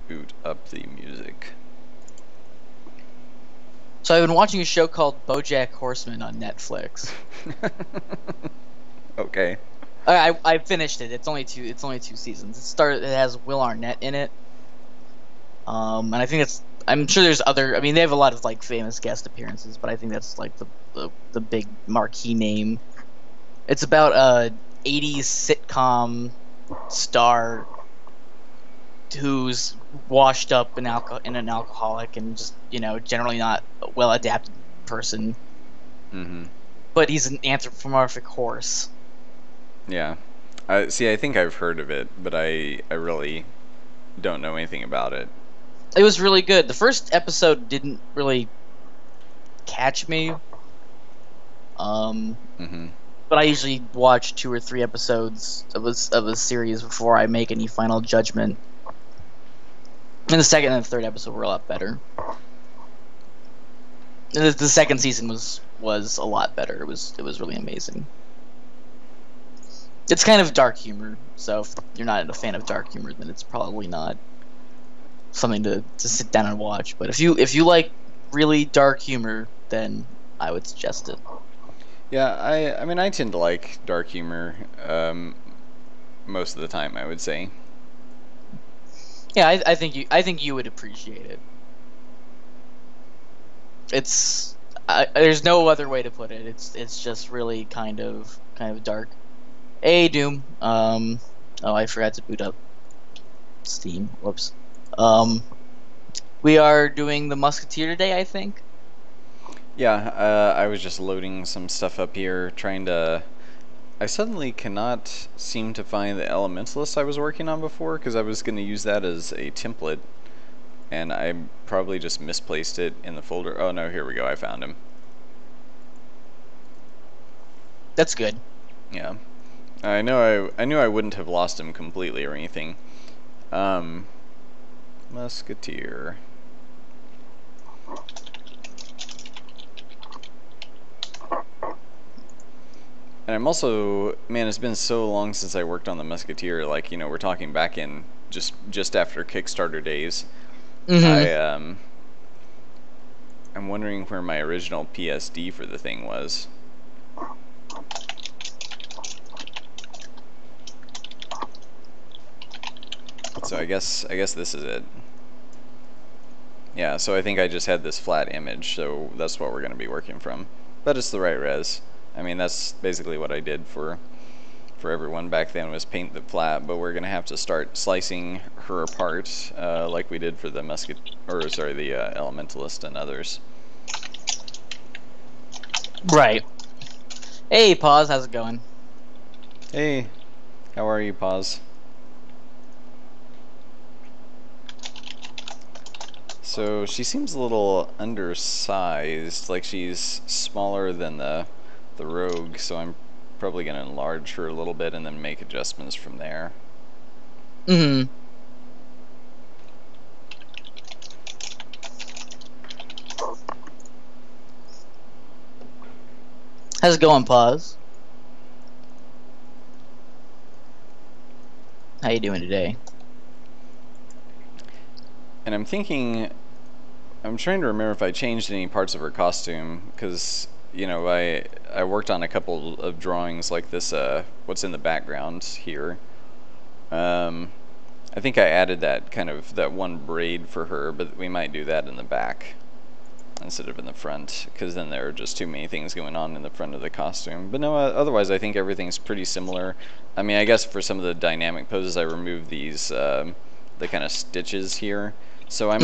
boot up the music. So I've been watching a show called BoJack Horseman on Netflix. Okay. I finished it. It's only two seasons. It has Will Arnett in it. And I think I'm sure there's other. I mean, they have a lot of like famous guest appearances, but I think that's like the big marquee name. It's about a '80s sitcom star who's washed up and an alcoholic and just generally not a well adapted person. Mm-hmm. But he's an anthropomorphic horse. Yeah. See, I think I've heard of it, but I really don't know anything about it. It was really good. The first episode didn't really catch me. Mm-hmm. But I usually watch 2 or 3 episodes of a series before I make any final judgment. And the second and the third episode were a lot better. The second season was a lot better. It was really amazing. It's kind of dark humor, so if you're not a fan of dark humor, then it's probably not something to sit down and watch. But if you like really dark humor, then I would suggest it. Yeah, I mean, I tend to like dark humor most of the time, I would say. Yeah, I think you would appreciate it. There's no other way to put it. It's just really kind of dark. Hey, Doom. Oh, I forgot to boot up Steam. Whoops. We are doing the Musketeer today, I think. Yeah, I was just loading some stuff up here, trying to... I suddenly cannot seem to find the Elementalist I was working on before, because I was going to use that as a template, and I probably just misplaced it in the folder. Oh no, here we go, I found him. That's good. Yeah. I knew I wouldn't have lost him completely or anything. Musketeer. And I'm also, man, it's been so long since I worked on the Musketeer. Like, we're talking back in just after Kickstarter days. Mm-hmm. I'm wondering where my original PSD for the thing was. So I guess this is it. Yeah, so I think I just had this flat image, so that's what we're going to be working from. But it's the right res. I mean, that's basically what I did for everyone back then, was paint the flat, but we're going to have to start slicing her apart like we did for the Elementalist and others. Right. Hey, Pause, how's it going? Hey, how are you, Pause? So she seems a little undersized, like she's smaller than the Rogue, so I'm probably going to enlarge her a little bit and then make adjustments from there. Mm-hmm. How's it going, Pause? How you doing today? And I'm thinking, I'm trying to remember if I changed any parts of her costume, because, I worked on a couple of drawings like this, what's in the background here. I think I added that one braid for her, but we might do that in the back instead of in the front, because then there are just too many things going on in the front of the costume. But no, otherwise I think everything's pretty similar. I mean, I guess for some of the dynamic poses I removed these, the kind of stitches here. So I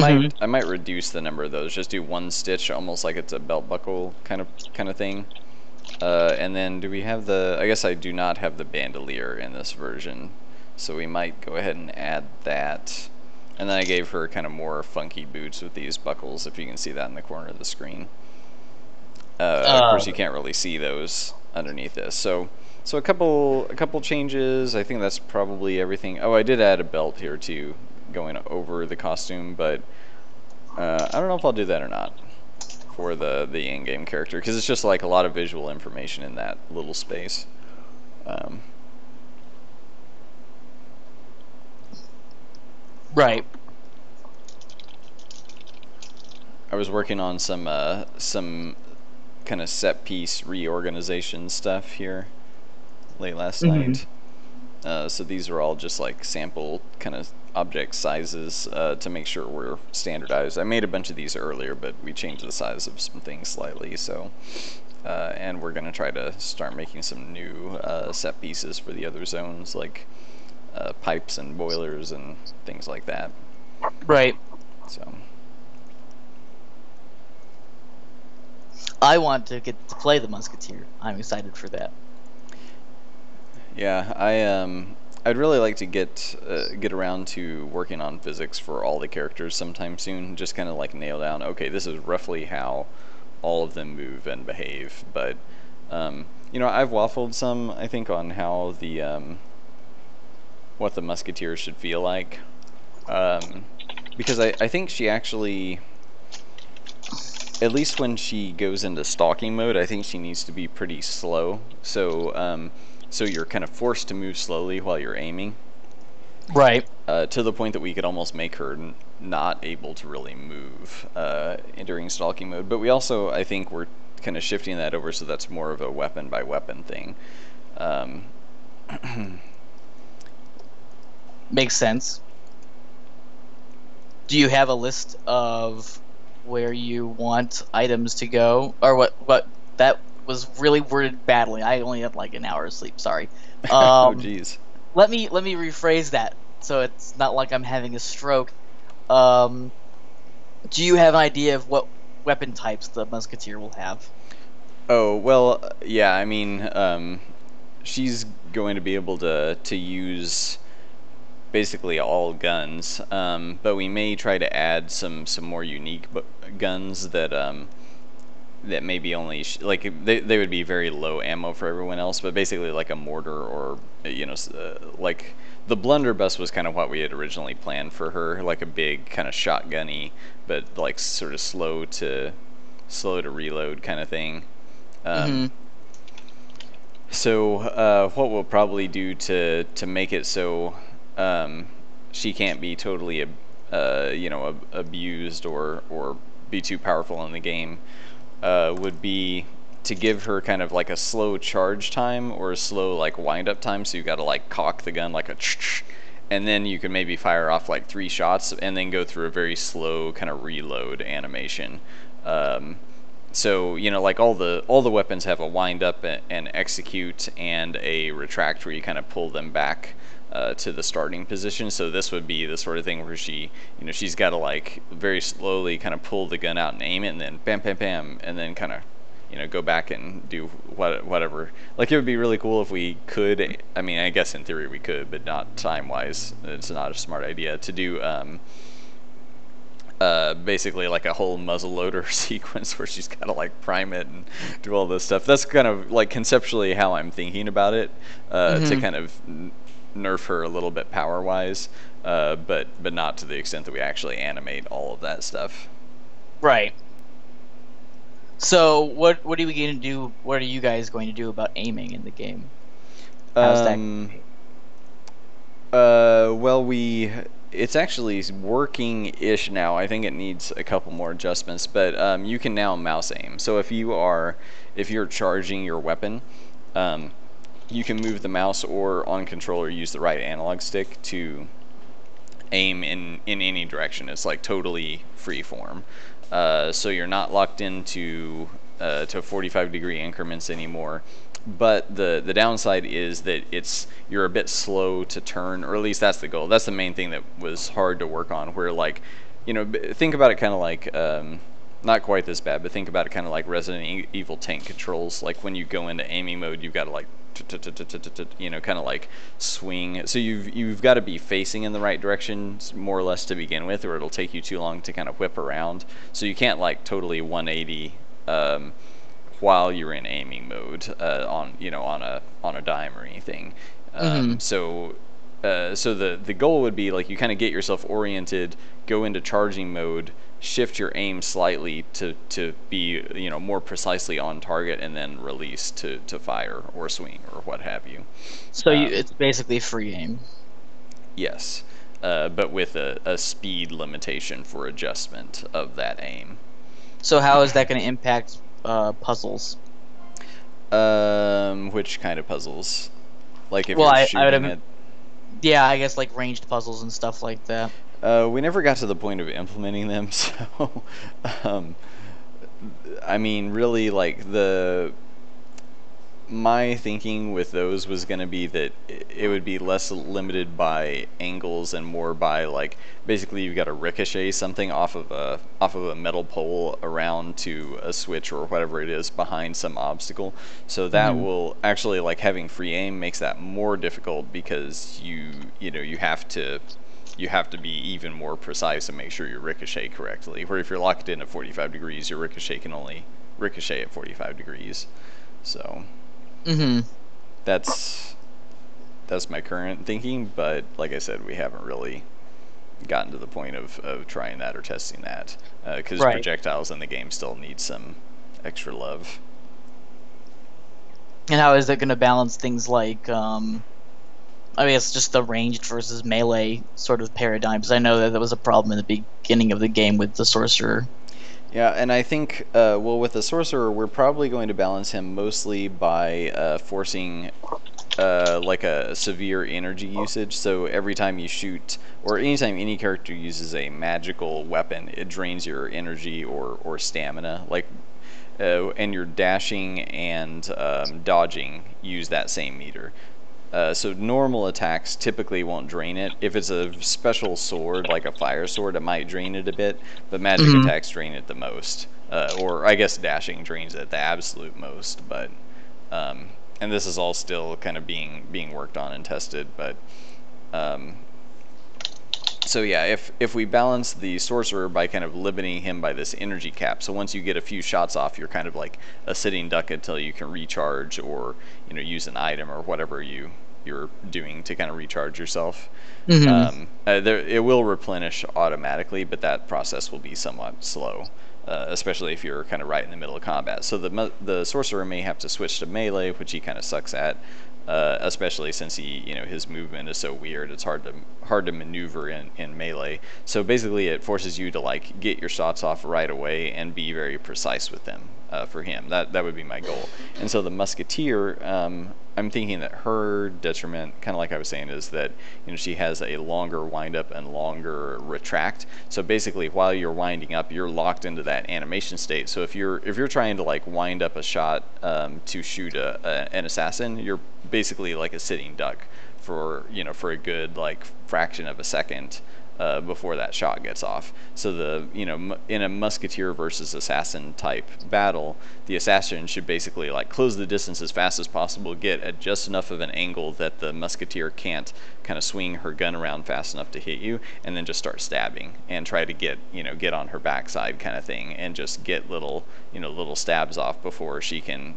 might reduce the number of those. Just do one stitch, almost like it's a belt buckle kind of thing. And then do we have the? I guess I do not have the bandolier in this version, so we might go ahead and add that. And then I gave her kind of more funky boots with these buckles, if you can see that in the corner of the screen. Of course, you can't really see those underneath this. So a couple changes. I think that's probably everything. Oh, I did add a belt here too, going over the costume, but I don't know if I'll do that or not for the in-game character, because it's just like a lot of visual information in that little space. Right. I was working on some kind of set piece reorganization stuff here late last Hmm. night. So these are all just like sample kind of object sizes to make sure we're standardized. I made a bunch of these earlier, but we changed the size of some things slightly. So, and we're gonna try to start making some new set pieces for the other zones, like pipes and boilers and things like that. Right. So, I want to get to play the Musketeer. I'm excited for that. yeah, I'd really like to get around to working on physics for all the characters sometime soon. Just kind of like nail down, okay, this is roughly how all of them move and behave. But I've waffled some, I think, on how the what the Musketeer should feel like, um, because I think she actually, at least when she goes into stalking mode, I think she needs to be pretty slow. So you're kind of forced to move slowly while you're aiming, Right. to the point that we could almost make her not able to really move during stalking mode. But we also, I think, we're kind of shifting that over so that's more of a weapon by weapon thing. Um, Makes sense. Do you have a list of where you want items to go, or what? That was really worded badly. I only had like an hour of sleep. Sorry. oh, Um, geez. let me rephrase that so it's not like I'm having a stroke. Um, do you have an idea of what weapon types the Musketeer will have? Oh, well, yeah, I mean, she's going to be able to use basically all guns, but we may try to add some more unique guns that maybe only like they would be very low ammo for everyone else, but basically like a mortar or like the blunderbuss was kind of what we had originally planned for her, like a big kind of shotgunny, but like sort of slow to reload kind of thing. Um, Mm-hmm. so what we'll probably do to make it so um, she can't be totally abused or be too powerful in the game would be to give her kind of like a slow charge time or a slow like wind up time. So you got to like cock the gun like a and then you can maybe fire off like 3 shots and then go through a very slow kind of reload animation. Um, so like all the weapons have a wind up and execute and a retract where you kind of pull them back to the starting position. So this would be the sort of thing where she's got to like very slowly kind of pull the gun out and aim it, and then bam, bam, bam, and then kind of go back and do whatever. Like it would be really cool if we could. I mean, I guess in theory we could, but not time wise. It's not a smart idea to do. Basically like a whole muzzle loader sequence where she's got to like prime it and do all this stuff. That's kind of like conceptually how I'm thinking about it, to Mm-hmm. kind of nerf her a little bit power wise, but not to the extent that we actually animate all of that stuff. Right. So what are we going to do? What are you guys going to do about aiming in the game? How's that? Um, well, it's actually working-ish now. I think it needs a couple more adjustments, but you can now mouse aim. So if you're charging your weapon, um, you can move the mouse or on controller use the right analog stick to aim in any direction. It's like totally free form. So you're not locked into to 45-degree increments anymore. But the downside is that you're a bit slow to turn, or at least that's the goal. That's the main thing that was hard to work on. Where like, think about it kind of like not quite this bad, but think about it kind of like Resident Evil tank controls. Like when you go into aiming mode, you've got to like kind of like swing. So you've got to be facing in the right direction more or less to begin with, or it'll take you too long to kind of whip around. So you can't like totally 180 while you're in aiming mode on a dime or anything. Mm-hmm. So the goal would be like you kind of get yourself oriented, go into charging mode, shift your aim slightly to be more precisely on target, and then release to fire or swing or what have you. So it's basically free aim. Yes, but with a speed limitation for adjustment of that aim. So how is that going to impact puzzles? Which kind of puzzles? Like if Well, you're I would shooting have, it. yeah, I guess like ranged puzzles and stuff like that. We never got to the point of implementing them, so um, I mean, really, like my thinking with those was going to be that it would be less limited by angles and more by like basically you've got to ricochet something off of a metal pole around to a switch or whatever it is behind some obstacle. So that Hmm. will actually, like, having free aim makes that more difficult because you know you have to be even more precise and make sure you ricochet correctly. Where if you're locked in at 45 degrees, your ricochet can only ricochet at 45 degrees. So Hmm. that's that's my current thinking, but like I said, we haven't really gotten to the point of trying that or testing that because Right. projectiles in the game still need some extra love. And how is that going to balance things like, I guess just the ranged versus melee sort of paradigms? I know that that was a problem in the beginning of the game with the sorcerer. Yeah, and I think, well, with the sorcerer, we're probably going to balance him mostly by forcing like a severe energy usage. So every time you shoot, or anytime any character uses a magical weapon, it drains your energy or stamina. Like, and your dashing and dodging use that same meter. So normal attacks typically won't drain it. If it's a special sword, like a fire sword, it might drain it a bit, but magic Hmm. attacks drain it the most. Or I guess dashing drains it the absolute most. But and this is all still kind of being worked on and tested. But um, so yeah, if we balance the sorcerer by kind of limiting him by this energy cap, so once you get a few shots off, you're kind of like a sitting duck until you can recharge or use an item or whatever you're doing to kind of recharge yourself. Hmm. It will replenish automatically, but that process will be somewhat slow, especially if you're kind of right in the middle of combat. So the sorcerer may have to switch to melee, which he kind of sucks at, especially since his movement is so weird. It's hard to maneuver in melee. So basically, it forces you to like get your shots off right away and be very precise with them. For him, that would be my goal. And so the musketeer, I'm thinking that her detriment, kind of like I was saying, is that she has a longer wind up and longer retract. So basically, while you're winding up, you're locked into that animation state. So if you're trying to like wind up a shot to shoot an assassin, you're basically like a sitting duck for for a good like fraction of a second before that shot gets off. So in a musketeer versus assassin type battle, the assassin should basically like close the distance as fast as possible, get at just enough of an angle that the musketeer can't kind of swing her gun around fast enough to hit you, and then just start stabbing and try to get on her backside kind of thing, and just get little stabs off before she can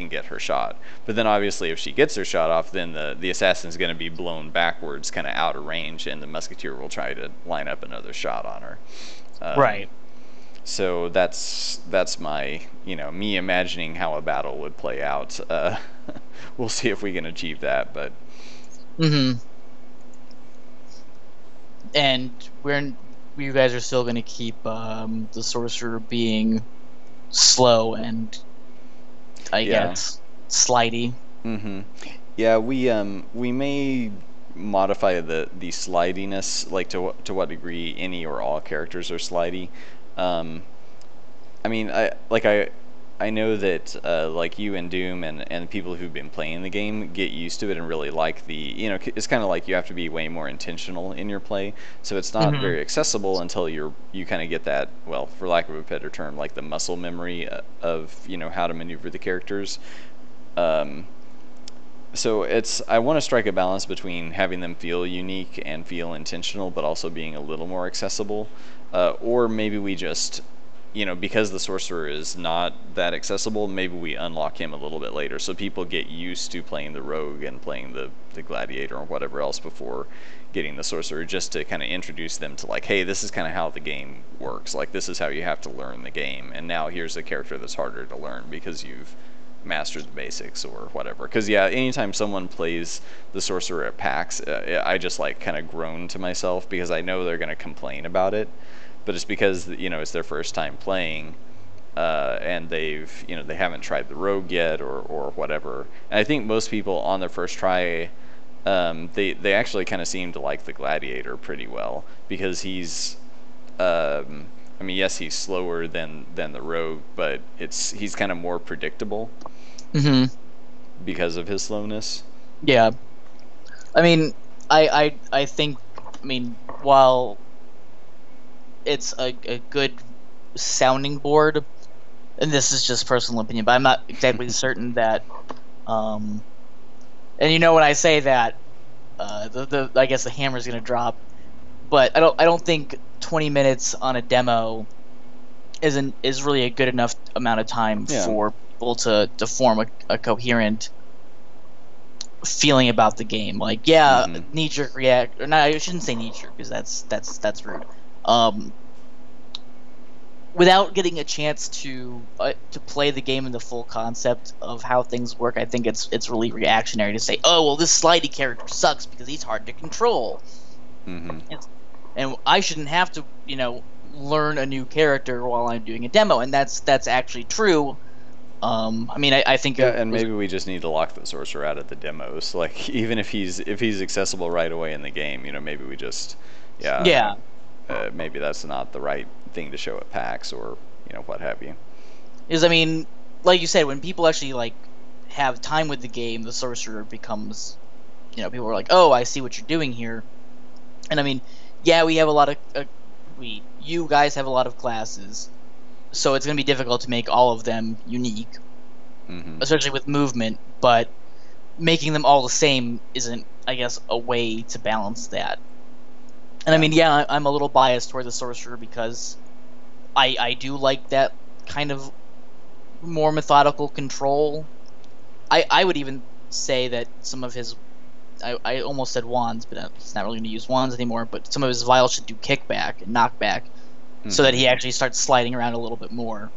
get her shot. But then obviously if she gets her shot off, then the assassin's going to be blown backwards, kind of out of range, and the musketeer will try to line up another shot on her. Um, Right. so that's my me imagining how a battle would play out. We'll see if we can achieve that, but Hmm. And you guys are still going to keep the sorcerer being slow and I yeah. guess slidey. Mm-hmm. Yeah, we may modify the slidiness, like to what degree any or all characters are slidey. Um, I mean, I know that like you and Doom and people who've been playing the game get used to it and really like it's kind of like you have to be way more intentional in your play. So it's not Hmm. very accessible until you kind of get that, well, for lack of a better term, like the muscle memory of how to maneuver the characters. Um, so I want to strike a balance between having them feel unique and feel intentional, but also being a little more accessible. Or maybe we just, because the sorcerer is not that accessible, maybe we unlock him a little bit later, so people get used to playing the rogue and playing the gladiator or whatever else before getting the sorcerer, just to kind of introduce them to like, hey, this is kind of how the game works. Like, this is how you have to learn the game, and now here's a character that's harder to learn because you've mastered the basics or whatever. Because yeah, anytime someone plays the sorcerer at PAX, I just like kind of groan to myself because I know they're going to complain about it. but it's because it's their first time playing, and they haven't tried the rogue yet or whatever. And I think most people on their first try, they actually kind of seem to like the gladiator pretty well because he's I mean, yes, he's slower than the rogue, but he's kind of more predictable Hmm. because of his slowness. Yeah. I mean, I think, I mean, while it's a good sounding board, and this is just personal opinion, but I'm not exactly certain that, um, and when I say that, the I guess the hammer's gonna drop, but I don't think 20 minutes on a demo is really a good enough amount of time Yeah. for people to form a coherent feeling about the game. Like, yeah, Mm-hmm. knee jerk react, or not, I shouldn't say knee jerk because that's rude. Um, without getting a chance to play the game in the full concept of how things work, I think it's really reactionary to say, oh well, this slidey character sucks because he's hard to control, Mm-hmm. and I shouldn't have to learn a new character while I'm doing a demo, and that's actually true. I mean, I think Yeah, it and was. maybe we just need to lock the sorcerer out of the demos. Like, even if he's accessible right away in the game, maybe we just, yeah, Yeah, maybe that's not the right thing to show at PAX or what have you. is I mean, like you said, when people actually like have time with the game, the sorcerer becomes, people are like, oh, I see what you're doing here. And I mean, yeah, we have a lot of you guys have a lot of classes, so it's gonna be difficult to make all of them unique, Mm-hmm. especially with movement. But making them all the same isn't, I guess, a way to balance that. And I Yeah. mean, yeah, I'm a little biased toward the sorcerer because I do like that kind of more methodical control. I would even say that some of his, I almost said wands, but it's not really going to use wands anymore. But some of his vials should do kickback and knockback, so that Mm-hmm. he actually starts sliding around a little bit more.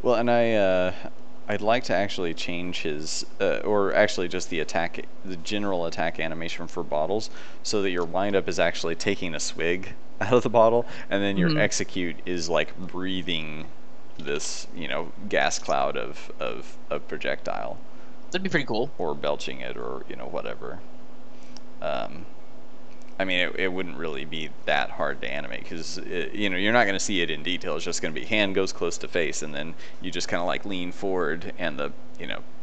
Well, and I'd like to actually change his, or actually just the general attack animation for bottles, so that your windup is actually taking a swig out of the bottle, and then your Hmm. execute is like breathing this, gas cloud of projectile, That'd be pretty cool. or belching it, or whatever. Um, I mean, it wouldn't really be that hard to animate because you're not going to see it in detail. It's just going to be hand goes close to face, and then you just kind of like lean forward, and the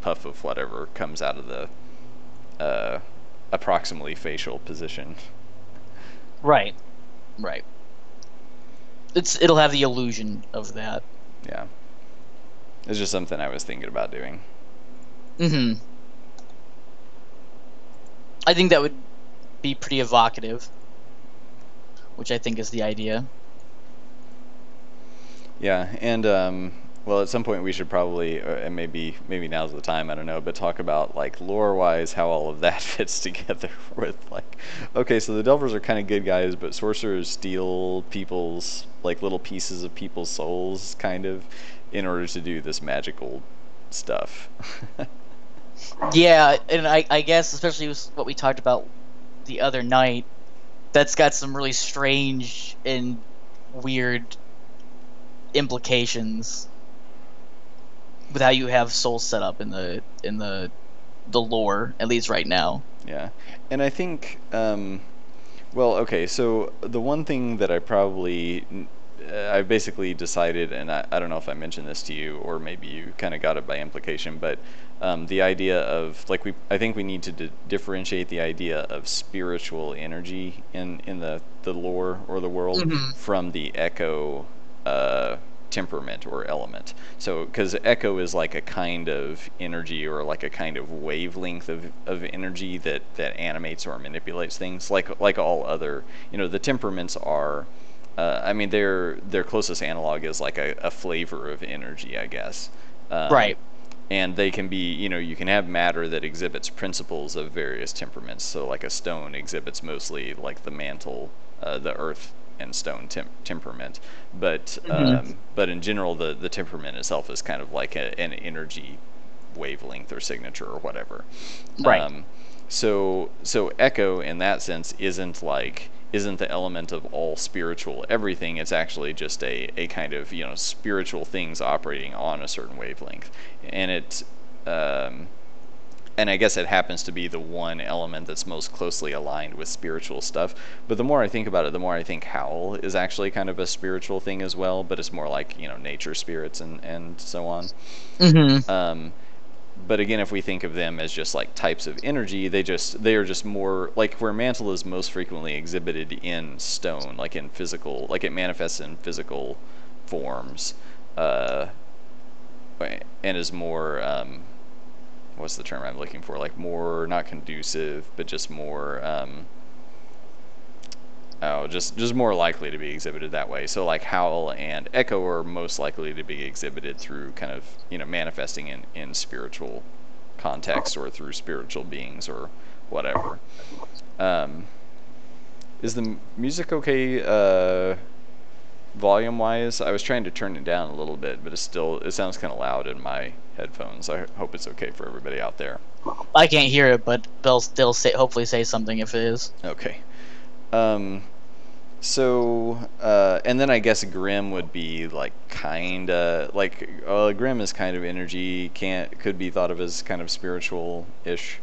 puff of whatever comes out of the approximately facial position. Right. Right. It'll have the illusion of that. Yeah, it's just something I was thinking about doing. Hmm. I think that would be pretty evocative, which I think is the idea. Yeah, and well, at some point we should probably, and maybe now's the time. I don't know, but talk about like lore-wise how all of that fits together. With like, okay, so the Delvers are kind of good guys, but sorcerers steal people's like little pieces of people's souls, kind of, in order to do this magical stuff. Yeah, and I guess especially with what we talked about the other night, that's got some really strange and weird implications with how you have souls set up in the lore, at least right now. Yeah, and I think, well, okay, so the one thing that I basically decided, and I don't know if I mentioned this to you, or maybe you kind of got it by implication, but the idea of, like, I think we need to differentiate the idea of spiritual energy in the lore or the world Hmm. from the echo temperament or element. So, because echo is like a kind of energy or like a kind of wavelength of energy that animates or manipulates things, like all other, the temperaments are, I mean, their closest analog is like a flavor of energy, I guess. Um, Right. and they can be, you can have matter that exhibits principles of various temperaments. So, like a stone exhibits mostly like the mantle, the earth and stone temperament, Hmm. but in general, the temperament itself is kind of like an energy wavelength or signature or whatever. Right. Um, so echo in that sense isn't like isn't the element of all spiritual everything. It's actually just a kind of, spiritual things operating on a certain wavelength, and um, and I guess it happens to be the one element that's most closely aligned with spiritual stuff. But the more I think about it, the more I think Howl is actually kind of a spiritual thing as well, but it's more like, nature spirits and so on. Mm-hmm. But again, if we think of them as just like types of energy, they are just more like where mantle is most frequently exhibited in stone, like in physical, like it manifests in physical forms, uh, and is more what's the term I'm looking for? Like more not conducive, but just more just more likely to be exhibited that way. So like Howl and Echo are most likely to be exhibited through kind of manifesting in spiritual context or through spiritual beings or whatever. Um, is the music okay volume wise? I was trying to turn it down a little bit, but it sounds kind of loud in my headphones. I hope it's okay for everybody out there. I can't hear it, but they'll still hopefully say something if it is. Okay. So, and then I guess Grim would be like kinda like Grim is kind of energy, could be thought of as kind of spiritual-ish.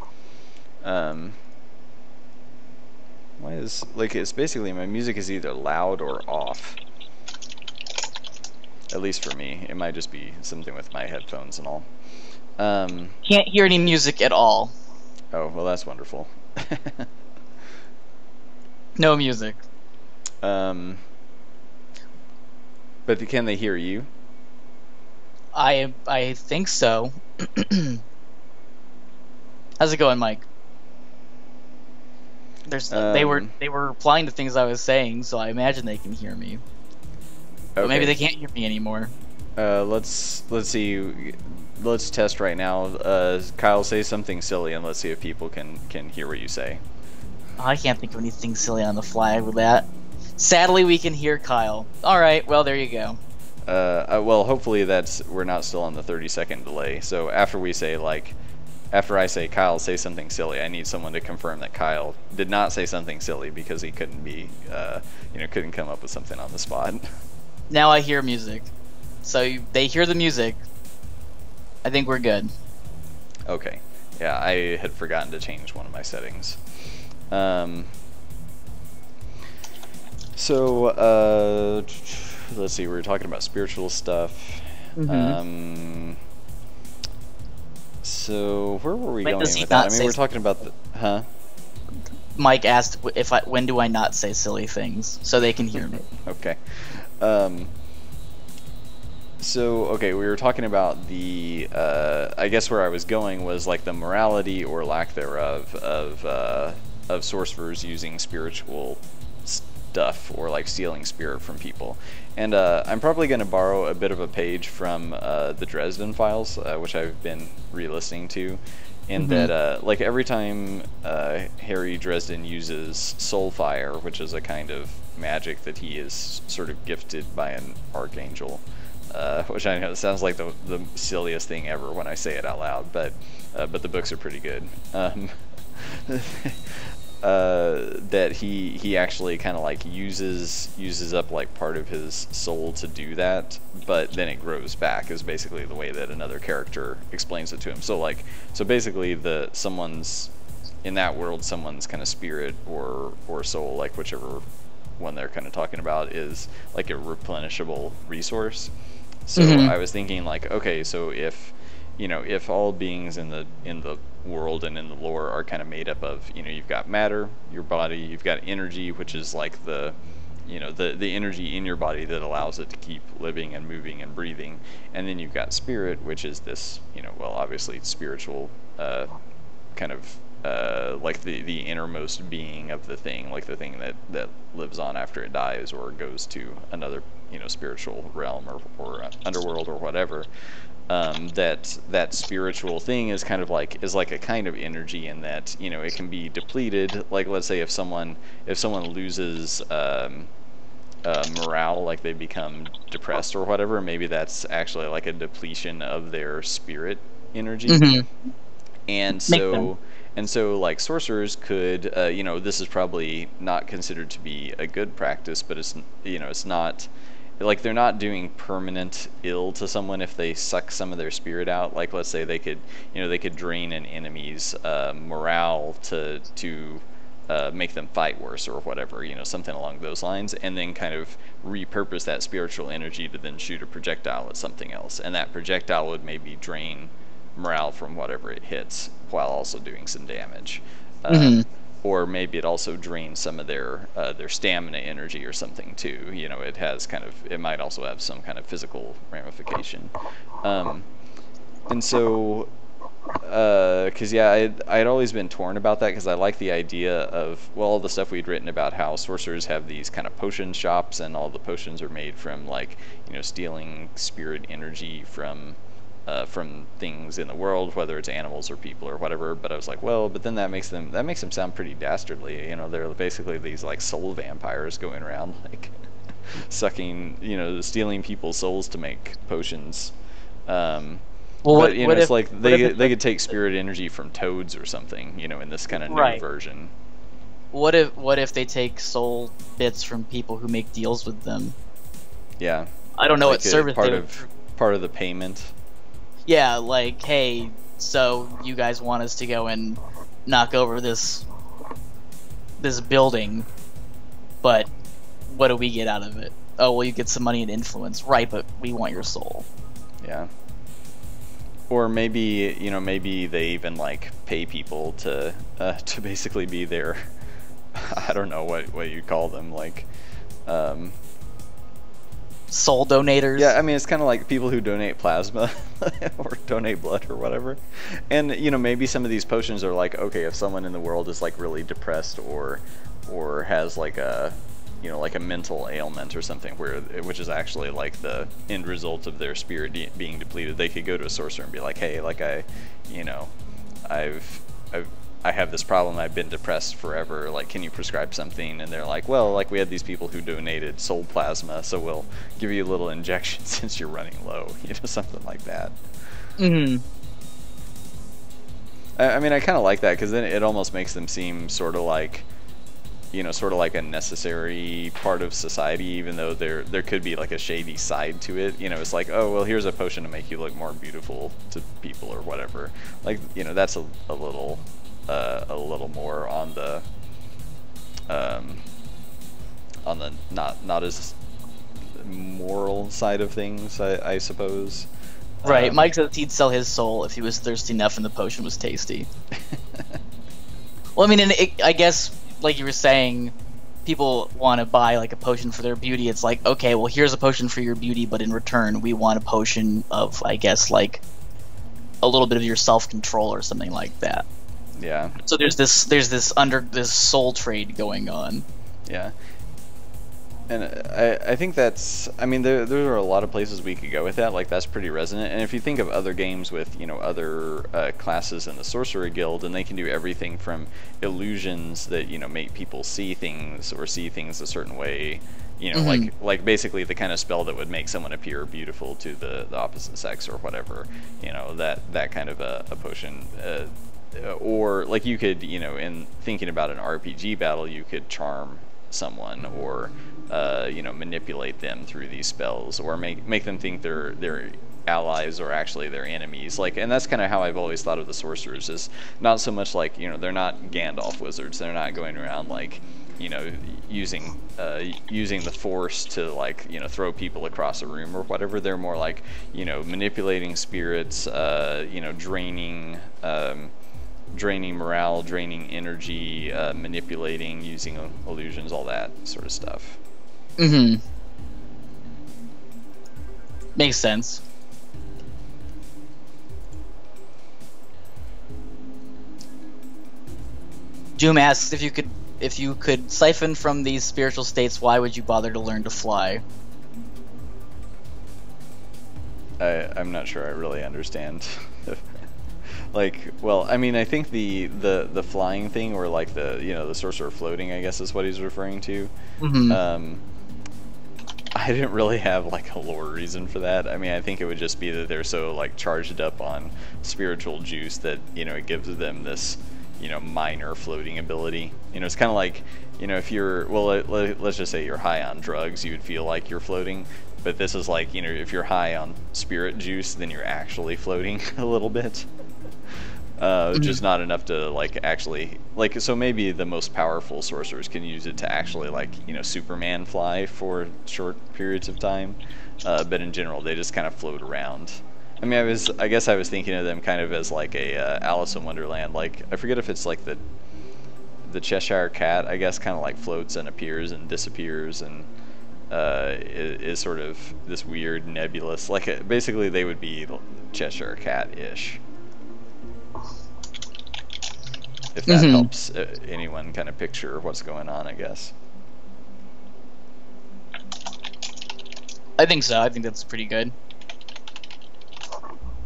Um, why is like it's basically my music is either loud or off. At least for me, it might just be something with my headphones and all. Can't hear any music at all. Oh well, that's wonderful. No music. But can they hear you? I think so. How's it going, Mike? They were replying to things I was saying, so I imagine they can hear me. But maybe they can't hear me anymore. Let's see. Let's test right now. Kyle, say something silly, and let's see if people can hear what you say. Oh, I can't think of anything silly on the fly with that. Sadly, we can hear Kyle. All right, well there you go. Well, hopefully we're not still on the 30-second delay. So after I say Kyle, say something silly, I need someone to confirm that Kyle did not say something silly because he couldn't couldn't come up with something on the spot. Now I hear music. So they hear the music. I think we're good. Okay. Yeah, I had forgotten to change one of my settings. So, let's see, we were talking about spiritual stuff. Mm-hmm. So, where were we When going does he with that? not I mean, say we're talking about the... Huh? Mike asked when do I not say silly things so they can hear me. Okay. So, okay, we were talking about the, I guess where I was going was like the morality or lack thereof of sorcerers using spiritual stuff or like stealing spirit from people. And I'm probably going to borrow a bit of a page from the Dresden Files, which I've been re-listening to, in that like every time Harry Dresden uses Soulfire, which is a kind of magic that he is sort of gifted by an archangel, which I know sounds like the silliest thing ever when I say it out loud, but the books are pretty good. That he actually kind of like uses up like part of his soul to do that, but then it grows back is basically the way that another character explains it to him. So basically someone's in that world, someone's kind of spirit or soul, like whichever one they're kind of talking about, is like a replenishable resource. So I was thinking like, okay, so if all beings in the world and in the lore are kind of made up of, you've got matter, your body, you've got energy, which is like the energy in your body that allows it to keep living and moving and breathing, and then you've got spirit, which is this, well, obviously spiritual kind of like the innermost being of the thing, like the thing that lives on after it dies or goes to another spiritual realm or underworld or whatever. That spiritual thing is kind of like a kind of energy in that it can be depleted. Like let's say if someone loses morale, like they become depressed or whatever, maybe that's actually like a depletion of their spirit energy. And so And so, like, sorcerers could, you know, this is probably not considered to be a good practice, but it's, you know, it's not, like, they're not doing permanent ill to someone if they suck some of their spirit out. Like, let's say they could, you know, they could drain an enemy's morale to make them fight worse or whatever, you know, something along those lines, and then kind of repurpose that spiritual energy to then shoot a projectile at something else. And that projectile would maybe drain morale from whatever it hits while also doing some damage. Or maybe it also drains some of their stamina energy or something too. You know, it has kind of, it might also have some kind of physical ramification. And so, because yeah, I'd always been torn about that, because I like the idea of, well, all the stuff we'd written about how sorcerers have these kind of potion shops, and all the potions are made from, like, you know, stealing spirit energy from things in the world, whether it's animals or people or whatever. But I was like, well, but then that makes them sound pretty dastardly. You know, they're basically these like soul vampires going around like sucking, you know, stealing people's souls to make potions. Well, but you know, it's like they could take spirit energy from toads or something, you know, in this kind of new version. What if they take soul bits from people who make deals with them? Yeah. I don't know what service part of the payment. Yeah, like, hey, so you guys want us to go and knock over this building, but what do we get out of it? Oh, well, you get some money and influence, right? But we want your soul. Yeah. Or maybe, you know, maybe they even like pay people to basically be their, I don't know what you call them, like, soul donators. Yeah, I mean, it's kind of like people who donate plasma or donate blood or whatever. And, you know, maybe some of these potions are like, okay, if someone in the world is like really depressed or has like a, you know, like a mental ailment or something, which is actually like the end result of their spirit being depleted, they could go to a sorcerer and be like, hey, like I have this problem, I've been depressed forever, like, can you prescribe something? And they're like, well, like, we had these people who donated soul plasma, so we'll give you a little injection since you're running low, you know, something like that. I mean, I kind of like that, because then it almost makes them seem sort of like, you know, sort of like a necessary part of society, even though there could be like a shady side to it. You know, it's like, oh, well, here's a potion to make you look more beautiful to people or whatever. Like, you know, that's a little more on the not as moral side of things, I suppose. Right. Mike says he'd sell his soul if he was thirsty enough and the potion was tasty. Well, I mean, I guess, like you were saying, people want to buy like a potion for their beauty. It's like, okay, well, here's a potion for your beauty, but in return, we want a potion of, I guess, like a little bit of your self-control or something like that. Yeah. So there's this soul trade going on. Yeah. And I think that's, I mean, there are a lot of places we could go with that. Like, that's pretty resonant. And if you think of other games with, you know, other classes in the Sorcerer Guild, and they can do everything from illusions that, you know, make people see things or see things a certain way, you know, like basically the kind of spell that would make someone appear beautiful to the opposite sex or whatever, you know, that kind of a potion. Or, like, you could, you know, in thinking about an RPG battle, you could charm someone or you know, manipulate them through these spells, or make them think they're allies or actually they're enemies. Like, and that's kind of how I've always thought of the sorcerers, is not so much like, you know, they're not Gandalf wizards. They're not going around like, you know, using the Force to, like, you know, throw people across a room or whatever. They're more like, you know, manipulating spirits, you know, draining morale, draining energy, manipulating, using illusions, all that sort of stuff. Makes sense. Doom asks if you could siphon from these spiritual states, why would you bother to learn to fly? I'm not sure I really understand. Like, well, I mean, I think the flying thing, or like the sorcerer floating, I guess is what he's referring to. I didn't really have like a lore reason for that. I mean, I think it would just be that they're so like charged up on spiritual juice that, you know, it gives them this, you know, minor floating ability. You know, it's kind of like, you know, if you're, well, let's just say you're high on drugs, you would feel like you're floating. But this is like, you know, if you're high on spirit juice, then you're actually floating a little bit. Just not enough to like actually, like, so maybe the most powerful sorcerers can use it to actually, like, you know, Superman fly for short periods of time. But in general, they just kind of float around. I mean, I guess I was thinking of them kind of as like a Alice in Wonderland. Like, I forget if it's like the Cheshire Cat, I guess, kind of like floats and appears and disappears, and is sort of this weird nebulous, like, basically they would be Cheshire Cat-ish. If that helps anyone kind of picture what's going on, I guess. I think so. I think that's pretty good.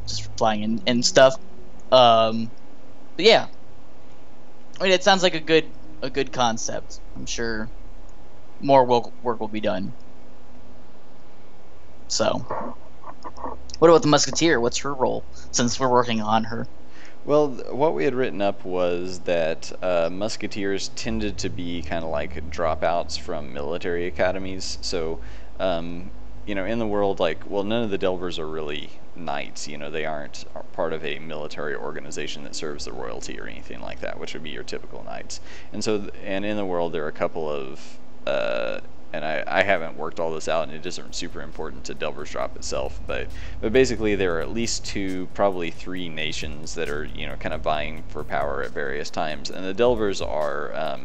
Just flying and stuff. But yeah, I mean, it sounds like a good concept. I'm sure more work will be done. So, what about the Musketeer? What's her role, since we're working on her? Well, what we had written up was that Musketeers tended to be kind of like dropouts from military academies. So, you know, in the world, like, well, none of the Delvers are really knights. You know, they aren't part of a military organization that serves the royalty or anything like that, which would be your typical knights. And so, and in the world, there are a couple of, and I haven't worked all this out, and it isn't super important to Delver's Drop itself, but basically there are at least 2, probably 3 nations that are, you know, kind of vying for power at various times. And the Delvers are,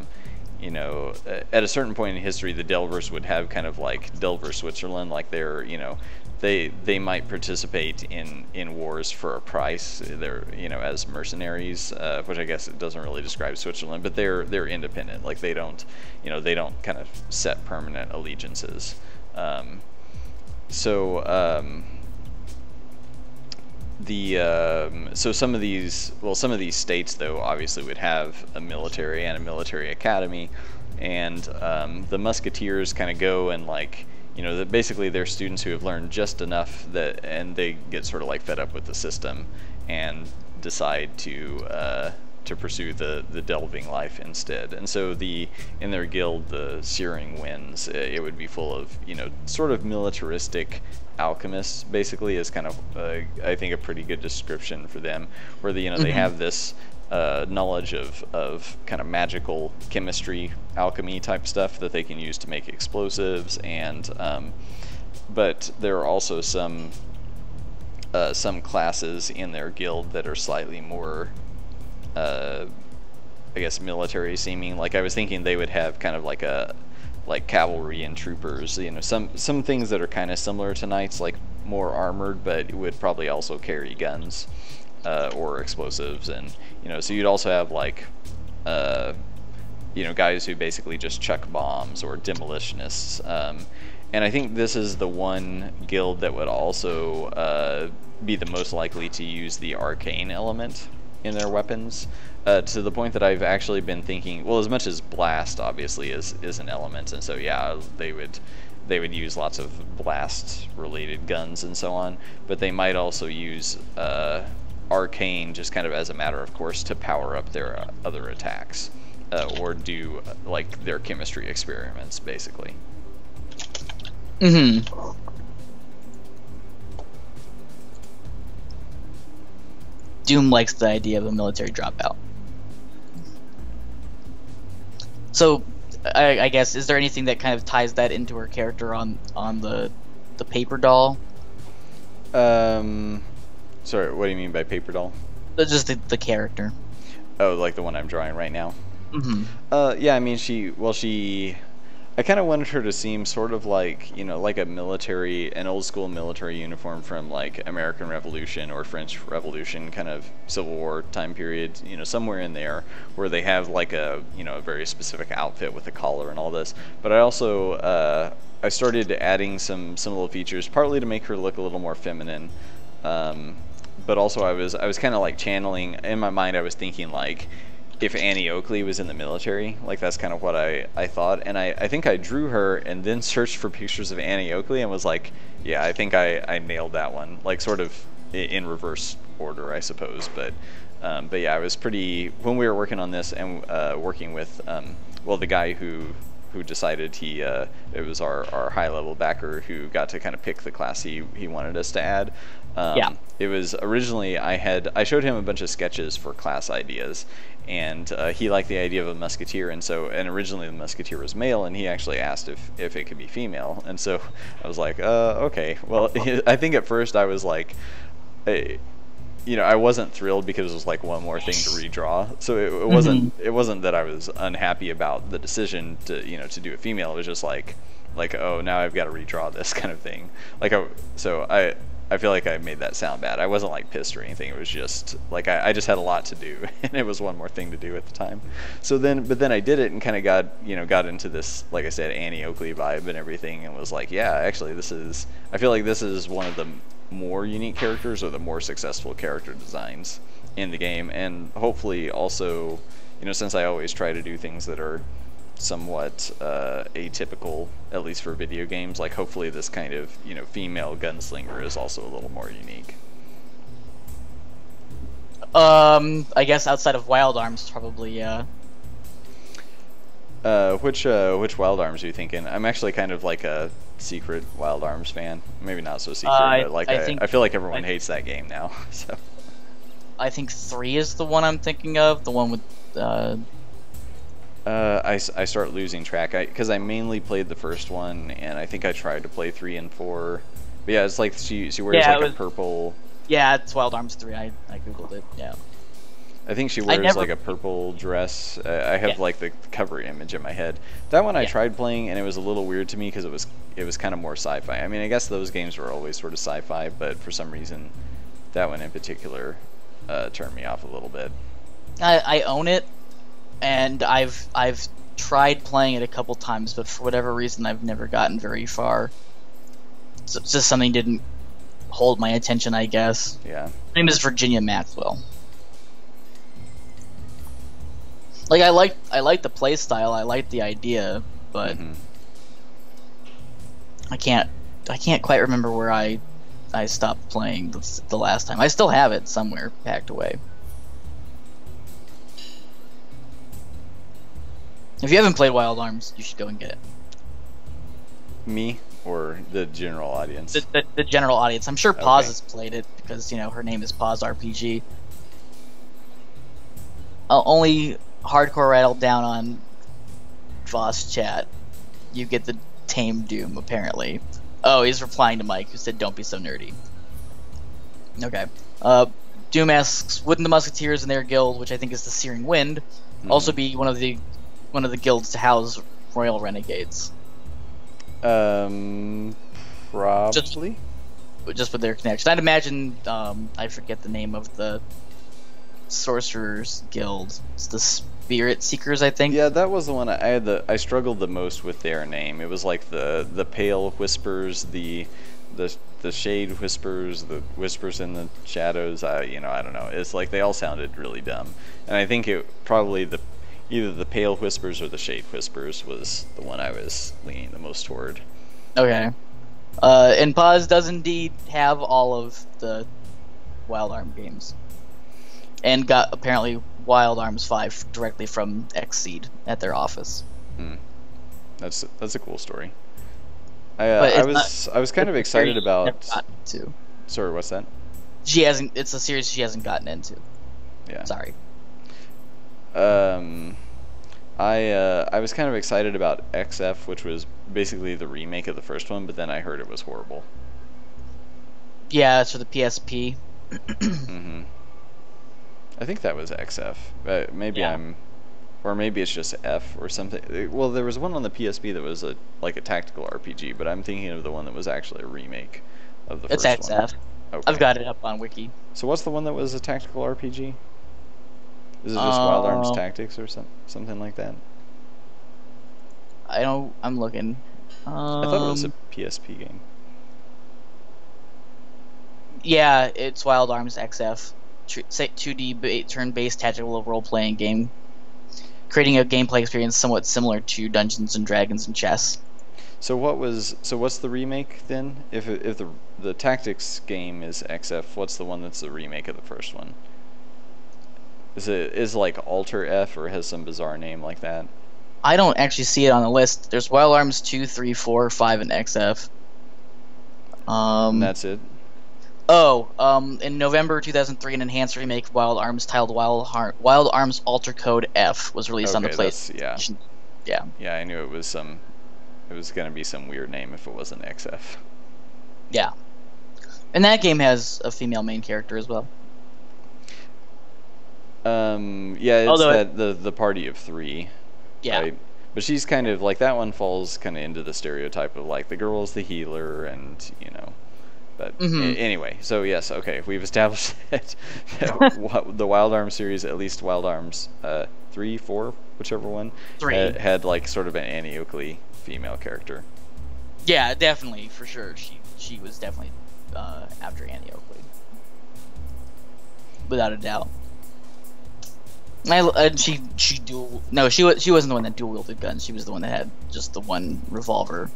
you know, at a certain point in history, the Delvers would have kind of like Delver Switzerland, like they're, you know, they might participate in wars for a price. They're, you know, as mercenaries, which I guess it doesn't really describe Switzerland, but they're independent. Like, they don't, you know, they don't kind of set permanent allegiances. So some of these, well, some of these states though obviously would have a military and a military academy, and the Musketeers kind of go and, like, you know, basically they're students who have learned just enough that, and they get sort of like fed up with the system and decide to pursue the delving life instead. And so in their guild, the Searing Winds, it would be full of, you know, sort of militaristic alchemists, basically, is kind of I think a pretty good description for them, where you know, they have this knowledge of kind of magical chemistry, alchemy type stuff that they can use to make explosives, and but there are also some classes in their guild that are slightly more I guess military seeming. Like, I was thinking they would have kind of like cavalry and troopers, you know, some things that are kind of similar to knights, like more armored, but it would probably also carry guns or explosives. And, you know, so you'd also have like you know, guys who basically just chuck bombs, or demolitionists. And I think this is the one guild that would also be the most likely to use the arcane element in their weapons, to the point that I've actually been thinking, well, as much as blast obviously is an element, and so yeah, they would use lots of blast related guns and so on, but they might also use arcane just kind of as a matter of course to power up their other attacks, or do like their chemistry experiments, basically. Doom likes the idea of a military dropout. So, I guess, is there anything that kind of ties that into her character on the paper doll? Sorry, what do you mean by paper doll? Just the character. Oh, like the one I'm drawing right now? Yeah, I mean, I kind of wanted her to seem sort of like, you know, like an old school military uniform from like American Revolution or French Revolution, kind of Civil War time period, you know, somewhere in there, where they have like a, you know, a very specific outfit with a collar and all this. But I also, I started adding some little features, partly to make her look a little more feminine, but also I was kind of like channeling, in my mind I was thinking like, if Annie Oakley was in the military, like that's kind of what I thought. And I think I drew her and then searched for pictures of Annie Oakley and was like, yeah, I think I nailed that one, like sort of in reverse order, I suppose. But But yeah, I was pretty when we were working on this and working with well, the guy who decided it was our high level backer who got to kind of pick the class he wanted us to add. Yeah. It was originally I showed him a bunch of sketches for class ideas, and he liked the idea of a musketeer, and originally the musketeer was male, and he actually asked if it could be female, and so I was like, okay. Well, I think at first I was like, I wasn't thrilled because it was like one more thing to redraw. So it wasn't that I was unhappy about the decision to do a female. It was just like oh, now I've got to redraw this kind of thing. I feel like I made that sound bad. I wasn't like pissed or anything. It was just like I just had a lot to do, and it was one more thing to do at the time. But then I did it and kind of got into this, like I said, Annie Oakley vibe and everything, and was like, yeah, actually I feel like this is one of the more unique characters or the more successful character designs in the game, and hopefully also, since I always try to do things that are somewhat atypical, at least for video games, like hopefully this kind of female gunslinger is also a little more unique. I guess outside of Wild Arms, probably, yeah. Which Wild Arms are you thinking? I'm actually kind of like a secret Wild Arms fan. Maybe not so secret, but like I feel like everyone hates that game now. So I think 3 is the one I'm thinking of. The one with. I start losing track because I mainly played the first one, and I think I tried to play 3 and 4. But yeah, it's like she wears a purple. Yeah, it's Wild Arms 3. I googled it. Yeah. I think she wears like a purple dress. I have like the cover image in my head. That one I tried playing, and it was a little weird to me because it was kind of more sci-fi. I mean, I guess those games were always sort of sci-fi, but for some reason, that one in particular turned me off a little bit. I own it, and I've tried playing it a couple times, but for whatever reason, I've never gotten very far. So it's just something didn't hold my attention, I guess. Yeah. Her name is Virginia Maxwell. Like I like the play style, I like the idea, but I can't quite remember where I stopped playing the last time. I still have it somewhere packed away. If you haven't played Wild Arms, you should go and get it. Me or the general audience? The general audience. I'm sure Paz has played it because her name is Paz RPG. Only hardcore rattle down on Voss chat. You get the tame Doom, apparently. Oh, he's replying to Mike, who said, "Don't be so nerdy." Okay. Doom asks, "Wouldn't the Musketeers and their guild, which I think is the Searing Wind, also be one of the guilds to house Royal Renegades?" Probably. Just with their connection. I'd imagine. I forget the name of the Sorcerers Guild. It's the Spirit Seekers, I think. Yeah, that was the one I struggled the most with their name. It was like the Pale Whispers, the Shade Whispers, the Whispers in the Shadows. I don't know. It's like they all sounded really dumb, and I think it probably either the Pale Whispers or the Shade Whispers was the one I was leaning the most toward. Okay. And Paz does indeed have all of the Wild Arm games. And got, apparently, Wild Arms 5 directly from Xseed at their office. That's a cool story. I was kind of excited about... Sorry, what's that? It's a series she hasn't gotten into. Yeah. Sorry. I was kind of excited about XF, which was basically the remake of the first one, but then I heard it was horrible. Yeah, it's for the PSP. I think that was XF. Maybe or maybe it's just F or something. Well, there was one on the PSP that was like a tactical RPG, but I'm thinking of the one that was actually a remake of the first one. It's XF. Okay. I've got it up on Wiki. So what's the one that was a tactical RPG? Is it just Wild Arms Tactics or something like that? I'm looking. I thought it was a PSP game. Yeah, it's Wild Arms XF. 2D turn-based tactical role-playing game, creating a gameplay experience somewhat similar to Dungeons and Dragons and chess. So what's the remake then? If the tactics game is XF, what's the one that's the remake of the first one? is like Alter F or has some bizarre name like that? I don't actually see it on the list. There's Wild Arms 2, 3, 4, 5, and XF. And that's it. In November 2003, an enhanced remake of Wild Arms titled Wild Arms Alter Code F was released on the PlayStation. Yeah. Yeah, I knew it was gonna be some weird name if it wasn't XF. Yeah. And that game has a female main character as well. Yeah, it's the party of 3. Yeah. Right? But she's kind of like, that one falls kind of into the stereotype of like the girl's the healer, and but anyway, so yes, okay, we've established that the Wild Arms series, at least Wild Arms 3, 4, whichever one, 3 had like sort of an Annie Oakley female character. Yeah, definitely, for sure. She was definitely after Annie Oakley, without a doubt. She wasn't the one that dual wielded guns. She was the one that had just the one revolver.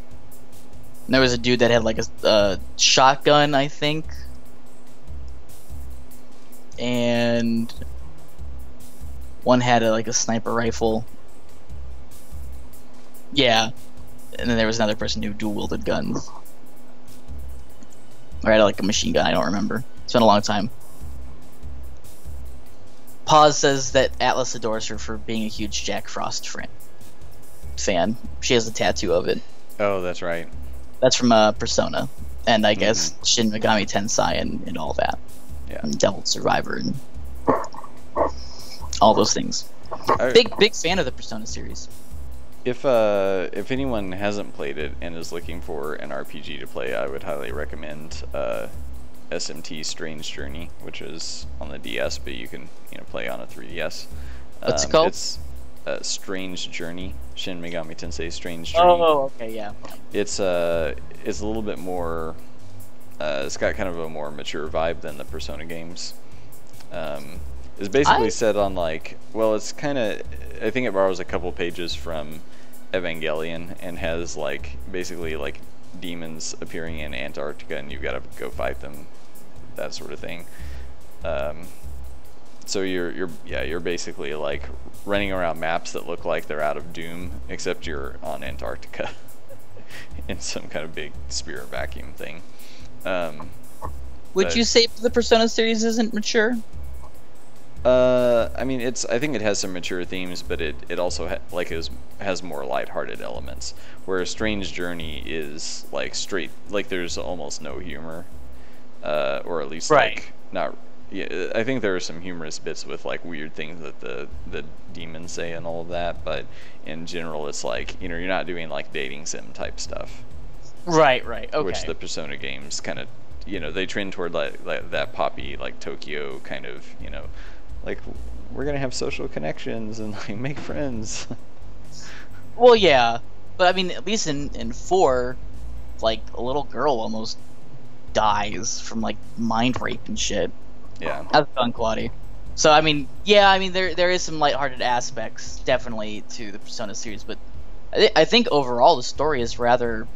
And there was a dude that had like a shotgun, I think, and one had like a sniper rifle. Yeah, and then there was another person who dual wielded guns, or had like a machine gun. I don't remember. It's been a long time. Paz says that Atlas adores her for being a huge Jack Frost fan. She has a tattoo of it. Oh, that's right. That's from Persona, and I guess Shin Megami Tensei and all that. Yeah. And Devil Survivor and all those things. Big fan of the Persona series. If anyone hasn't played it and is looking for an RPG to play, I would highly recommend SMT Strange Journey, which is on the DS, but you can play on a 3DS. What's it called? It's Strange Journey, Shin Megami Tensei Strange Journey. Oh, okay, yeah. It's a little bit more. It's got kind of a more mature vibe than the Persona games. It's basically set on like, well, it's kind of. I think it borrows a couple pages from Evangelion and has like basically like demons appearing in Antarctica and you've got to go fight them, that sort of thing. So you're basically like running around maps that look like they're out of Doom, except you're on Antarctica in some kind of big spear vacuum thing. Would you say the Persona series isn't mature? I mean, I think it has some mature themes, but it also has more lighthearted elements. Whereas Strange Journey is like straight, like there's almost no humor, or at least like not. Yeah, I think there are some humorous bits with like weird things that the demons say and all of that, but in general, it's like you're not doing like dating sim type stuff. Right. Okay. Which the Persona games kind of, they trend toward like that poppy like Tokyo kind of, like we're gonna have social connections and like make friends. Well, yeah, but I mean, at least in 4, like a little girl almost dies from like mind rape and shit. Yeah, that's fun, Quaddy. So I mean, there is some lighthearted aspects definitely to the Persona series, but I think overall the story is rather.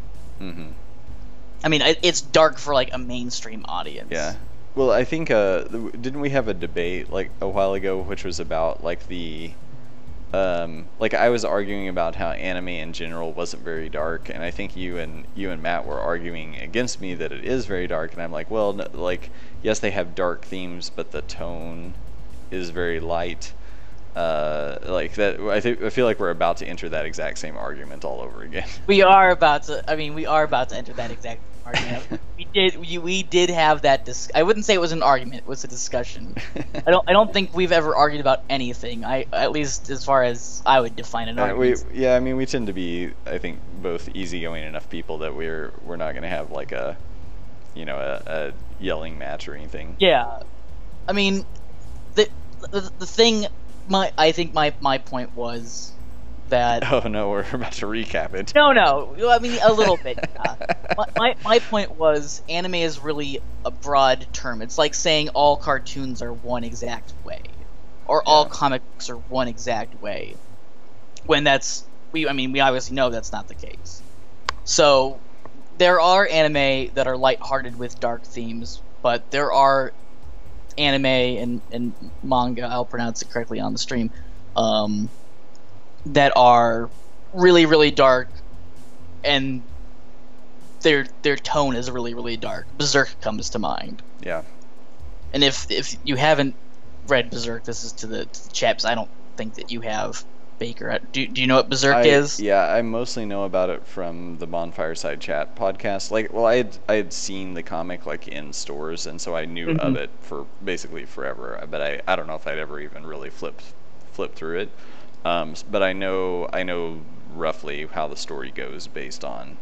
I mean, it's dark for like a mainstream audience. Yeah. Well, I think didn't we have a debate like a while ago, which was about like the like I was arguing about how anime in general wasn't very dark, and I think you and Matt were arguing against me that it is very dark, and I'm like, well, no, like yes, they have dark themes, but the tone is very light. Like that, I feel like we're about to enter that exact same argument all over again. We are about to enter that exact argument. we did have that I wouldn't say it was an argument, it was a discussion. I don't think we've ever argued about anything. At least as far as I would define an argument. I mean, we tend to be, I think, both easygoing enough people that we're not going to have like a yelling match or anything. Yeah. I mean, the thing I think my point was that. Oh no, we're about to recap it. No, I mean a little bit. My point was anime is really a broad term. It's like saying all cartoons are one exact way, or all comic books are one exact way. When we obviously know that's not the case. So there are anime that are lighthearted with dark themes, but there are anime and manga, I'll pronounce it correctly on the stream, that are really, really dark, and their tone is really, really dark. Berserk comes to mind. Yeah. And if you haven't read Berserk, this is to the chaps. I don't think that you have, Baker. Do you know what Berserk is? Yeah, I mostly know about it from the Bonfireside Chat podcast. Like, well, I had seen the comic like in stores, and so I knew of it for basically forever. But I don't know if I'd ever even really flipped through it. But I know roughly how the story goes based on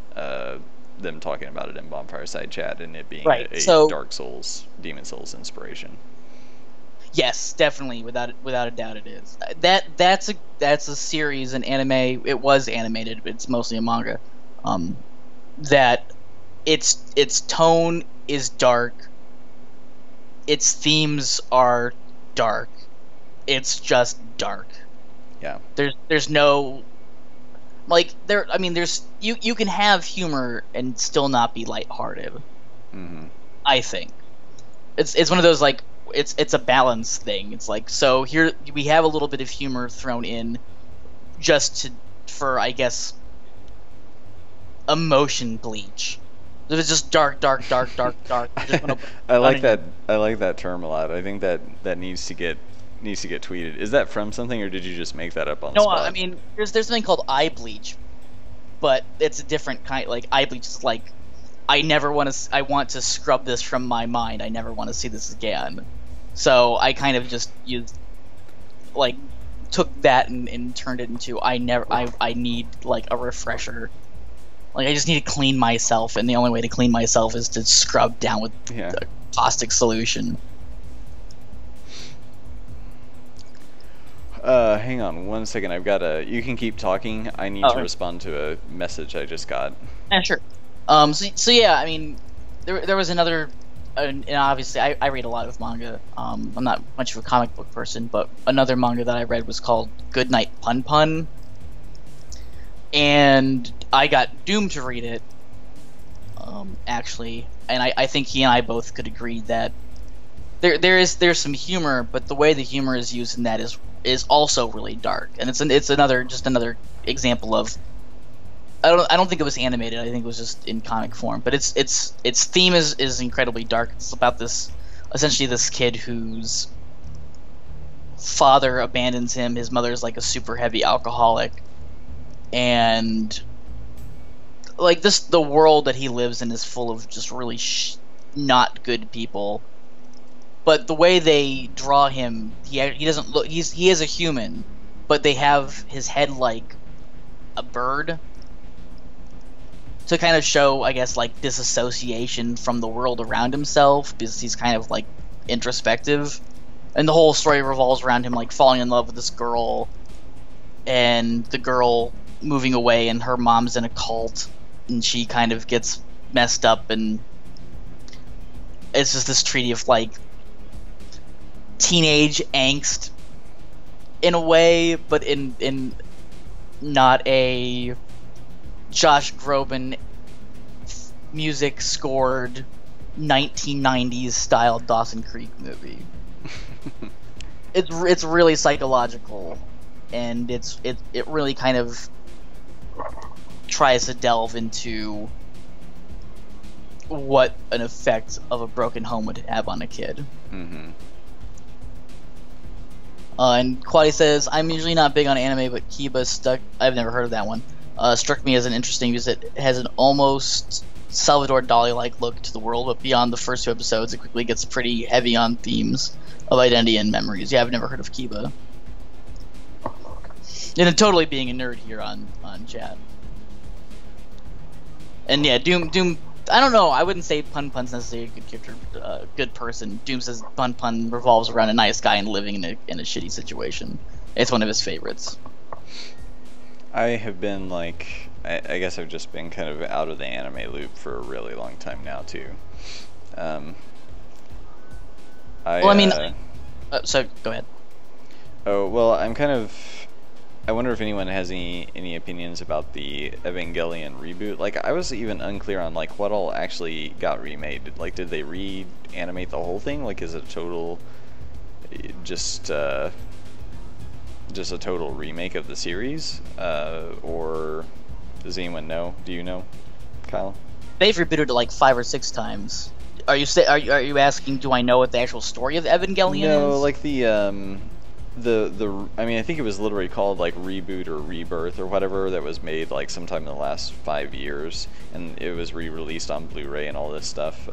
them talking about it in Bonfireside Chat and it being Right. a So, Dark Souls, Demon Souls inspiration. yes, definitely, without a doubt, it is. That's a series, an anime. It was animated, but it's mostly a manga. That its tone is dark. Its themes are dark. It's just dark. Yeah. There's no, like, there. I mean, there's you can have humor and still not be lighthearted. Mm-hmm. I think it's one of those, like, it's a balance thing. It's like, so here we have a little bit of humor thrown in, for I guess emotion bleach. It was just dark. Just I like that. I like that term a lot. I think that needs to get tweeted. Is that from something, or did you just make that up on the No, spot? I mean, there's something called eye bleach, but it's a different kind. Like, eye bleach is like, I want to scrub this from my mind. I never want to see this again. So I kind of just took that and turned it into, I need, like, a refresher. Like, I just need to clean myself, and the only way to clean myself is to scrub down with a caustic solution. Hang on one second. You can keep talking. I need to respond to a message I just got. Yeah, sure. So yeah, I mean, there was another, and obviously I read a lot of manga. I'm not much of a comic book person, but another manga that I read was called Goodnight Pun Pun, and I got Doom to read it, actually, and I think he and I both could agree that there's some humor, but the way the humor is used in that is also really dark, and it's another example of, I don't think it was animated. I think it was just in comic form, but its theme is incredibly dark. It's about essentially this kid whose father abandons him. His mother is like a super heavy alcoholic, and like the world that he lives in is full of just really not good people. But the way they draw him, he doesn't look. He is a human, but they have his head like a bird to kind of show, I guess, like, disassociation from the world around himself, because he's kind of like introspective, and the whole story revolves around him like falling in love with this girl, and the girl moving away, and her mom's in a cult, and she kind of gets messed up, and it's just this treaty of like teenage angst in a way, but in not a Josh Groban music scored 1990s style Dawson Creek movie. It's really psychological, and it really kind of tries to delve into what an effect of a broken home would have on a kid. Mm-hmm. And Quadi says, I'm usually not big on anime, but Kiba I've never heard of that one. Struck me as an interesting because it has an almost Salvador Dali-like look to the world, but beyond the first 2 episodes, it quickly gets pretty heavy on themes of identity and memories. Yeah, I've never heard of Kiba. And totally being a nerd here on chat. And yeah, Doom, I don't know, I wouldn't say Pun Pun's necessarily a good character, good person. Doom says Pun Pun revolves around a nice guy and living in a shitty situation. It's one of his favorites. I have been like, I guess I've just been kind of out of the anime loop for a really long time now too. So go ahead. Oh, well, I'm kind of, I wonder if anyone has any opinions about the Evangelion reboot. Like, I was even unclear on like what all actually got remade. Like, did they reanimate the whole thing? Like, is it a total just a total remake of the series, or does anyone know? Do you know, Kyle? They've rebooted it like 5 or 6 times. Are you asking? Do I know what the actual story of Evangelion is? No, like the I mean, I think it was literally called like Reboot or Rebirth or whatever, that was made like sometime in the last 5 years, and it was re-released on Blu-ray and all this stuff.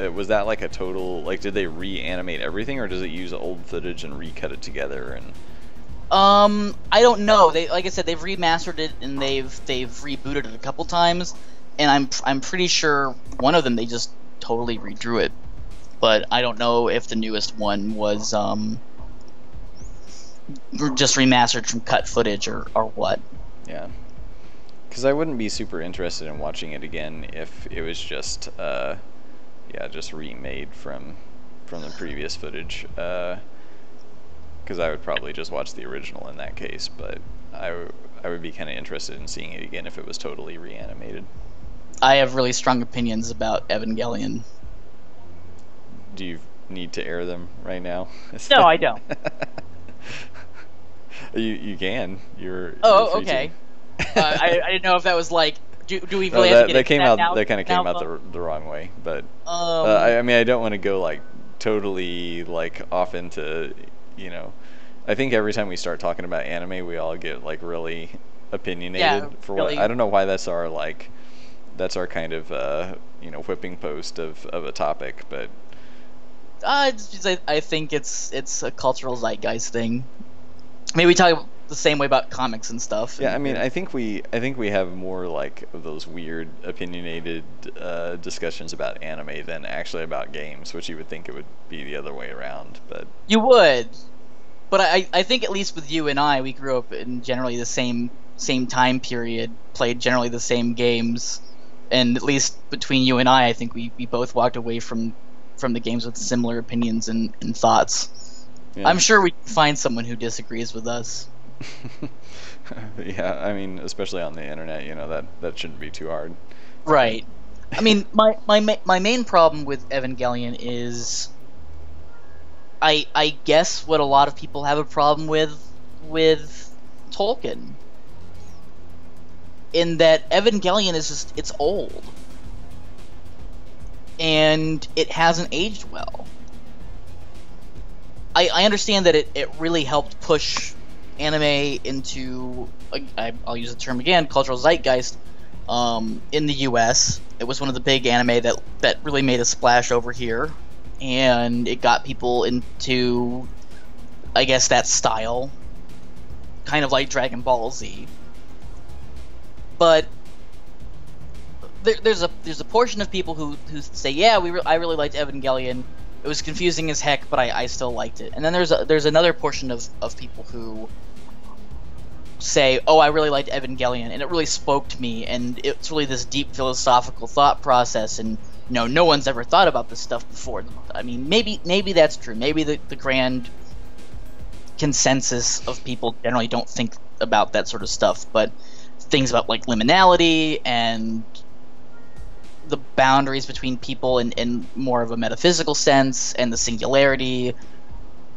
Was that like a total, like, did they reanimate everything, or does it use old footage and recut it together? And I don't know. They, like I said, they've remastered it and they've rebooted it a couple times, and I'm pretty sure one of them they just totally redrew it, but I don't know if the newest one was just remastered from cut footage or what. Yeah, because I wouldn't be super interested in watching it again if it was just just remade from the previous footage, because I would probably just watch the original in that case, but I would be kind of interested in seeing it again if it was totally reanimated. I have really strong opinions about Evangelion. Do you need to air them right now? No, I don't. You can. You're Oh, free okay. to. I didn't know if that was like. Do we No, really have to get that came into out. now? That kind of came now, out the wrong way, but I I mean, I don't want to go like totally like off into, you know. I think every time we start talking about anime, we all get like really opinionated for really. what. I don't know why that's our like. That's our kind of whipping post of a topic, but it's just, I think it's a cultural zeitgeist thing. Maybe we talk the same way about comics and stuff. yeah, I mean, I think we have more like of those weird opinionated discussions about anime than actually about games, which you would think it would be the other way around, but You would, but I think at least with you and I, we grew up in generally the same time period, played generally the same games, and at least between you and I think we both walked away from the games with similar opinions and thoughts. yeah. I'm sure we can find someone who disagrees with us. Yeah, I mean, especially on the internet, that shouldn't be too hard. Right. I mean, my main problem with Evangelion is, I guess what a lot of people have a problem with Tolkien, in that Evangelion is just, it's old, and it hasn't aged well. I understand that it really helped push anime into, I'll use the term again, cultural zeitgeist, in the US. It was one of the big anime that really made a splash over here, and it got people into, I guess, that style, kind of like Dragon Ball Z. But there's a portion of people who say, yeah, I really liked Evangelion. It was confusing as heck, but I still liked it. And then there's another portion of people who say, oh, I really liked Evangelion, and it really spoke to me, and it's really this deep philosophical thought process, and no one's ever thought about this stuff before. I mean, maybe that's true. Maybe the grand consensus of people generally don't think about that sort of stuff, but things about like liminality and the boundaries between people in more of a metaphysical sense, and the singularity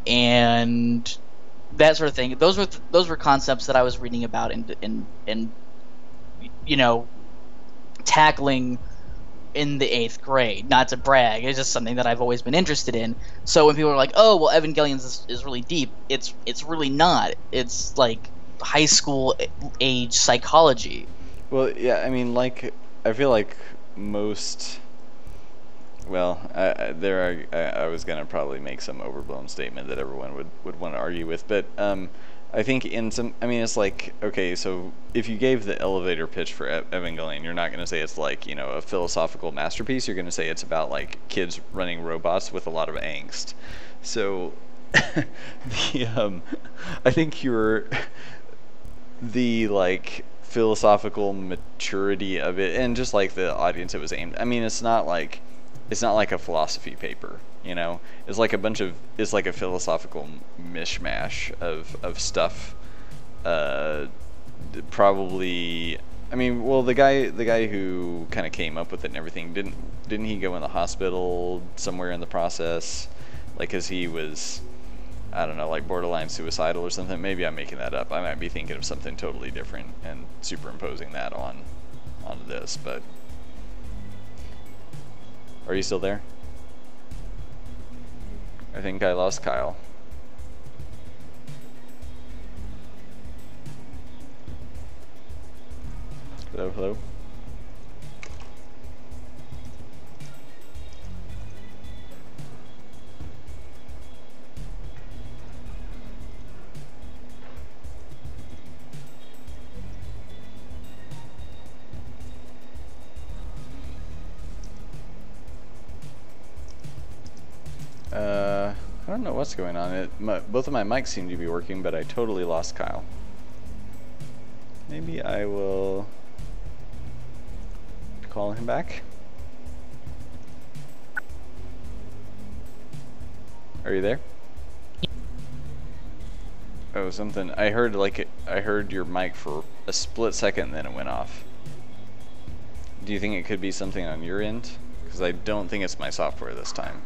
and that sort of thing. Those were concepts that I was reading about and tackling in the 8th grade. Not to brag, it's just something that I've always been interested in. So when people are like, "Oh, well, Evangelion is really deep," it's really not. It's like high school age psychology. Well, yeah, I mean, like, I feel like most. Well, I was gonna probably make some overblown statement that everyone would want to argue with, but I think it's like, okay, so if you gave the elevator pitch for Evangelion, you're not gonna say it's like a philosophical masterpiece. You're gonna say it's about like kids running robots with a lot of angst. So, I think the like philosophical maturity of it, and just like the audience it was aimed. I mean, it's not like a philosophy paper, it's like it's like a philosophical mishmash of stuff uh, probably. I mean, well, the guy who kind of came up with it and everything didn't he go in the hospital somewhere in the process, like, 'cause he was, I don't know, like borderline suicidal or something. Maybe I'm making that up. I might be thinking of something totally different and superimposing that onto this. But are you still there? I think I lost Kyle. Hello, hello. I don't know what's going on. Both of my mics seem to be working, but I totally lost Kyle. Maybe I will call him back. Are you there? Oh, something. I heard your mic for a split second, and then it went off. Do you think it could be something on your end? Because I don't think it's my software this time.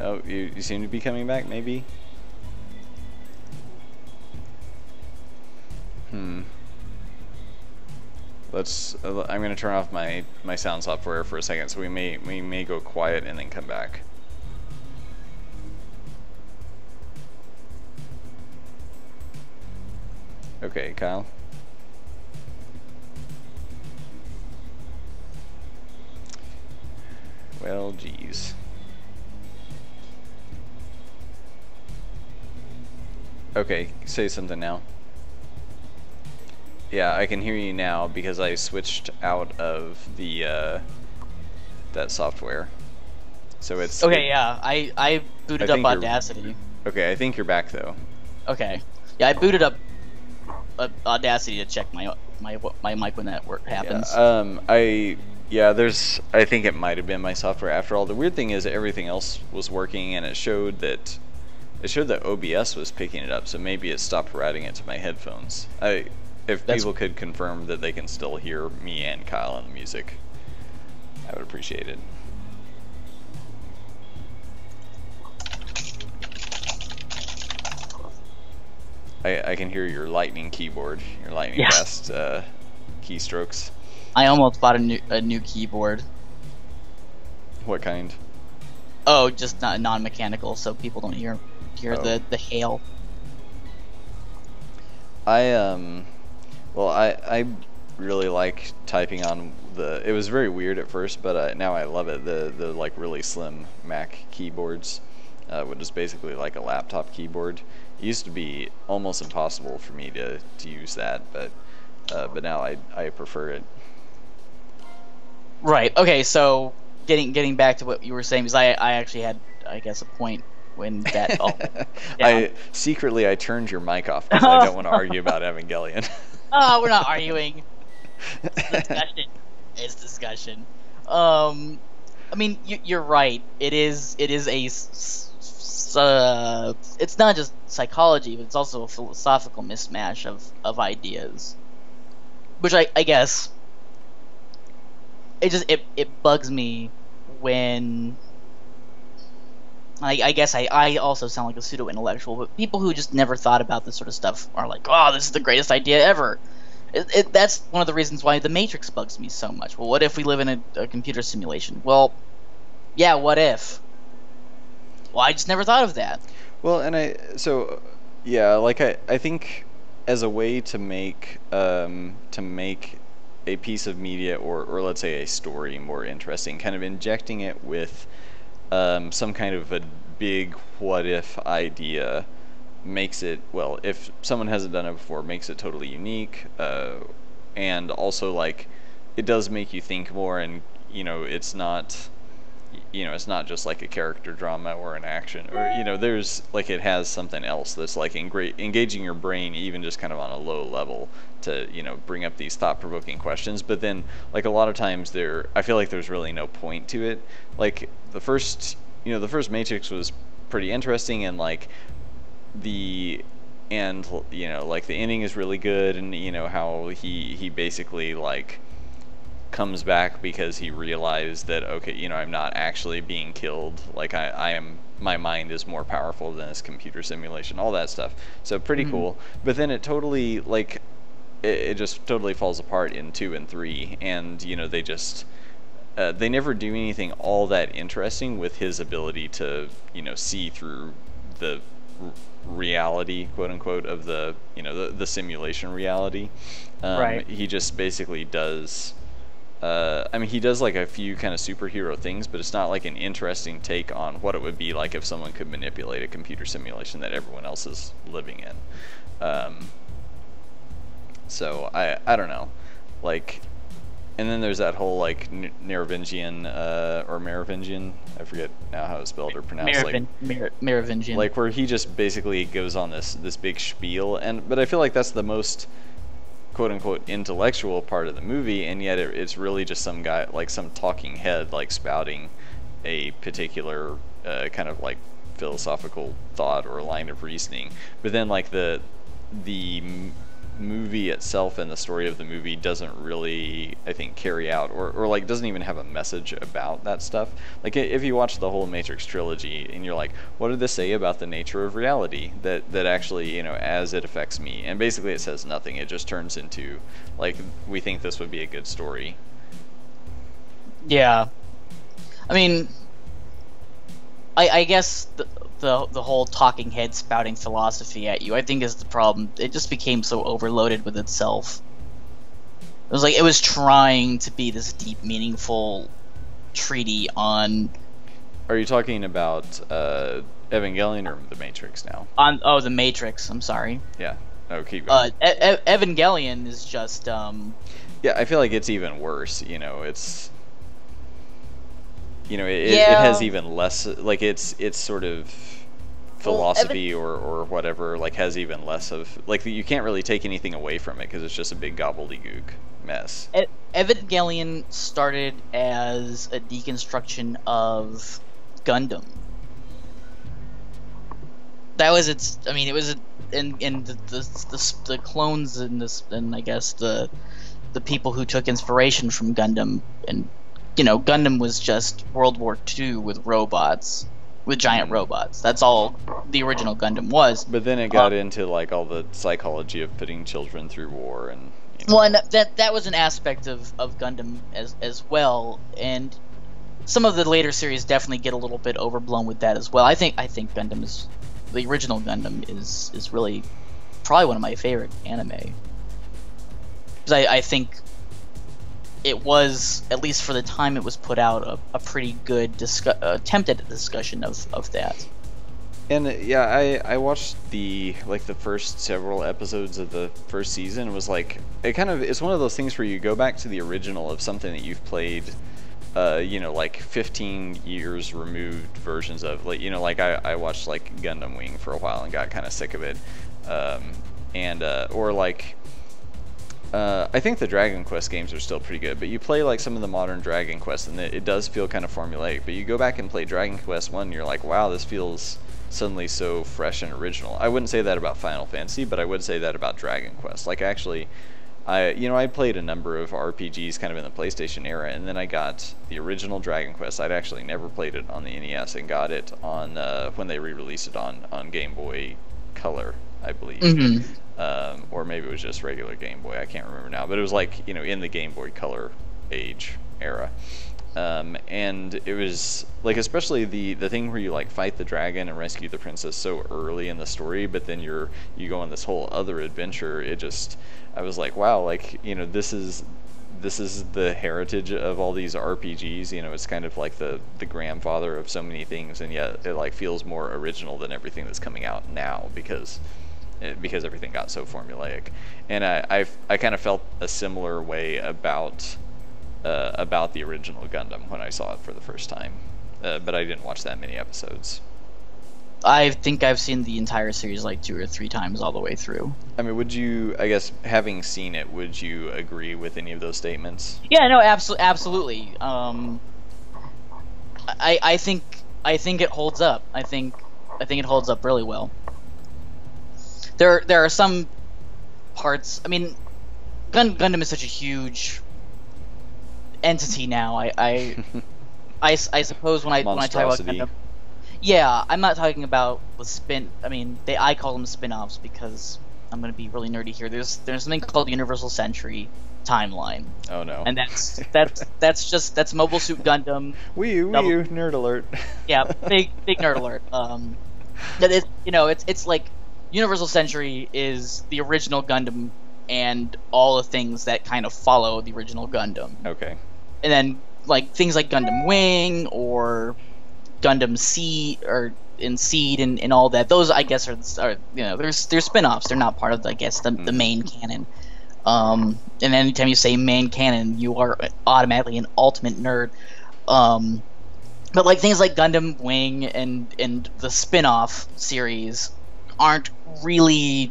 Oh, you seem to be coming back, maybe? I'm gonna turn off my sound software for a second, so we may go quiet and then come back. Okay, Kyle. Well, geez. Okay, say something now. Yeah, I can hear you now because I switched out of the that software. So it's Okay, yeah, I booted up Audacity. Okay, I think you're back though. Okay, yeah, I booted up Audacity to check my mic when that happens. Yeah, I think it might have been my software after all. The weird thing is everything else was working, and it showed that OBS was picking it up, so maybe it stopped routing it to my headphones. If people could confirm that they can still hear me and Kyle in the music, I would appreciate it. I can hear your lightning keyboard, your lightning fast keystrokes. I almost bought a new keyboard. What kind? Oh, just not non-mechanical, so people don't hear the hail. Well, I really like typing on it was very weird at first, but now I love it. The like really slim Mac keyboards, which is basically like a laptop keyboard. It used to be almost impossible for me to use that, but now I prefer it. Right. Okay. So getting back to what you were saying, because I actually had, I guess, a point when that. I turned your mic off because I don't want to argue about Evangelion. Oh, we're not arguing. Discussion is discussion. I mean, you're right. It is a. It's not just psychology, but it's also a philosophical mismatch of ideas, which I guess. It bugs me when. I guess I also sound like a pseudo-intellectual, but people who just never thought about this sort of stuff are like, oh, this is the greatest idea ever. That's one of the reasons why The Matrix bugs me so much. Well, what if we live in a computer simulation? Well, yeah, what if? Well, I just never thought of that. Well, and I think as a way to make a piece of media or let's say a story more interesting, kind of injecting it with some kind of a big what if idea makes it, well, if someone hasn't done it before, makes it totally unique, and also like it does make you think more, and it's not you know, it's not just like a character drama or an action, or you know, there's like it has something else that's like engaging your brain even just kind of on a low level to, you know, bring up these thought-provoking questions. But then like a lot of times I feel like there's really no point to it. Like the first, you know, the first Matrix was pretty interesting, and like the and you know, like the ending is really good, and you know how he basically like comes back because he realized that, okay, you know, I'm not actually being killed, like I am, my mind is more powerful than this computer simulation, all that stuff. So pretty cool. But then it totally like it just totally falls apart in 2 and 3, and you know, they never do anything all that interesting with his ability to, you know, see through the reality, quote unquote, of the, you know, the simulation reality. Right. He just basically does I mean, he does like a few kind of superhero things, but it's not like an interesting take on what it would be like if someone could manipulate a computer simulation that everyone else is living in. So I don't know, like, and then there's that whole like Merovingian or Merovingian, I forget now how it's spelled or pronounced, Merovingian. like where he just basically goes on this big spiel, and but I feel like that's the most quote-unquote intellectual part of the movie, and yet it's really just some guy, like some talking head, like spouting a particular kind of like philosophical thought or line of reasoning. But then like the movie itself and the story of the movie doesn't really, I think, carry out or like doesn't even have a message about that stuff. Like if you watch the whole Matrix trilogy and you're like, what did this say about the nature of reality that actually, you know, as it affects me? And basically it says nothing. It just turns into like, we think this would be a good story. Yeah. I mean, I guess the whole talking head spouting philosophy at you, I think, is the problem. It just became so overloaded with itself. It was like it was trying to be this deep, meaningful treaty on. Are you talking about Evangelion or The Matrix now? The Matrix. I'm sorry. Yeah. No, keep going. Evangelion is just. Yeah, I feel like it's even worse. You know, it's. You know, it has even less, like it's sort of philosophy or whatever, like has even less of, like you can't really take anything away from it because it's just a big gobbledygook mess. Evangelion started as a deconstruction of Gundam. That was its. I mean, it was in the clones and I guess the people who took inspiration from Gundam, and you know, Gundam was just World War II with robots, with giant robots. That's all the original Gundam was. But then it got into like all the psychology of putting children through war, and you know. Well, and that was an aspect of Gundam as well, and some of the later series definitely get a little bit overblown with that as well. I think Gundam is, the original Gundam is really probably one of my favorite anime, because I think it was, at least for the time it was put out, a pretty good attempt at a discussion of that. And yeah, I watched the first several episodes of the first season. It was like, it's one of those things where you go back to the original of something that you've played, you know, like 15 years removed versions of, like, you know, like I watched like Gundam Wing for a while and got kind of sick of it, or like. I think the Dragon Quest games are still pretty good, but you play like some of the modern Dragon Quest and it does feel kind of formulaic, but you go back and play Dragon Quest 1 and you're like, wow, this feels suddenly so fresh and original. I wouldn't say that about Final Fantasy, but I would say that about Dragon Quest. Like actually, I played a number of RPGs kind of in the PlayStation era, and then I got the original Dragon Quest. I'd actually never played it on the NES and got it on when they re-released it on Game Boy Color, I believe. Mm-hmm. Or maybe it was just regular Game Boy, I can't remember now, but it was like, you know, in the Game Boy Color age era. And it was like, especially the thing where you like fight the dragon and rescue the princess so early in the story, but then you go on this whole other adventure. I was like, wow, like, you know, this is the heritage of all these RPGs. You know, it's kind of like the grandfather of so many things, and yet it like feels more original than everything that's coming out now because everything got so formulaic. And I kind of felt a similar way about the original Gundam when I saw it for the first time. but I didn't watch that many episodes. I think I've seen the entire series like 2 or 3 times all the way through. I mean, would you, I guess, having seen it, would you agree with any of those statements? Yeah, no, absolutely. I think it holds up. I think it holds up really well. There are some parts. I mean, Gundam is such a huge entity now. I suppose when I talk about Gundam, yeah, I'm not talking about the spin. I mean, I call them spin-offs because I'm going to be really nerdy here. There's something called Universal Century Timeline. Oh no. And that's Mobile Suit Gundam. Wii U, nerd alert. Yeah, big nerd alert. That is, it's like Universal Century is the original Gundam and all the things that kind of follow the original Gundam. Okay. And then like things like Gundam Wing or Gundam Seed and all that. Those I guess are they're spin-offs. They're not part of the main canon. And anytime you say main canon, you are automatically an ultimate nerd. But like things like Gundam Wing and the spin-off series aren't really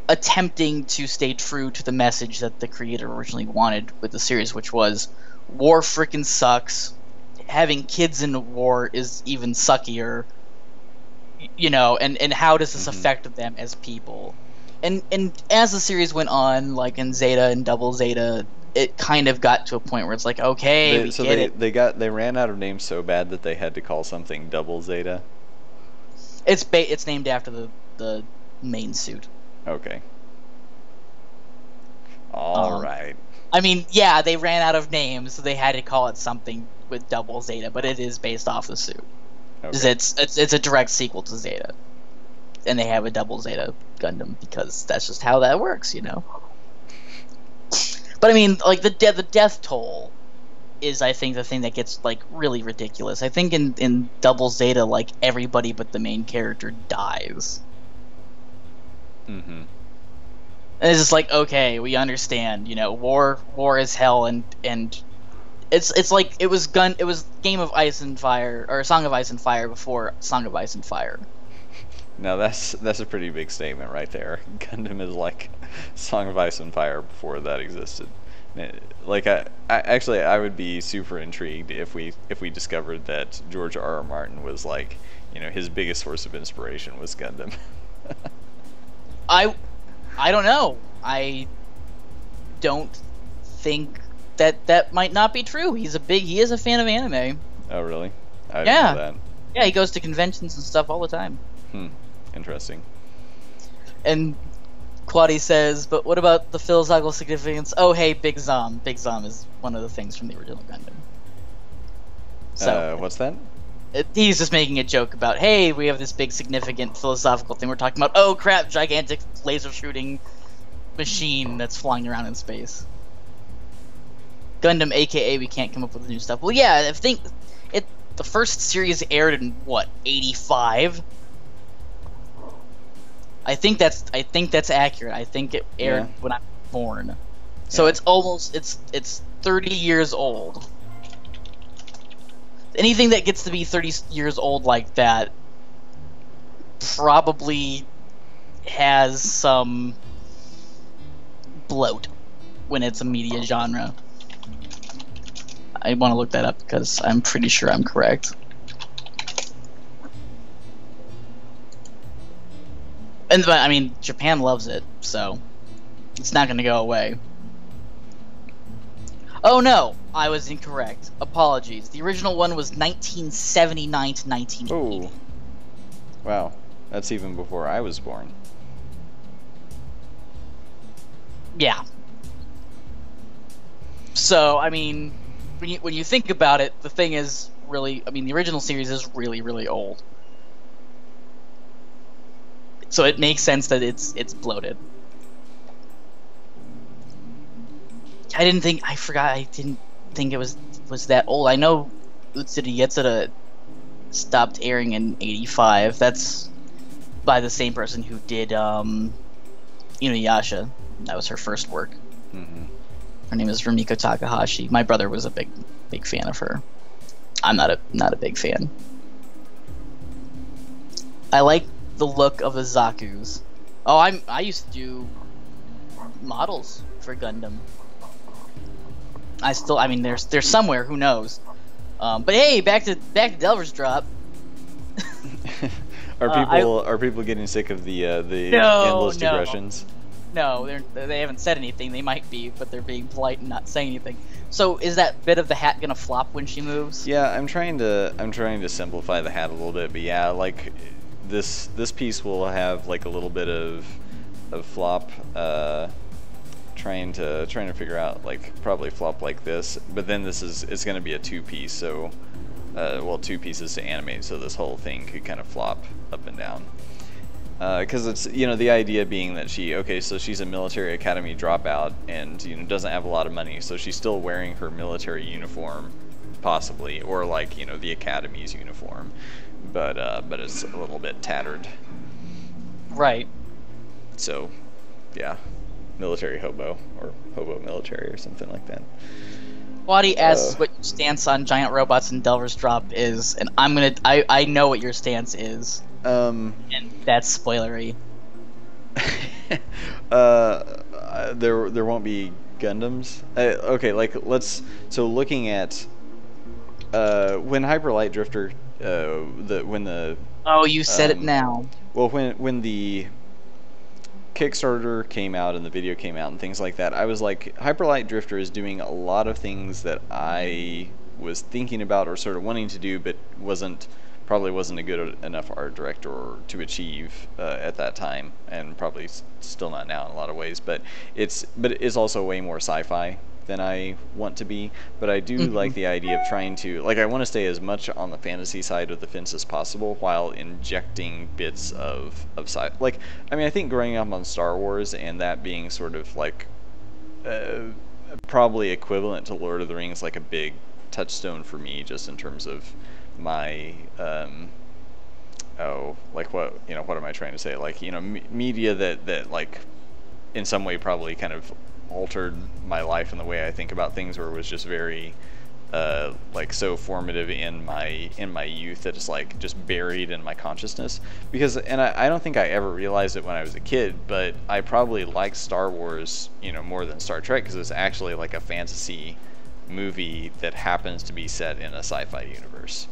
attempting to stay true to the message that the creator originally wanted with the series, which was war frickin' sucks. Having kids in war is even suckier. And how does this affect them as people? And as the series went on, like in Zeta and Double Zeta, it kind of got to a point where it's like, okay, they ran out of names so bad that they had to call something Double Zeta. It's named after the main suit. Okay. All right. I mean, yeah, they ran out of names, so they had to call it something with Double Zeta, but it is based off the suit. Okay. It's a direct sequel to Zeta, and they have a Double Zeta Gundam because that's just how that works, But I mean, like the death toll is, I think, the thing that gets like really ridiculous. I think in Double Zeta, like everybody but the main character dies. Mm-hmm. And it's just like, okay, we understand, war is hell, and it's like it was Game of Ice and Fire or Song of Ice and Fire before Song of Ice and Fire. Now that's a pretty big statement right there. Gundam is like Song of Ice and Fire before that existed. Like I would be super intrigued if we discovered that George R.R. Martin was like, his biggest source of inspiration was Gundam. I don't know. I don't think that might not be true. He is a fan of anime. Oh really? I didn't know that. Yeah, he goes to conventions and stuff all the time. Interesting. And Quaddy says, but what about the philosophical significance? Oh, hey, Big Zom. Big Zom is one of the things from the original Gundam. So, what's that? He's just making a joke about, hey, we have this big significant philosophical thing we're talking about. Oh, crap, gigantic laser shooting machine that's flying around in space. Gundam, aka we can't come up with new stuff. Well, yeah, the first series aired in, what, 85? I think that's accurate. I think it aired when I was born. So it's 30 years old. Anything that gets to be 30 years old like that probably has some bloat when it's a media genre. I want to look that up because I'm pretty sure I'm correct. But I mean, Japan loves it, so it's not going to go away. Oh no, I was incorrect. Apologies. The original one was 1979 to 1980. Oh, wow, that's even before I was born. Yeah. So I mean, when you think about it, the thing is really, I mean, the original series is really, really old. So it makes sense that it's bloated. I didn't think it was that old. I know Utsuri Yetsura stopped airing in 85. That's by the same person who did Inuyasha. That was her first work. Mm-hmm. Her name is Rumiko Takahashi. My brother was a big fan of her. I'm not a big fan. I like the look of the Zaku's. Oh, I used to do models for Gundam. I mean, they're somewhere. Who knows? But hey, back to Delver's Drop. Are people getting sick of the endless digressions? No, they haven't said anything. They might be, but they're being polite and not saying anything. So is that bit of the hat gonna flop when she moves? Yeah, I'm trying to simplify the hat a little bit, but yeah, like this piece will have like a little bit of flop. Trying to figure out like probably flop like this, but then it's going to be a two-piece, so well, two pieces to animate, so this whole thing could kind of flop up and down. Because it's, you know, the idea being that so she's a military academy dropout and, you know, doesn't have a lot of money, so she's still wearing her military uniform, possibly, or like, you know, the academy's uniform, but it's a little bit tattered. Right. So, yeah, military hobo, or hobo military, or something like that. Waddy asks what your stance on giant robots in Delver's Drop is, and I know what your stance is. And that's spoilery. There won't be Gundams. Okay, like so looking at when Hyper Light Drifter Oh, you said it now. Well, when the Kickstarter came out and the video came out and things like that, I was like, Hyper Light Drifter is doing a lot of things that I was thinking about or sort of wanting to do, but probably wasn't a good enough art director to achieve at that time, and probably still not now in a lot of ways. But it's also way more sci-fi than I want to be. But I do like the idea of trying to, like, I want to stay as much on the fantasy side of the fence as possible while injecting bits of sci. Like, I mean, I think growing up on Star Wars and that being sort of like probably equivalent to Lord of the Rings, like a big touchstone for me, just in terms of my what am I trying to say, like, you know, media that like in some way probably kind of altered my life and the way I think about things, or was just very like so formative in my youth that it's like just buried in my consciousness. Because, and I don't think I ever realized it when I was a kid, but I probably liked Star Wars, you know, more than Star Trek, because it's actually like a fantasy movie that happens to be set in a sci-fi universe.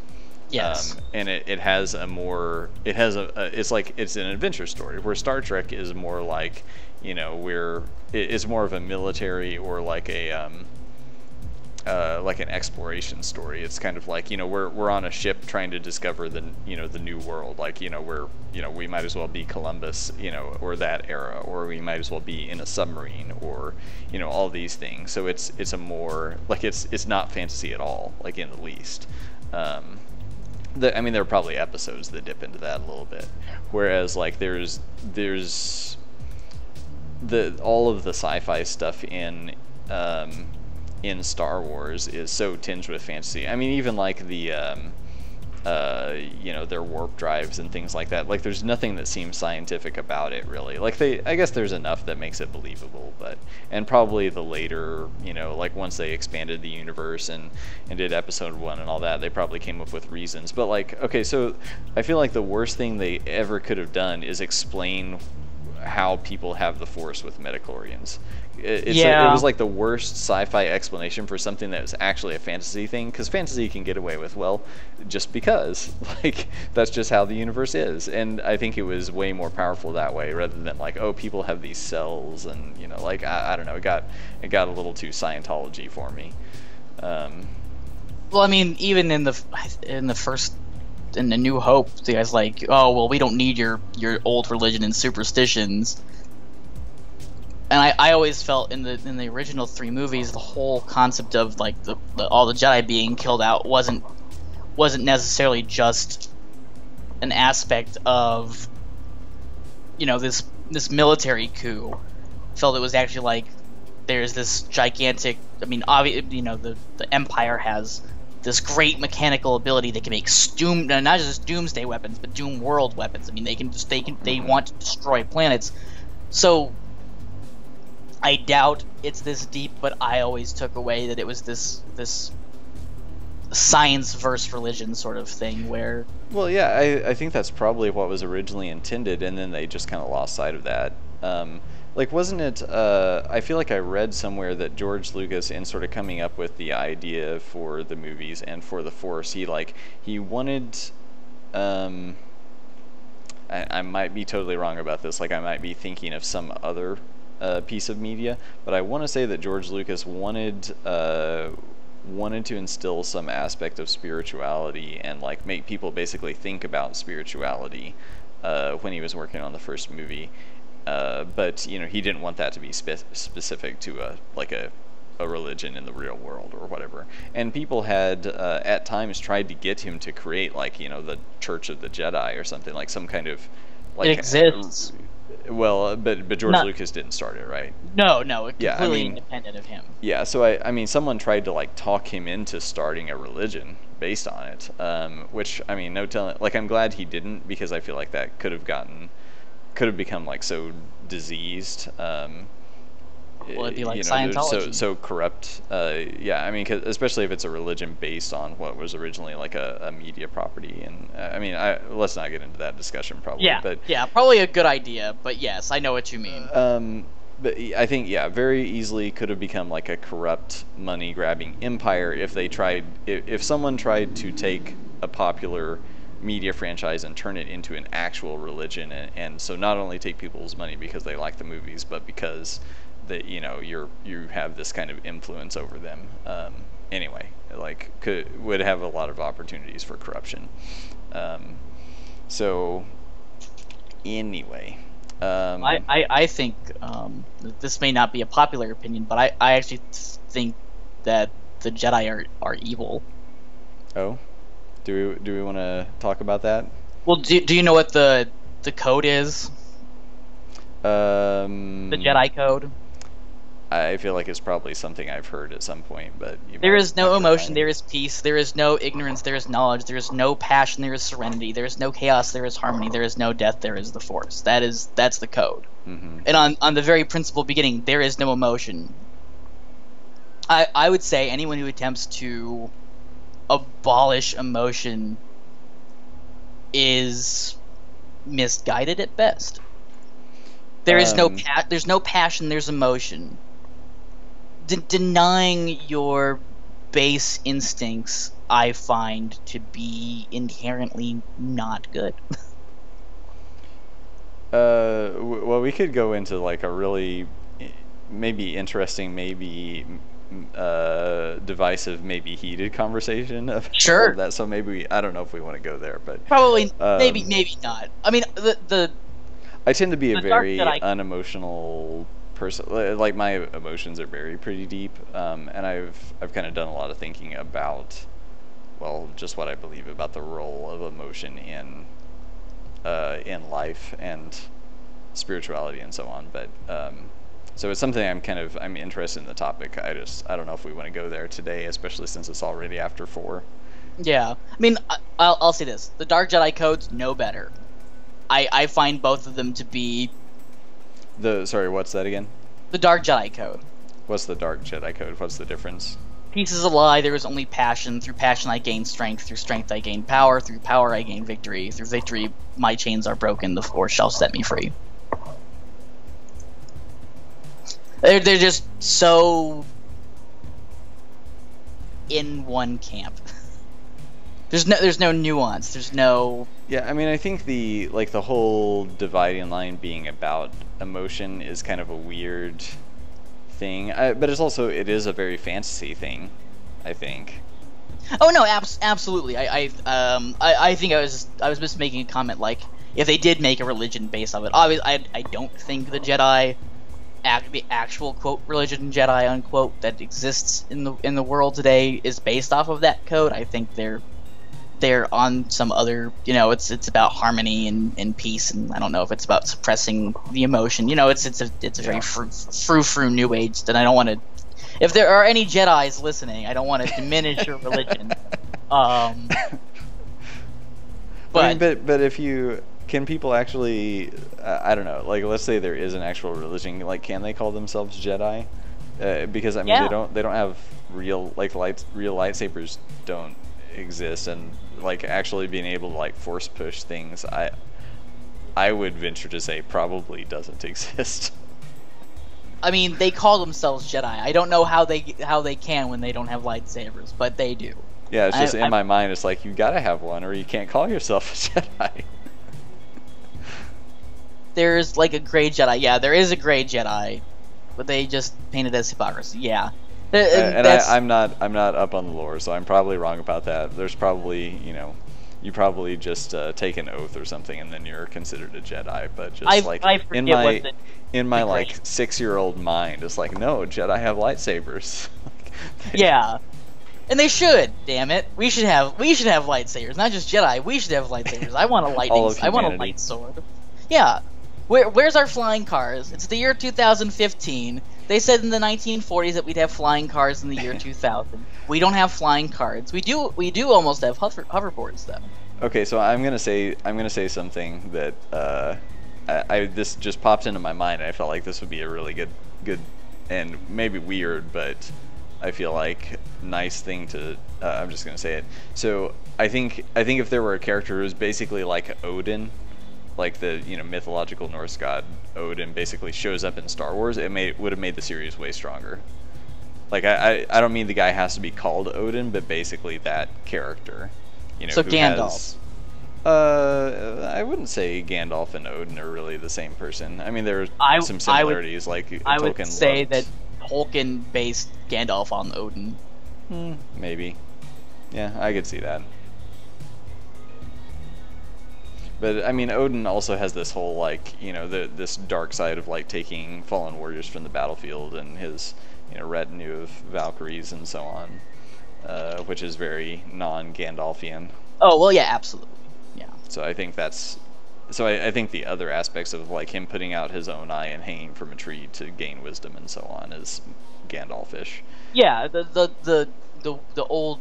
Yes. And it has it's an adventure story, where Star Trek is more like, you know, it's more of a military, or like an exploration story. It's kind of like, you know, we're on a ship trying to discover the new world. Like, you know, we might as well be Columbus, you know, or that era, or we might as well be in a submarine, or, you know, all these things. So it's a more like, it's not fantasy at all, like, in the least. I mean, there are probably episodes that dip into that a little bit, whereas like there's all of the sci-fi stuff in Star Wars is so tinged with fantasy. I mean, even like the you know, their warp drives and things like that. Like, there's nothing that seems scientific about it, really. Like, I guess there's enough that makes it believable, and probably the later, you know, like once they expanded the universe and did episode 1 and all that, they probably came up with reasons. But like, okay, so I feel like the worst thing they ever could have done is explain how people have the Force with midichlorians. It was like the worst sci-fi explanation for something that was actually a fantasy thing, because fantasy can get away with, well, just because, like, that's just how the universe is. And I think it was way more powerful that way, rather than like, oh, people have these cells, and, you know, like, I don't know, it got a little too Scientology for me. Well, I mean, even in the New Hope, the guy's like, oh, well, we don't need your old religion and superstitions. And I always felt in the original 3 movies, the whole concept of like all the Jedi being killed out wasn't necessarily just an aspect of, you know, this military coup. I felt it was actually like there's this gigantic. I mean, you know, the Empire has this great mechanical ability that can make not just doomsday weapons, but doom world weapons. I mean, they want to destroy planets. So I doubt it's this deep, but I always took away that it was this science versus religion sort of thing where. Well, yeah, I think that's probably what was originally intended, and then they just kind of lost sight of that. Like, wasn't it? I feel like I read somewhere that George Lucas, in sort of coming up with the idea for the movies and for the Force, he wanted. I might be totally wrong about this. Like, I might be thinking of some other piece of media, but I want to say that George Lucas wanted to instill some aspect of spirituality and like make people basically think about spirituality when he was working on the first movie. But you know, he didn't want that to be specific to a religion in the real world or whatever. And people had at times tried to get him to create like, you know, the Church of the Jedi or something, like some kind of like It exists. Well, but George Lucas didn't start it, right? No, Yeah, completely independent of him. Yeah, so I mean, someone tried to like talk him into starting a religion based on it, which I mean, no telling. Like, I'm glad he didn't, because I feel like that could have become like so diseased. Well, it'd be like you know, Scientology. so corrupt. Yeah, I mean, especially if it's a religion based on what was originally like a media property, and I mean, let's not get into that discussion probably. Yeah, But yeah, probably a good idea, but yes, I know what you mean. but I think, yeah, very easily could have become like a corrupt money grabbing empire if they tried, if someone tried to take a popular media franchise and turn it into an actual religion, and so not only take people's money because they like the movies, but because that, you know, you have this kind of influence over them. Anyway, like would have a lot of opportunities for corruption. So anyway, I think this may not be a popular opinion, but I actually think that the Jedi are evil. oh, do we want to talk about that? Well, do you know what the code is? The Jedi code. I feel like it's probably something I've heard at some point, but There is no emotion, there is peace, there is no ignorance, there is knowledge, there is no passion, there is serenity, there is no chaos, there is harmony, there is no death, there is the Force. That's the code. Mm-hmm. And on the very principal beginning, there is no emotion. I would say anyone who attempts to abolish emotion is misguided at best. There is there's no passion, there's emotion. Denying your base instincts, I find to be inherently not good. Well, we could go into like a really maybe interesting, maybe divisive, maybe heated conversation of Sure. that. So maybe I don't know if we want to go there, but Probably, maybe not. I mean, I tend to be a the dark very Jedi- unemotional person. Like, my emotions are pretty deep, and I've kind of done a lot of thinking about, well, just what I believe about the role of emotion in life and spirituality and so on. But so it's something I'm interested in the topic. I don't know if we want to go there today, especially since it's already after 4. yeah. I mean, I'll say this: the Dark Jedi code's no better. I find both of them to be Sorry, what's that again? the Dark Jedi code. What's the Dark Jedi code? What's the difference? Peace is a lie, there is only passion. Through passion I gain strength, through strength I gain power, through power I gain victory. Through victory my chains are broken, the Force shall set me free. They're just so in one camp. There's no nuance. There's no. Yeah, I mean, I think the whole dividing line being about emotion is kind of a weird thing, but it is a very fantasy thing, I think. Oh no, absolutely. I think I was just making a comment like if they did make a religion based on it. Obviously, I don't think the Jedi, the actual quote religion Jedi unquote that exists in the world today is based off of that code. I think they're on some other, it's about harmony and peace, and I don't know if it's about suppressing the emotion. It's a very frou new age that I don't want to. If there are any Jedis listening, I don't want to diminish your religion. But but if you can, people actually, I don't know. Like, let's say there is an actual religion. Like, can they call themselves Jedi? Because I mean, Yeah. they don't have real lightsabers don't exist, and like actually being able to like force push things, I would venture to say probably doesn't exist. I mean, they call themselves Jedi. I don't know how they can when they don't have lightsabers, but they do. Yeah, it's just in my mind. It's like you gotta have one, or you can't call yourself a Jedi. There's like a gray Jedi. Yeah, there is a gray Jedi, but they just painted as hypocrisy. Yeah, and I'm not up on the lore, so I'm probably wrong about that. There's probably, you know, you probably just take an oath or something, and then you're considered a Jedi. But just in my like 6-year-old mind, it's like, no, Jedi have lightsabers. Yeah, and they should. Damn it, we should have lightsabers, not just Jedi. We should have lightsabers. I want a light sword. Yeah. Where's our flying cars? It's the year 2015. They said in the 1940s that we'd have flying cars in the year 2000. We don't have flying cars. We do almost have hoverboards though. Okay, so I'm gonna say something that this just popped into my mind, and I felt like this would be a really good and maybe weird, but I feel like nice thing to. I'm just gonna say it. So I think if there were a character who's basically like Odin, like the, you know, mythological Norse god Odin basically shows up in Star Wars, it would have made the series way stronger. Like I don't mean the guy has to be called Odin, but basically that character, you know. So Gandalf. I wouldn't say Gandalf and Odin are really the same person. I mean, there are some similarities. I would say that Tolkien based Gandalf on Odin. Maybe. Yeah, I could see that. But I mean, Odin also has this whole, like, you know, this dark side of like taking fallen warriors from the battlefield, and his, you know, retinue of Valkyries and so on, which is very non-Gandalfian. Oh well, yeah, absolutely, yeah. So I think I think the other aspects of like him putting out his own eye and hanging from a tree to gain wisdom and so on is Gandalfish. Yeah, the old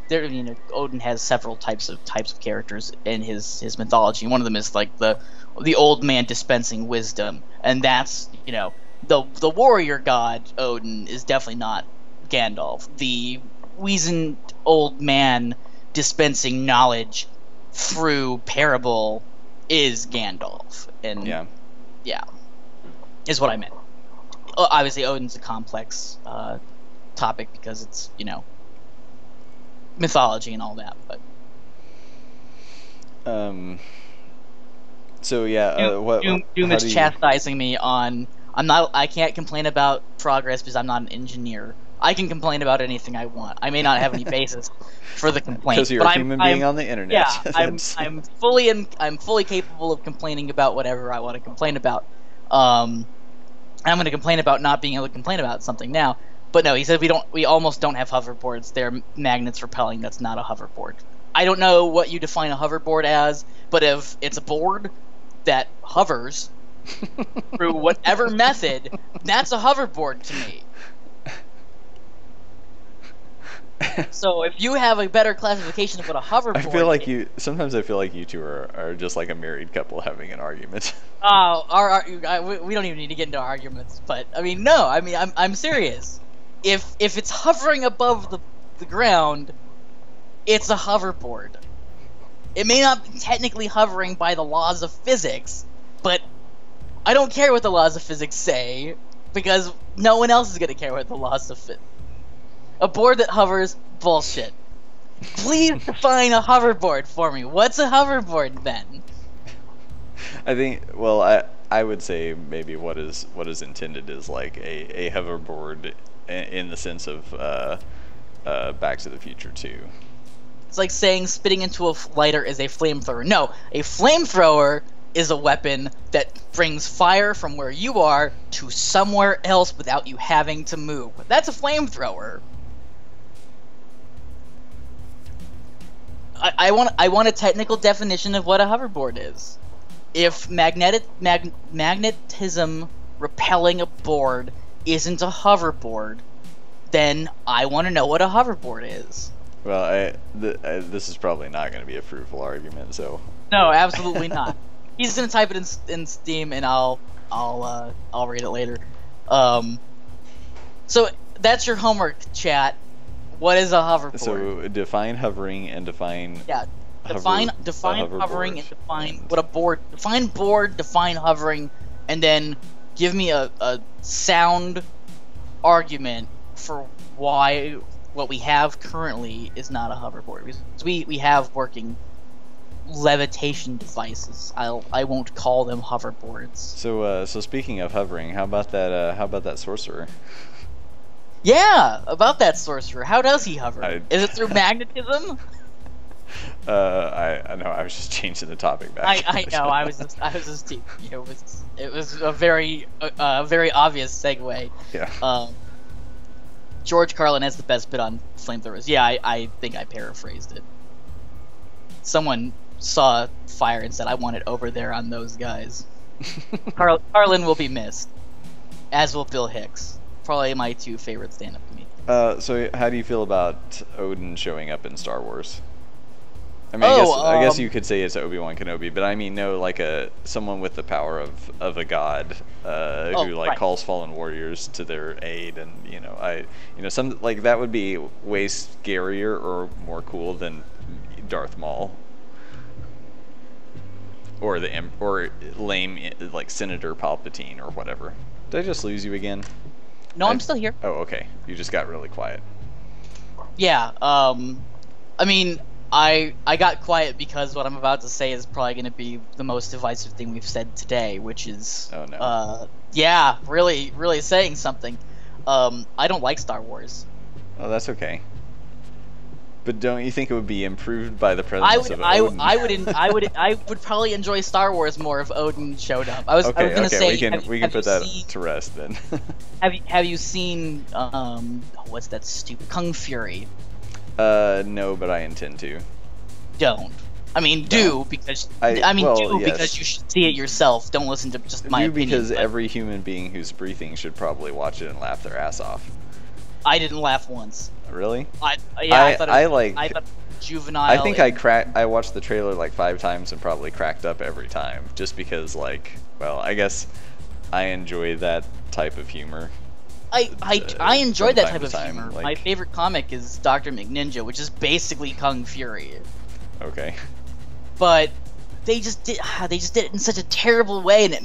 there, you know, Odin has several types of characters in his mythology. One of them is like the old man dispensing wisdom, and that's, you know, the warrior god Odin is definitely not Gandalf. The weazened old man dispensing knowledge through parable is Gandalf, and yeah, is what I meant. Obviously, Odin's a complex topic because it's, you know, mythology and all that, but so yeah, Doom is chastising me on I can't complain about progress because I'm not an engineer. I can complain about anything I want. I may not have any basis for the complaint, because you're a human being on the internet. Yeah, I'm fully capable of complaining about whatever I want to complain about. I'm going to complain about not being able to complain about something now. But no, he said we almost don't have hoverboards. They're magnets repelling. That's not a hoverboard. I don't know what you define a hoverboard as, but if it's a board that hovers through whatever method, that's a hoverboard to me. So if you have a better classification of what a hoverboard is, sometimes I feel like you two are just like a married couple having an argument. Oh, we don't even need to get into arguments, but I mean, no, I mean, I'm serious. If it's hovering above the ground, it's a hoverboard. It may not be technically hovering by the laws of physics, but I don't care what the laws of physics say, because no one else is going to care what the laws of physics. A board that hovers, bullshit. Please define a hoverboard for me. What's a hoverboard then? I think, well, I would say maybe what is intended is like a hoverboard in the sense of Back to the Future 2. It's like saying spitting into a lighter is a flamethrower. No, a flamethrower is a weapon that brings fire from where you are to somewhere else without you having to move. That's a flamethrower. I want a technical definition of what a hoverboard is. If magnetism repelling a board isn't a hoverboard, then I want to know what a hoverboard is. Well, this is probably not going to be a fruitful argument, so. No, absolutely not. He's going to type it in Steam, and I'll read it later. So that's your homework, chat. What is a hoverboard? So define hovering and define Yeah. hover- Define a hovering hoverboard. and define And- what a board. Define board. Define hovering, and then give me a sound argument for why what we have currently is not a hoverboard. Because we have working levitation devices. I won't call them hoverboards. So speaking of hovering, how about that? How about that sorcerer? Yeah, about that sorcerer. How does he hover? I- Is it through magnetism? I know. I was just changing the topic back. I know. I was just teasing you. It was a very obvious segue. Yeah. George Carlin has the best bit on flamethrowers. Yeah, I think I paraphrased it. Someone saw fire and said, "I want it over there on those guys." Carlin will be missed, as will Bill Hicks. Probably my two favorite stand-up comedians. So how do you feel about Odin showing up in Star Wars? I mean, I guess you could say it's Obi-Wan Kenobi, but I mean, no, like someone with the power of a god who like right. calls fallen warriors to their aid, and some like that would be way scarier or more cool than Darth Maul or or lame like Senator Palpatine or whatever. Did I just lose you again? No, I'm still here. Oh, okay. You just got really quiet. Yeah. I mean, I got quiet because what I'm about to say is probably going to be the most divisive thing we've said today, which is, Oh no. Yeah, really, really saying something. I don't like Star Wars. Oh, that's okay. But don't you think it would be improved by the presence I would, of I, Odin? I would probably enjoy Star Wars more if Odin showed up. I was Okay, gonna say, we can put that to rest then. Have you seen what's that stupid Kung Fury? No, but I intend to. Don't. I mean, do because well, do yes. because you should see it yourself. Don't listen to just my Do opinion. because but every human being who's breathing should probably watch it and laugh their ass off. I didn't laugh once. Really? I thought it I I thought it was juvenile. I think and- I watched the trailer like 5 times and probably cracked up every time, just because I guess I enjoy that type of humor. I enjoy from that time type to of time, humor. like- My favorite comic is Dr. McNinja, which is basically Kung Fury. Okay. But they just did it in such a terrible way, and it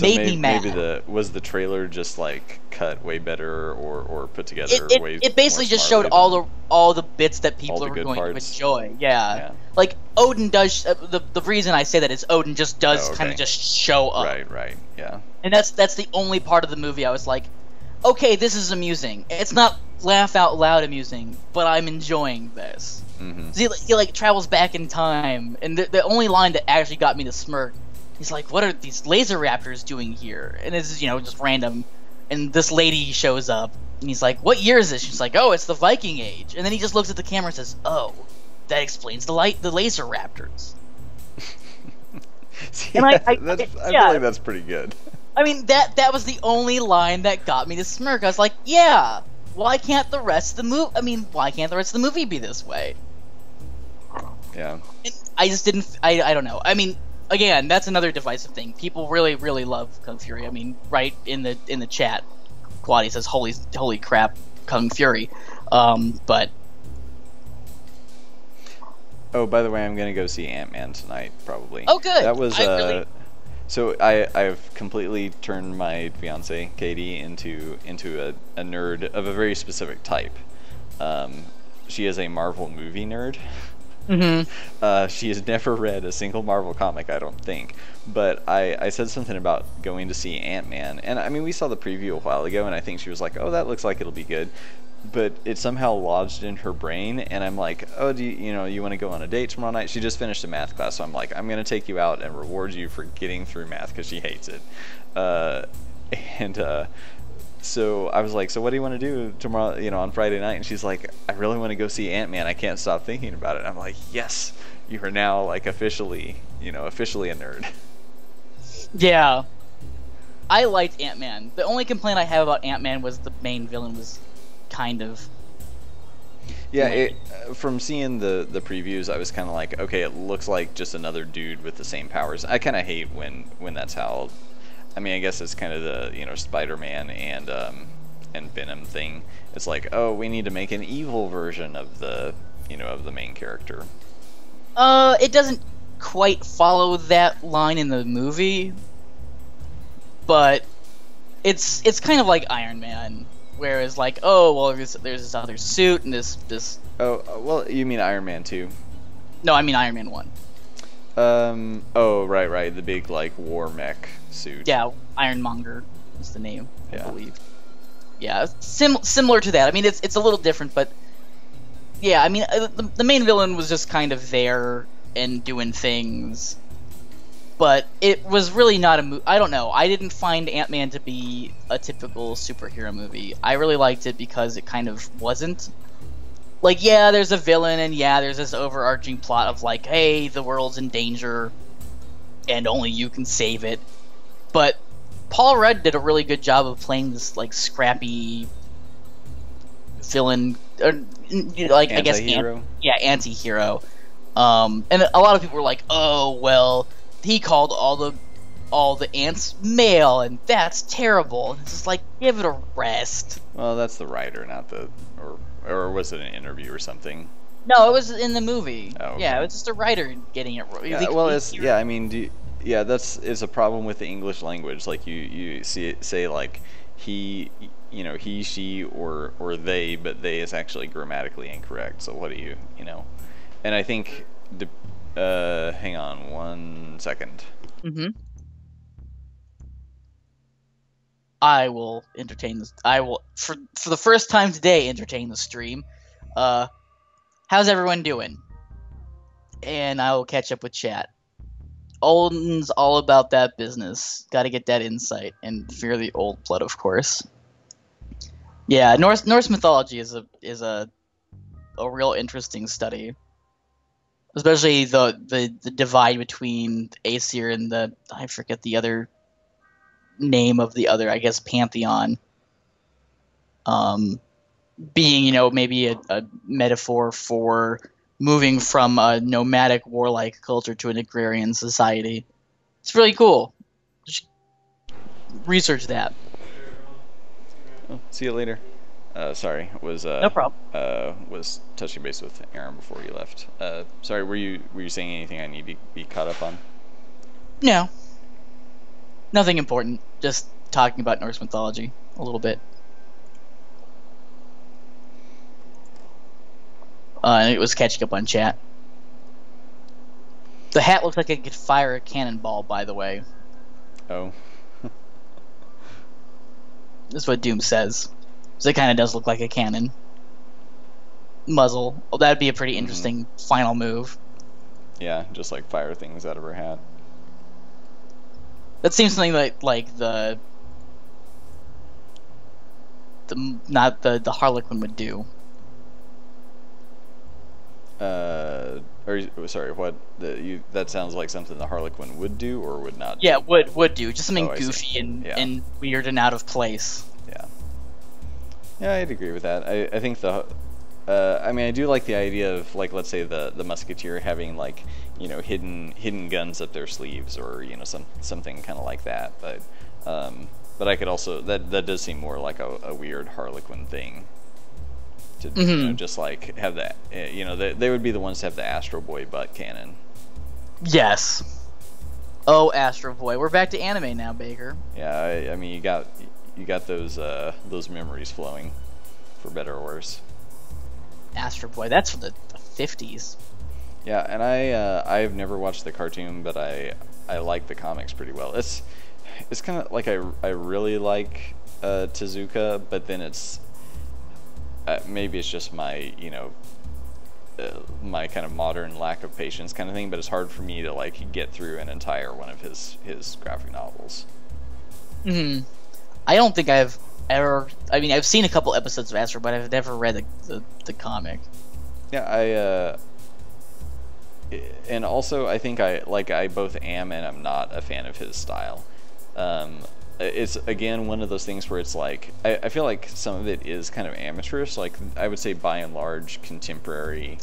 made me mad. Maybe was the trailer just like cut way better or put together way It basically more just smartly showed all the bits that people the are good going parts. to enjoy. Yeah. Yeah. Like Odin does. The reason I say that is Odin just does Oh, kind okay. of just show up, Right, yeah. and that's the only part of the movie I was like, okay, this is amusing. It's not laugh out loud amusing, but I'm enjoying this. Mm-hmm. He like travels back in time, and the only line that actually got me to smirk, he's like, "What are these laser raptors doing here?" And it's just random, and this lady shows up, and he's like, "What year is this?" She's like, "Oh, it's the Viking Age." And then he just looks at the camera and says, "Oh, that explains the laser raptors." See, And I feel like that's pretty good. I mean, that was the only line that got me to smirk. I was like, "Yeah, why can't the rest of the movie? I mean, why can't the rest of the movie be this way?" Yeah. And I just didn't. I don't know. I mean, again, that's another divisive thing. People really, really love Kung Fury. I mean, right in the chat, Quaddy says, "Holy crap, Kung Fury." But Oh, by the way, I'm gonna go see Ant-Man tonight, probably. Oh, good. That was I So I've completely turned my fiance Katie into a nerd of a very specific type. She is a Marvel movie nerd. She has never read a single Marvel comic, I don't think. But I said something about going to see Ant-Man, and I mean we saw the preview a while ago, and I think she was like, "Oh, that looks like it'll be good." But it somehow lodged in her brain, and I'm like, "Oh, do you want to go on a date tomorrow night?" She just finished a math class, so I'm like, "I'm gonna take you out and reward you for getting through math," because she hates it. So I was like, "So what do you want to do tomorrow? On Friday night?" And she's like, "I really want to go see Ant-Man. I can't stop thinking about it." And I'm like, "Yes, you are now like officially a nerd." yeah, I liked Ant-Man. The only complaint I have about Ant-Man was the main villain was kind of. Yeah, from seeing the previews, I was kind of like, okay, it looks like just another dude with the same powers. I kind of hate when that's how. I mean, I guess it's kind of the Spider-Man and and Venom thing. It's like, oh, we need to make an evil version of the of the main character. It doesn't quite follow that line in the movie, but it's kind of like Iron Man, whereas like, oh well, there's this other suit and this. Oh well, you mean Iron Man 2? No, I mean Iron Man 1. Oh right, the big like war mech suit. Yeah, Ironmonger is the name, I Yeah. believe. Yeah, similar to that. I mean, it's a little different, but yeah, I mean, the main villain was just kind of there and doing things, but it was really not a movie. I don't know. I didn't find Ant-Man to be a typical superhero movie. I really liked it because it kind of wasn't. Like, yeah, there's a villain, and yeah, there's this overarching plot of like, hey, the world's in danger, and only you can save it. But Paul Rudd did a really good job of playing this like scrappy villain, or like I guess anti-hero. And a lot of people were like, "Oh well, he called all the ants male, and that's terrible." And it's just like, give it a rest. Well, that's the writer, not the or was it an interview or something? No, it was in the movie. Oh, yeah, okay. it was just a writer getting it wrong. Yeah, well, I mean, it's a problem with the English language. Like you see it say like he, he, she, or they, but they is actually grammatically incorrect. So what do you know? And I think, hang on 1 second. Mm-hmm. I will entertain this. I will, for the first time today, entertain the stream. How's everyone doing? And I will catch up with chat. Olden's all about that business. Got to get that insight and fear the old blood, of course. Yeah, Norse mythology is a real interesting study, especially the divide between Aesir and I forget the other name of the other, I guess, pantheon. Being maybe a metaphor for moving from a nomadic warlike culture to an agrarian society. It's really cool. Just research that. Oh, see you later. Sorry, was No problem. Was touching base with Aaron before you left. Sorry, were you saying anything I need to be caught up on? No. Nothing important. Just talking about Norse mythology a little bit. And it was catching up on chat. The hat looks like it could fire a cannonball, by the way. Oh. That's what Doom says. So it kind of does look like a cannon. Muzzle. Well, that'd be a pretty interesting final move. Yeah, just like fire things out of her hat. That seems something like the not the Harlequin would do. Sorry, what that sounds like something the Harlequin would do or would not do? Yeah, would do. Just something I goofy see. and weird and out of place. Yeah, I'd agree with that. I think I mean, I do like the idea of, like, let's say the musketeer having, like, hidden guns up their sleeves, or something kind of like that. But I could also that does seem more like a weird Harlequin thing. To just like have that, they would be the ones to have the Astro Boy butt cannon. Yes. Oh, Astro Boy. We're back to anime now, Baker. Yeah, I mean, you got those memories flowing, for better or worse. Astro Boy. That's from the 50s. Yeah, and I've never watched the cartoon, but I like the comics pretty well. It's kind of like I really like Tezuka, but then it's maybe it's just my my kind of modern lack of patience kind of thing, but it's hard for me to like get through an entire one of his graphic novels. I don't think I've ever. I mean, I've seen a couple episodes of Astro, but I've never read the comic. Yeah, and also I think I both am and I'm not a fan of his style. It's again one of those things where it's like I feel like some of it is kind of amateurish. Like, I would say by and large contemporary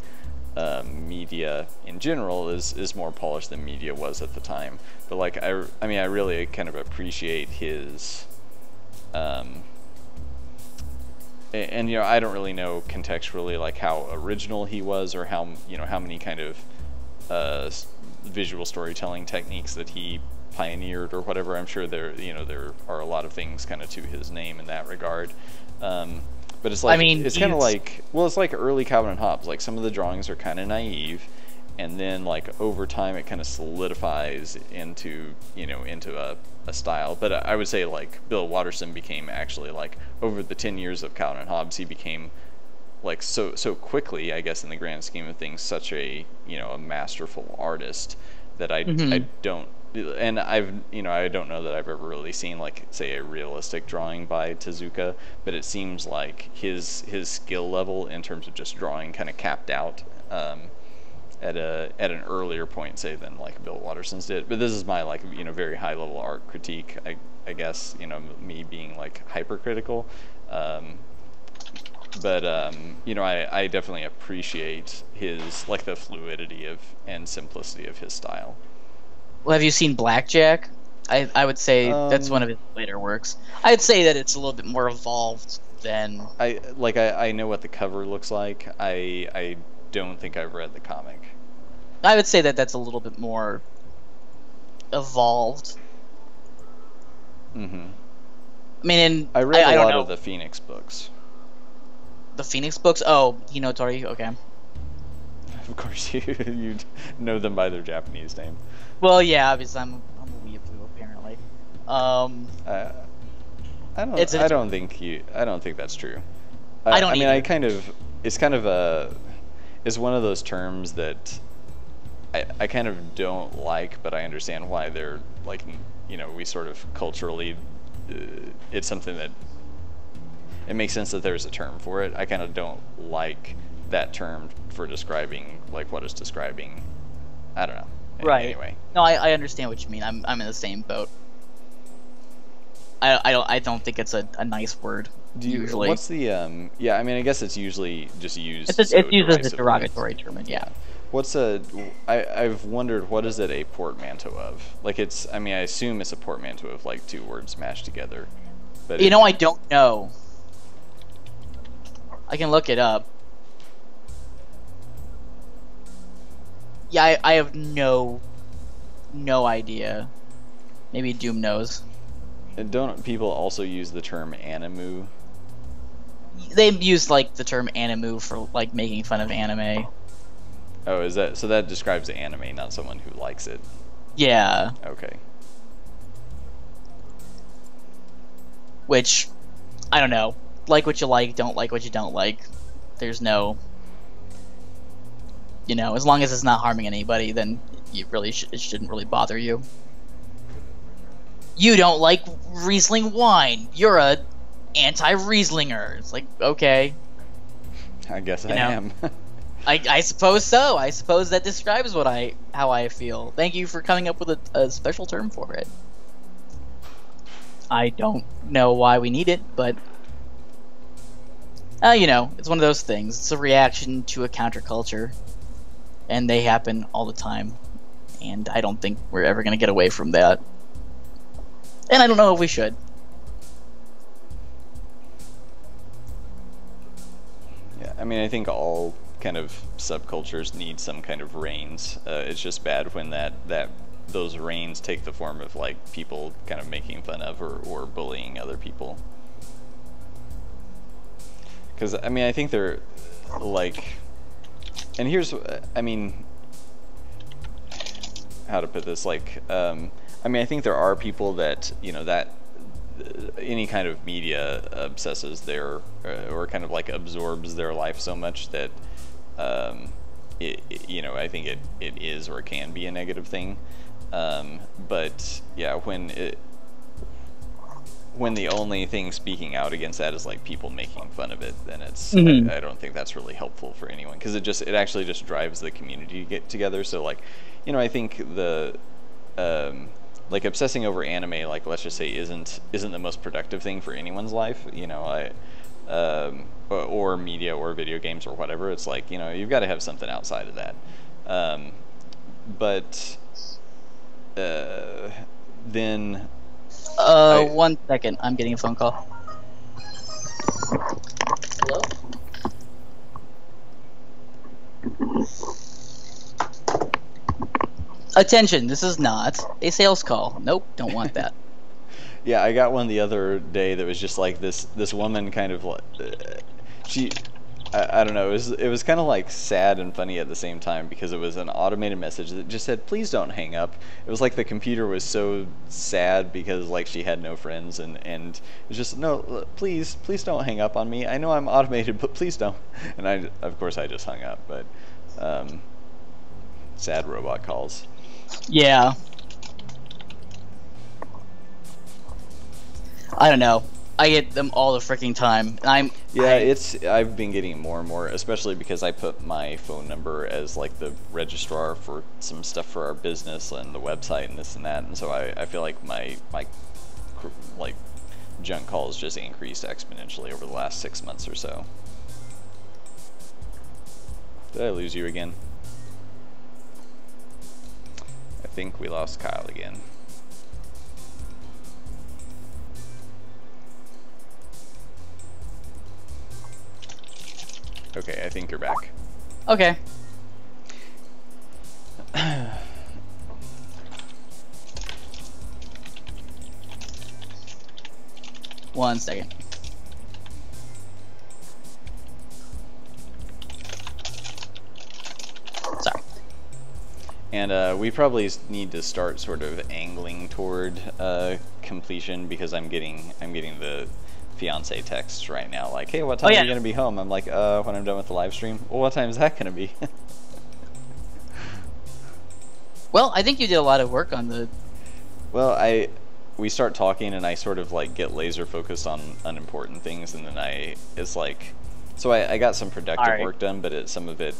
media in general is more polished than media was at the time. But like I mean I really kind of appreciate his and I don't really know contextually like how original he was, or how how many kind of visual storytelling techniques that he pioneered or whatever. I'm sure there are a lot of things kind of to his name in that regard. But it's like, I mean, it's kind of like, well, it's like early Calvin and Hobbes. Like some of the drawings are kind of naive, and then like over time it kind of solidifies into into a style. But I would say like Bill Watterson became actually, like, over the 10 years of Calvin and Hobbes, he became like so quickly, I guess, in the grand scheme of things, such a a masterful artist that I don't, and I don't know that I've ever really seen, like, say, a realistic drawing by Tezuka, but it seems like his skill level in terms of just drawing kind of capped out at an earlier point, say, than like Bill Watterson's did. But this is my, like, very high level art critique, I guess, me being like hypercritical. But I definitely appreciate his, like, the fluidity of and simplicity of his style. Well, have you seen Blackjack? I would say that's one of his later works. I'd say that it's a little bit more evolved than... I know what the cover looks like. I don't think I've read the comic. I would say that that's a little bit more evolved. Mm-hmm. I mean, I read a lot know. of the Phoenix books. The Phoenix books? Oh, Hinotori, okay. Of course, you know them by their Japanese name. Well, yeah, obviously I'm a weeaboo, apparently. I don't think that's true. I don't mean, either. It's one of those terms that I kind of don't like, but I understand why they're, like, we sort of culturally, it's something that it makes sense that there's a term for it. I kind of don't like that term for describing, like, what it's describing. I don't know. Right. Anyway. No, I understand what you mean. I'm in the same boat. I don't think it's a nice word. Usually. What's the yeah? I mean, I guess it's usually just used. It's used as a derogatory term. Yeah. What's I've wondered, what is it a portmanteau of? Like, I mean, I assume it's a portmanteau of, like, two words mashed together. But I don't know. I can look it up. Yeah, I have no idea. Maybe Doom knows. And don't people also use the term animu? They use, like, the term animu for, like, making fun of anime. Oh, is that so? That describes the anime, not someone who likes it. Yeah. Okay. Which, I don't know. Like what you like, don't like what you don't like. There's no... as long as it's not harming anybody, then you really it shouldn't really bother you. You don't like Riesling wine. You're a anti-Rieslinger. It's like, okay. I guess I am. I suppose so. I suppose that describes how I feel. Thank you for coming up with a special term for it. I don't know why we need it, but it's one of those things. It's a reaction to a counterculture, and they happen all the time. And I don't think we're ever going to get away from that. And I don't know if we should. Yeah, I mean, I think all kind of subcultures need some kind of reins. It's just bad when those reins take the form of, like, people kind of making fun of or bullying other people. Because, I mean, I think they're, like, and here's, I mean, how to put this, like, I mean, I think there are people that, that any kind of media obsesses their, or kind of, like, absorbs their life so much that, I think it is or can be a negative thing. But yeah, when the only thing speaking out against that is, like, people making fun of it, then it's I don't think that's really helpful for anyone, because it actually just drives the community to get together. So, like, I think the like, obsessing over anime, like, let's just say, isn't the most productive thing for anyone's life, or media or video games or whatever. It's like, you've got to have something outside of that. But then 1 second, I'm getting a phone call. Attention, this is not a sales call. Nope, don't want that. Yeah, I got one the other day that was just like this woman kind of like she I don't know, it was kind of like sad and funny at the same time because it was an automated message that just said please don't hang up. It was like the computer was so sad because like she had no friends and it was just no, please don't hang up on me. I know I'm automated, but please don't. And I of course I just hung up, but sad robot calls. Yeah. I don't know. I get them all the freaking time. I've been getting more and more, especially because I put my phone number as like the registrar for some stuff for our business and the website and this and that, and so I feel like my like junk calls just increased exponentially over the last 6 months or so. Did I lose you again? I think we lost Kyle again. Okay, I think you're back. Okay. One second. Sorry. And we probably need to start sort of angling toward completion because I'm getting the fiance texts right now like, hey, what time are you gonna be home? I'm like, when I'm done with the live stream. Well, what time is that gonna be? Well, I think you did a lot of work on the... Well, we start talking and I sort of like get laser focused on unimportant things, and then it's like, so I got some productive work done, but some of it,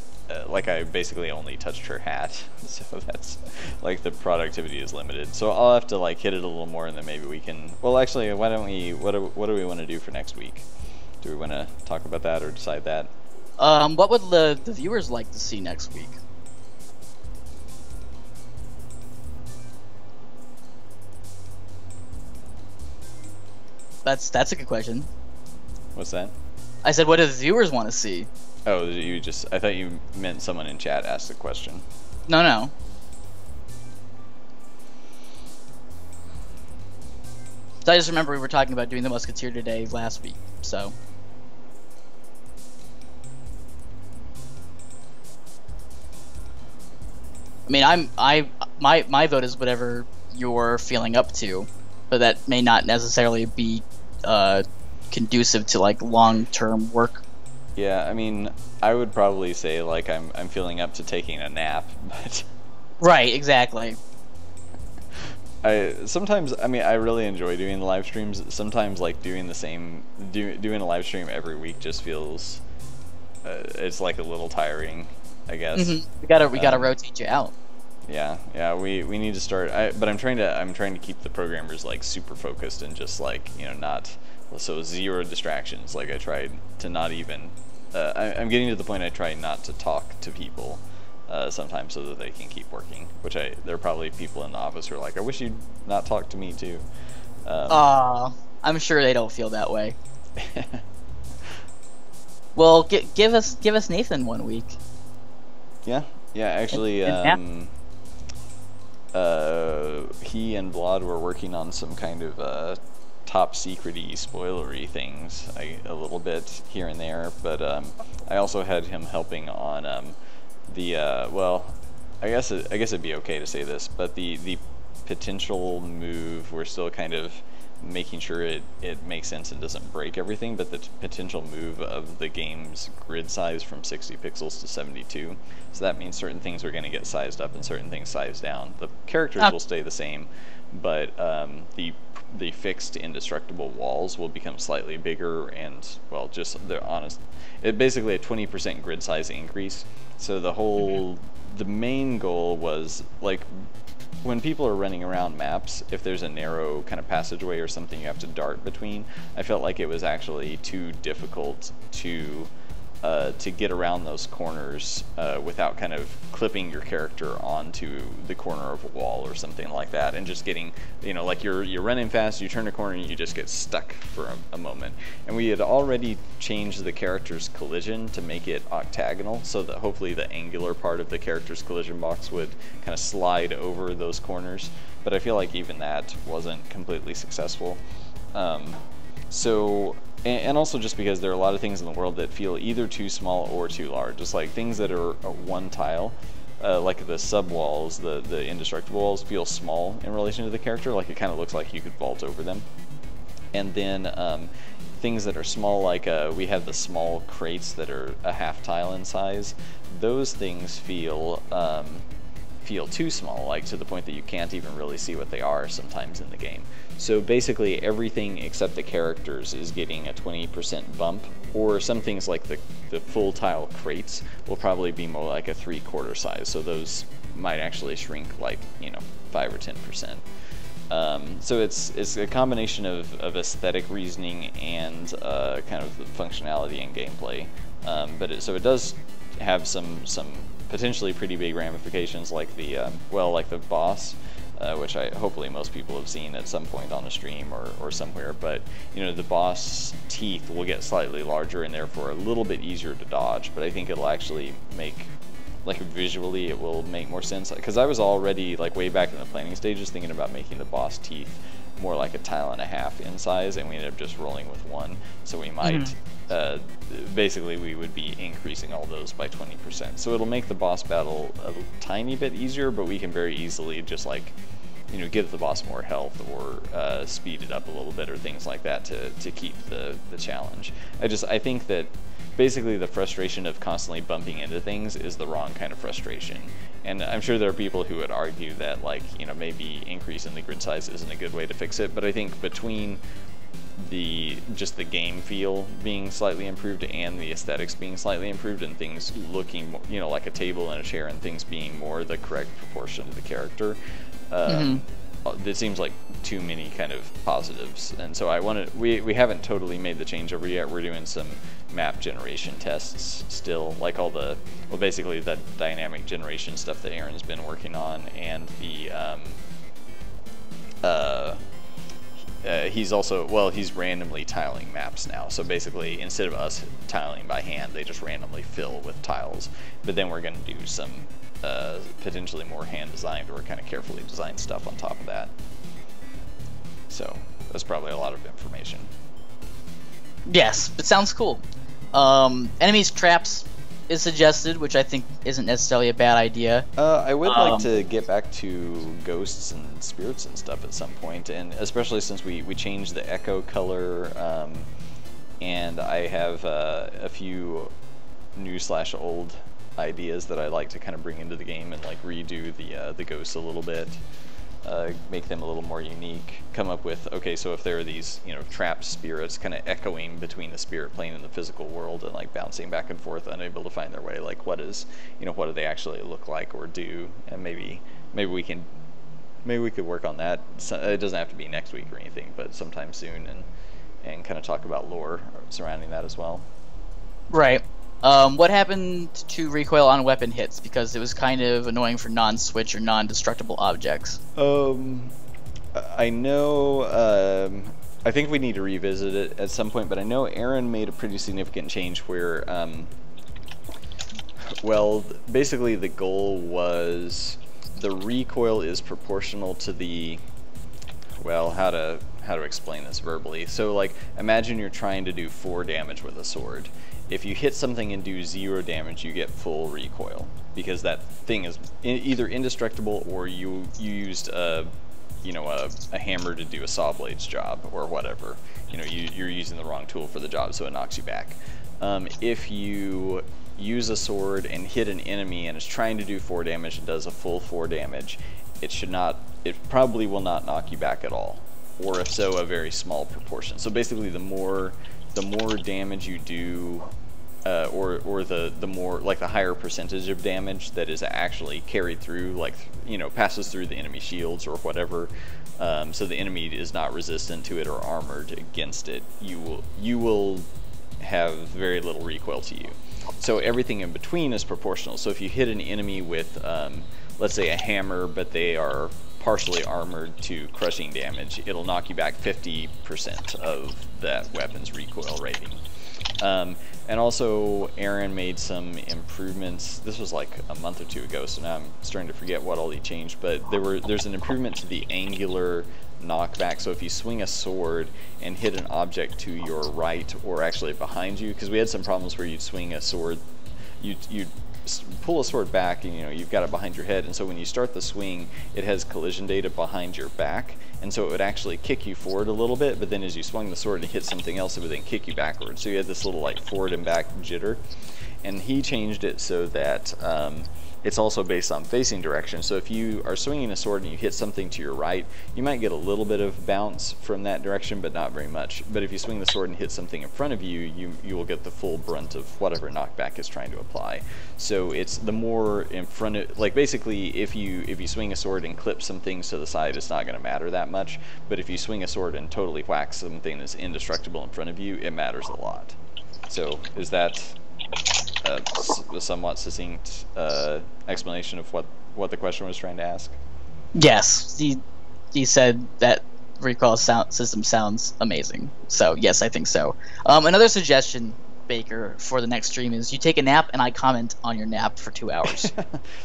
like I basically only touched her hat, so that's like the productivity is limited. So I'll have to like hit it a little more, and then maybe we can. Well, actually, why don't we? What do we want to do for next week? Do we want to talk about that or decide that? What would the viewers like to see next week? That's a good question. What's that? I said, what do the viewers want to see? Oh, I thought you meant someone in chat asked the question. No. So I just remember we were talking about doing the Musketeer today last week, so. I mean, my vote is whatever you're feeling up to, but that may not necessarily be conducive to like long-term work. Yeah, I mean, I would probably say like I'm feeling up to taking a nap, but right, exactly. I really enjoy doing the live streams. Sometimes like doing a live stream every week just feels it's like a little tiring, I guess. Mm-hmm. We gotta rotate you out. Yeah, we need to start. But I'm trying to keep the programmers like super focused and just like, you know, not so zero distractions. Like I tried to not even. I'm getting to the point I try not to talk to people sometimes so that they can keep working. Which there are probably people in the office who are like, I wish you'd not talk to me too. I'm sure they don't feel that way. Well, give us Nathan 1 week. Yeah. Actually, he and Blod were working on some kind of top secret-y, spoilery things a little bit here and there, but I also had him helping on well, I guess it'd be okay to say this, but the potential move, we're still kind of making sure it makes sense and doesn't break everything, but the potential move of the game's grid size from 60 pixels to 72, so that means certain things are going to get sized up and certain things sized down. The characters will stay the same, but the fixed indestructible walls will become slightly bigger, and well, just they're honest. It basically a 20% grid size increase. So the main goal was like when people are running around maps, if there's a narrow kind of passageway or something you have to dart between, I felt like it was actually too difficult to to get around those corners without kind of clipping your character onto the corner of a wall or something like that, and just getting, you know, like you're running fast, you turn a corner, and you just get stuck for a moment. And we had already changed the character's collision to make it octagonal, so that hopefully the angular part of the character's collision box would kind of slide over those corners. But I feel like even that wasn't completely successful. And also just because there are a lot of things in the world that feel either too small or too large. Just like things that are one tile, like the sub walls, the indestructible walls, feel small in relation to the character. Like it kind of looks like you could vault over them. And then things that are small, like we have the small crates that are a half tile in size. Those things feel too small, like to the point that you can't even really see what they are sometimes in the game. So basically everything except the characters is getting a 20% bump, or some things like the full tile crates will probably be more like a 3/4 size, so those might actually shrink like, you know, 5 or 10%. So it's a combination of aesthetic reasoning and kind of the functionality and gameplay. But it does have some potentially pretty big ramifications, like the boss, which hopefully most people have seen at some point on a stream or somewhere. But you know, the boss teeth will get slightly larger and therefore a little bit easier to dodge. But I think it'll actually make, like, visually it will make more sense, because I was already, like, way back in the planning stages thinking about making the boss teeth more like a tile and a half in size, and we ended up just rolling with one. So we might basically we would be increasing all those by 20%. So it'll make the boss battle a tiny bit easier, but we can very easily just, like, you know, give the boss more health or speed it up a little bit or things like that to keep the challenge. I think that basically the frustration of constantly bumping into things is the wrong kind of frustration. And I'm sure there are people who would argue that, like, you know, maybe increasing the grid size isn't a good way to fix it, but I think between just the game feel being slightly improved and the aesthetics being slightly improved and things looking, you know, like a table and a chair, and things being more the correct proportion to the character, it seems like too many kind of positives. And so we haven't totally made the changeover yet. We're doing some map generation tests still, like basically the dynamic generation stuff that Aaron's been working on, and he's randomly tiling maps now. So basically, instead of us tiling by hand, they just randomly fill with tiles. But then we're going to do some potentially more hand-designed or kind of carefully designed stuff on top of that. So that's probably a lot of information. Yes, it sounds cool. Enemies traps is suggested, which I think isn't necessarily a bad idea. I would like to get back to ghosts and spirits and stuff at some point, and especially since we changed the echo color, and I have a few new/old ideas that I like to kind of bring into the game and, like, redo the ghosts a little bit. Make them a little more unique, come up with, okay, so if there are these, you know, trapped spirits kind of echoing between the spirit plane and the physical world and, like, bouncing back and forth, unable to find their way, like, what do they actually look like or do? And maybe we could work on that. So it doesn't have to be next week or anything, but sometime soon, and kind of talk about lore surrounding that as well. Right. What happened to recoil on weapon hits? Because it was kind of annoying for non-switch or non-destructible objects. I know, I think we need to revisit it at some point, but I know Aaron made a pretty significant change where, basically the goal was the recoil is proportional to the, how to explain this verbally. So, like, imagine you're trying to do 4 damage with a sword. If you hit something and do 0 damage, you get full recoil, because that thing is either indestructible or you used a hammer to do a saw blade's job or whatever. You know, you're using the wrong tool for the job, so it knocks you back. If you use a sword and hit an enemy and is trying to do 4 damage and does a full 4 damage, it probably will not knock you back at all, or if so, a very small proportion. So basically, the more damage you do, or the more, like, the higher percentage of damage that is actually carried through, like, you know, passes through the enemy shields or whatever, so the enemy is not resistant to it or armored against it, you will have very little recoil to you. So everything in between is proportional. So if you hit an enemy with, let's say, a hammer, but they are partially armored to crushing damage, it'll knock you back 50% of that weapon's recoil rating. And also, Aaron made some improvements. This was like a month or two ago, so now I'm starting to forget what all he changed. But there's an improvement to the angular knockback. So if you swing a sword and hit an object to your right or actually behind you, because we had some problems where you'd swing a sword, you'd pull a sword back and you've got it behind your head, and so when you start the swing it has collision data behind your back, and so it would actually kick you forward a little bit, but then as you swung the sword and hit something else it would then kick you backwards, so you had this little like forward and back jitter. And he changed it so that it's also based on facing direction. So if you are swinging a sword and you hit something to your right, you might get a little bit of bounce from that direction, but not very much. But if you swing the sword and hit something in front of you, you will get the full brunt of whatever knockback is trying to apply. So it's the more in front of, like basically if you swing a sword and clip some things to the side, it's not going to matter that much. But if you swing a sword and totally whack something that's indestructible in front of you, it matters a lot. So is that a somewhat succinct explanation of what the question was trying to ask? Yes, he said that recoil system sounds amazing. So yes, I think so. Another suggestion, Baker, for the next stream is you take a nap and I comment on your nap for 2 hours.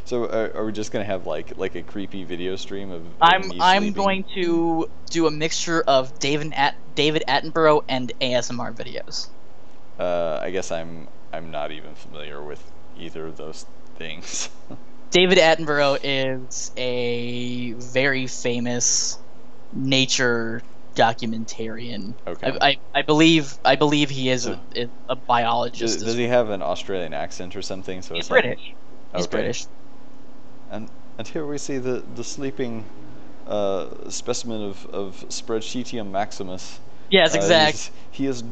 So are we just gonna have like a creepy video stream of? I'm going to do a mixture of David Attenborough and ASMR videos. I guess I'm not even familiar with either of those things. David Attenborough is a very famous nature documentarian. Okay. I believe he is a biologist. Does he have an Australian accent or something? So he's it's British. Like, he's okay. British. And here we see the sleeping specimen of Spreadsheetium maximus. Yes, exactly. He is,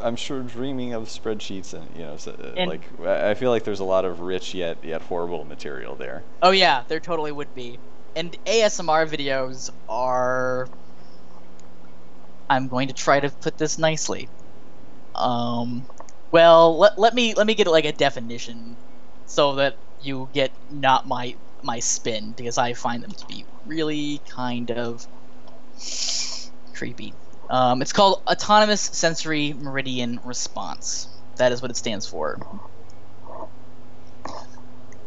I'm sure, dreaming of spreadsheets, and so, like I feel like there's a lot of rich yet horrible material there. Oh yeah, there totally would be. And ASMR videos are, I'm going to try to put this nicely. Well, let me get like a definition so that you get not my spin, because I find them to be really kind of creepy. It's called Autonomous Sensory Meridian Response. That is what it stands for.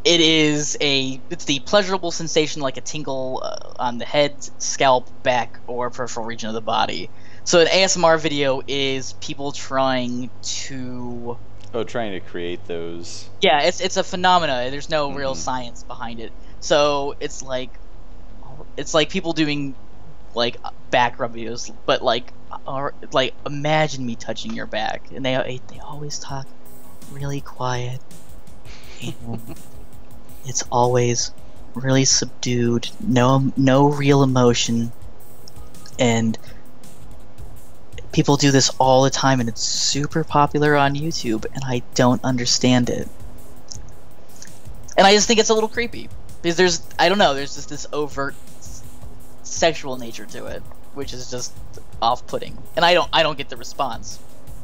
It's the pleasurable sensation like a tingle on the head, scalp, back, or peripheral region of the body. So an ASMR video is people trying to... trying to create those... Yeah, it's a phenomena. There's no real science behind it. So it's like people doing like back rub videos, but like imagine me touching your back, and they always talk really quiet. It's always really subdued, no real emotion, and people do this all the time, and it's super popular on YouTube, and I don't understand it. And I just think it's a little creepy, because there's just this overt sexual nature to it, which is just off-putting, and I don't get the response.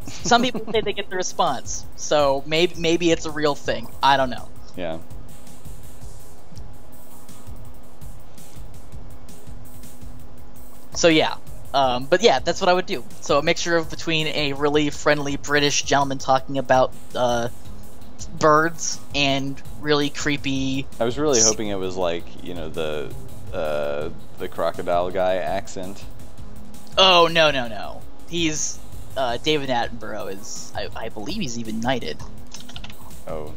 Some people say they get the response, so maybe it's a real thing. I don't know. Yeah. So yeah, but yeah, that's what I would do. So a mixture of between a really friendly British gentleman talking about birds and really creepy... I was really hoping it was like, the crocodile guy accent. Oh, no. He's... David Attenborough is... I believe he's even knighted. Oh.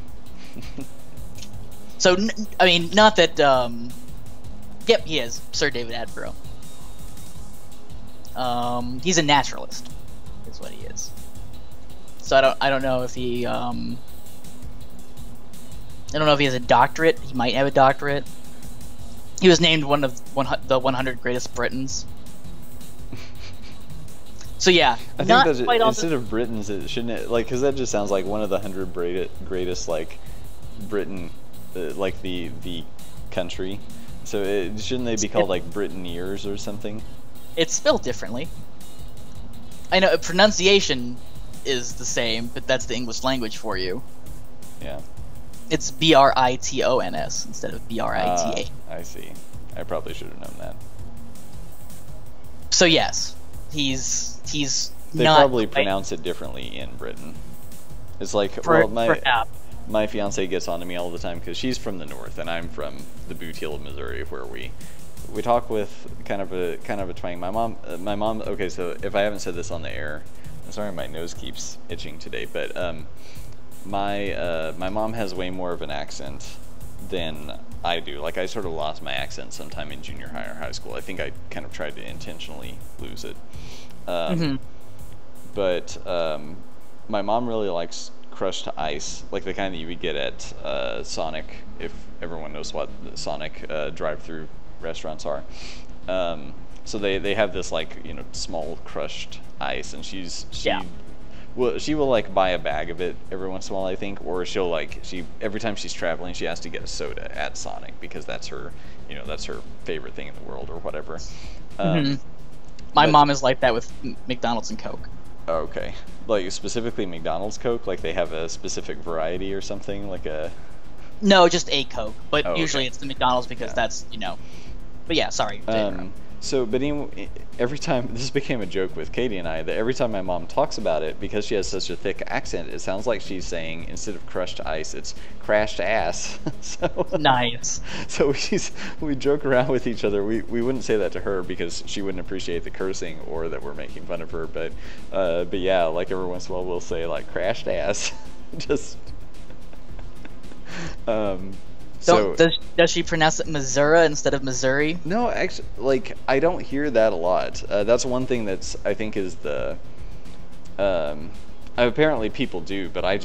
So, I mean, not that... Yep, he is. Sir David Attenborough. He's a naturalist, is what he is. So I don't know if he... I don't know if he has a doctorate. He might have a doctorate. He was named one of the 100 greatest Britons. So yeah, I think that instead of Britons, it shouldn't it, like, because that just sounds like one of the 100 greatest, like, Britain, like the country. So shouldn't they be called like Britanniers or something? It's spelled differently. I know pronunciation is the same, but that's the English language for you. Yeah. It's Britons instead of Brita. I see. I probably should have known that. So yes, he's They not probably quite- pronounce it differently in Britain. It's like, per- well, perhaps. my fiance gets on to me all the time because she's from the north and I'm from the Boot Heel of Missouri, where we talk with kind of a twang. My mom. Okay, so if I haven't said this on the air, I'm sorry, my nose keeps itching today. But my mom has way more of an accent than I do. Like, I sort of lost my accent sometime in junior high or high school. I think I kind of tried to intentionally lose it. But my mom really likes crushed ice, like the kind that you would get at Sonic, if everyone knows what Sonic drive-through restaurants are. So they have this, like, small crushed ice, and she will like buy a bag of it every once in a while, I think, or every time she's traveling she has to get a soda at Sonic because that's her favorite thing in the world or whatever. My mom is like that with McDonald's and Coke. Okay, like specifically McDonald's Coke, like they have a specific variety or something, like a. No, just a Coke, but Oh, usually okay. it's the McDonald's because that's But yeah, sorry. But every time, this became a joke with Katie and I, that every time my mom talks about it, because she has such a thick accent, it sounds like she's saying, instead of crushed ice, it's crashed ass. So Nice. So we joke around with each other. We wouldn't say that to her because she wouldn't appreciate the cursing or that we're making fun of her. But yeah, like every once in a while we'll say like crashed ass. Just so Does she pronounce it Missouri instead of Missouri? no, actually, like I don't hear that a lot. That's one thing that's I think is the apparently people do, but I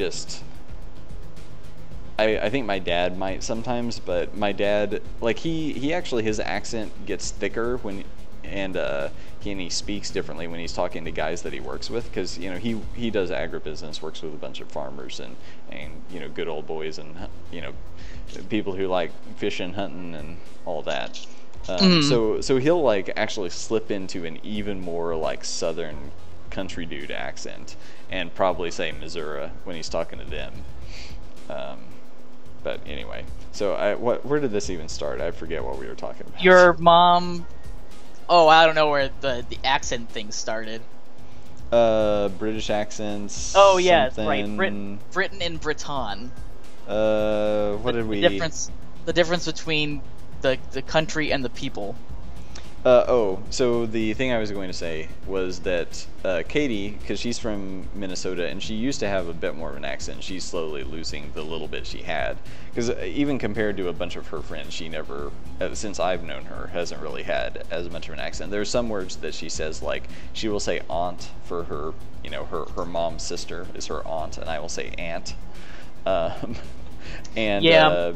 think my dad might sometimes, but my dad, like he actually, his accent gets thicker he speaks differently when he's talking to guys that he works with, because he does agribusiness, works with a bunch of farmers and good old boys and people who like fishing, hunting, and all that. So he'll like actually slip into an even more like southern country dude accent and probably say Missouri when he's talking to them. But anyway, so where did this even start? I forget what we were talking about. Your mom. Oh, I don't know where the accent thing started. British accents. Oh yeah, that's right. something. Britain and Briton. What did we? The difference between the country and the people. So the thing I was going to say was that Katie, because she's from Minnesota and she used to have a bit more of an accent, she's slowly losing the little bit she had. Because even compared to a bunch of her friends, she never, since I've known her, hasn't really had as much of an accent. There are some words that she says, like she will say aunt for her, her mom's sister is her aunt, and I will say aunt. And yeah,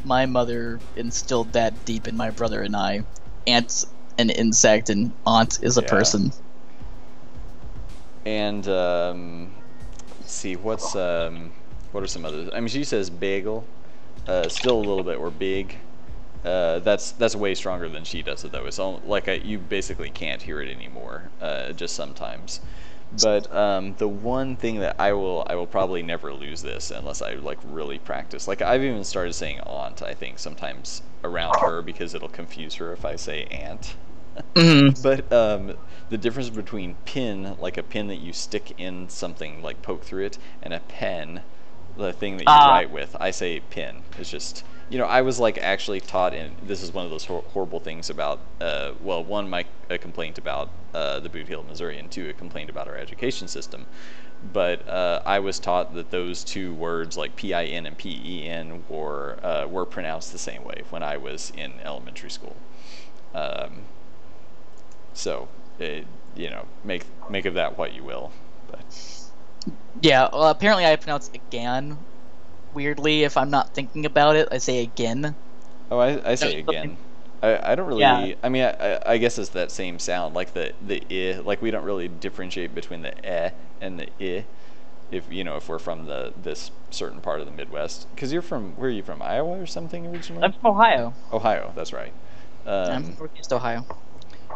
my mother instilled that deep in my brother and I. Aunt's an insect and aunt is a person. And let's see, what are some others? I mean, she says bagel, still a little bit, or big. That's way stronger than she does it though. It's all, like you basically can't hear it anymore, just sometimes. But the one thing that I will probably never lose this unless I like really practice. Like I've even started saying aunt, I think, sometimes around her because it'll confuse her if I say aunt. But the difference between pin, like a pin that you stick in something, like poke through it, and a pen, the thing that you write with, I say pin. It's just, I was like actually taught, and this is one of those horrible things about, well, one, a complaint about the Boot Heel, Missouri, and two, a complaint about our education system. But I was taught that those two words, like PIN and PEN, were pronounced the same way when I was in elementary school. So, make of that what you will. But. Yeah, well, apparently I pronounce again weirdly if I'm not thinking about it. I say again. Oh, I say again. I don't really. Yeah. I mean, I guess it's that same sound, like the I. Like we don't really differentiate between the and the I. If we're from this certain part of the Midwest, because where are you from? Iowa or something originally? I'm from Ohio. Ohio, that's right. I'm from Northeast Ohio.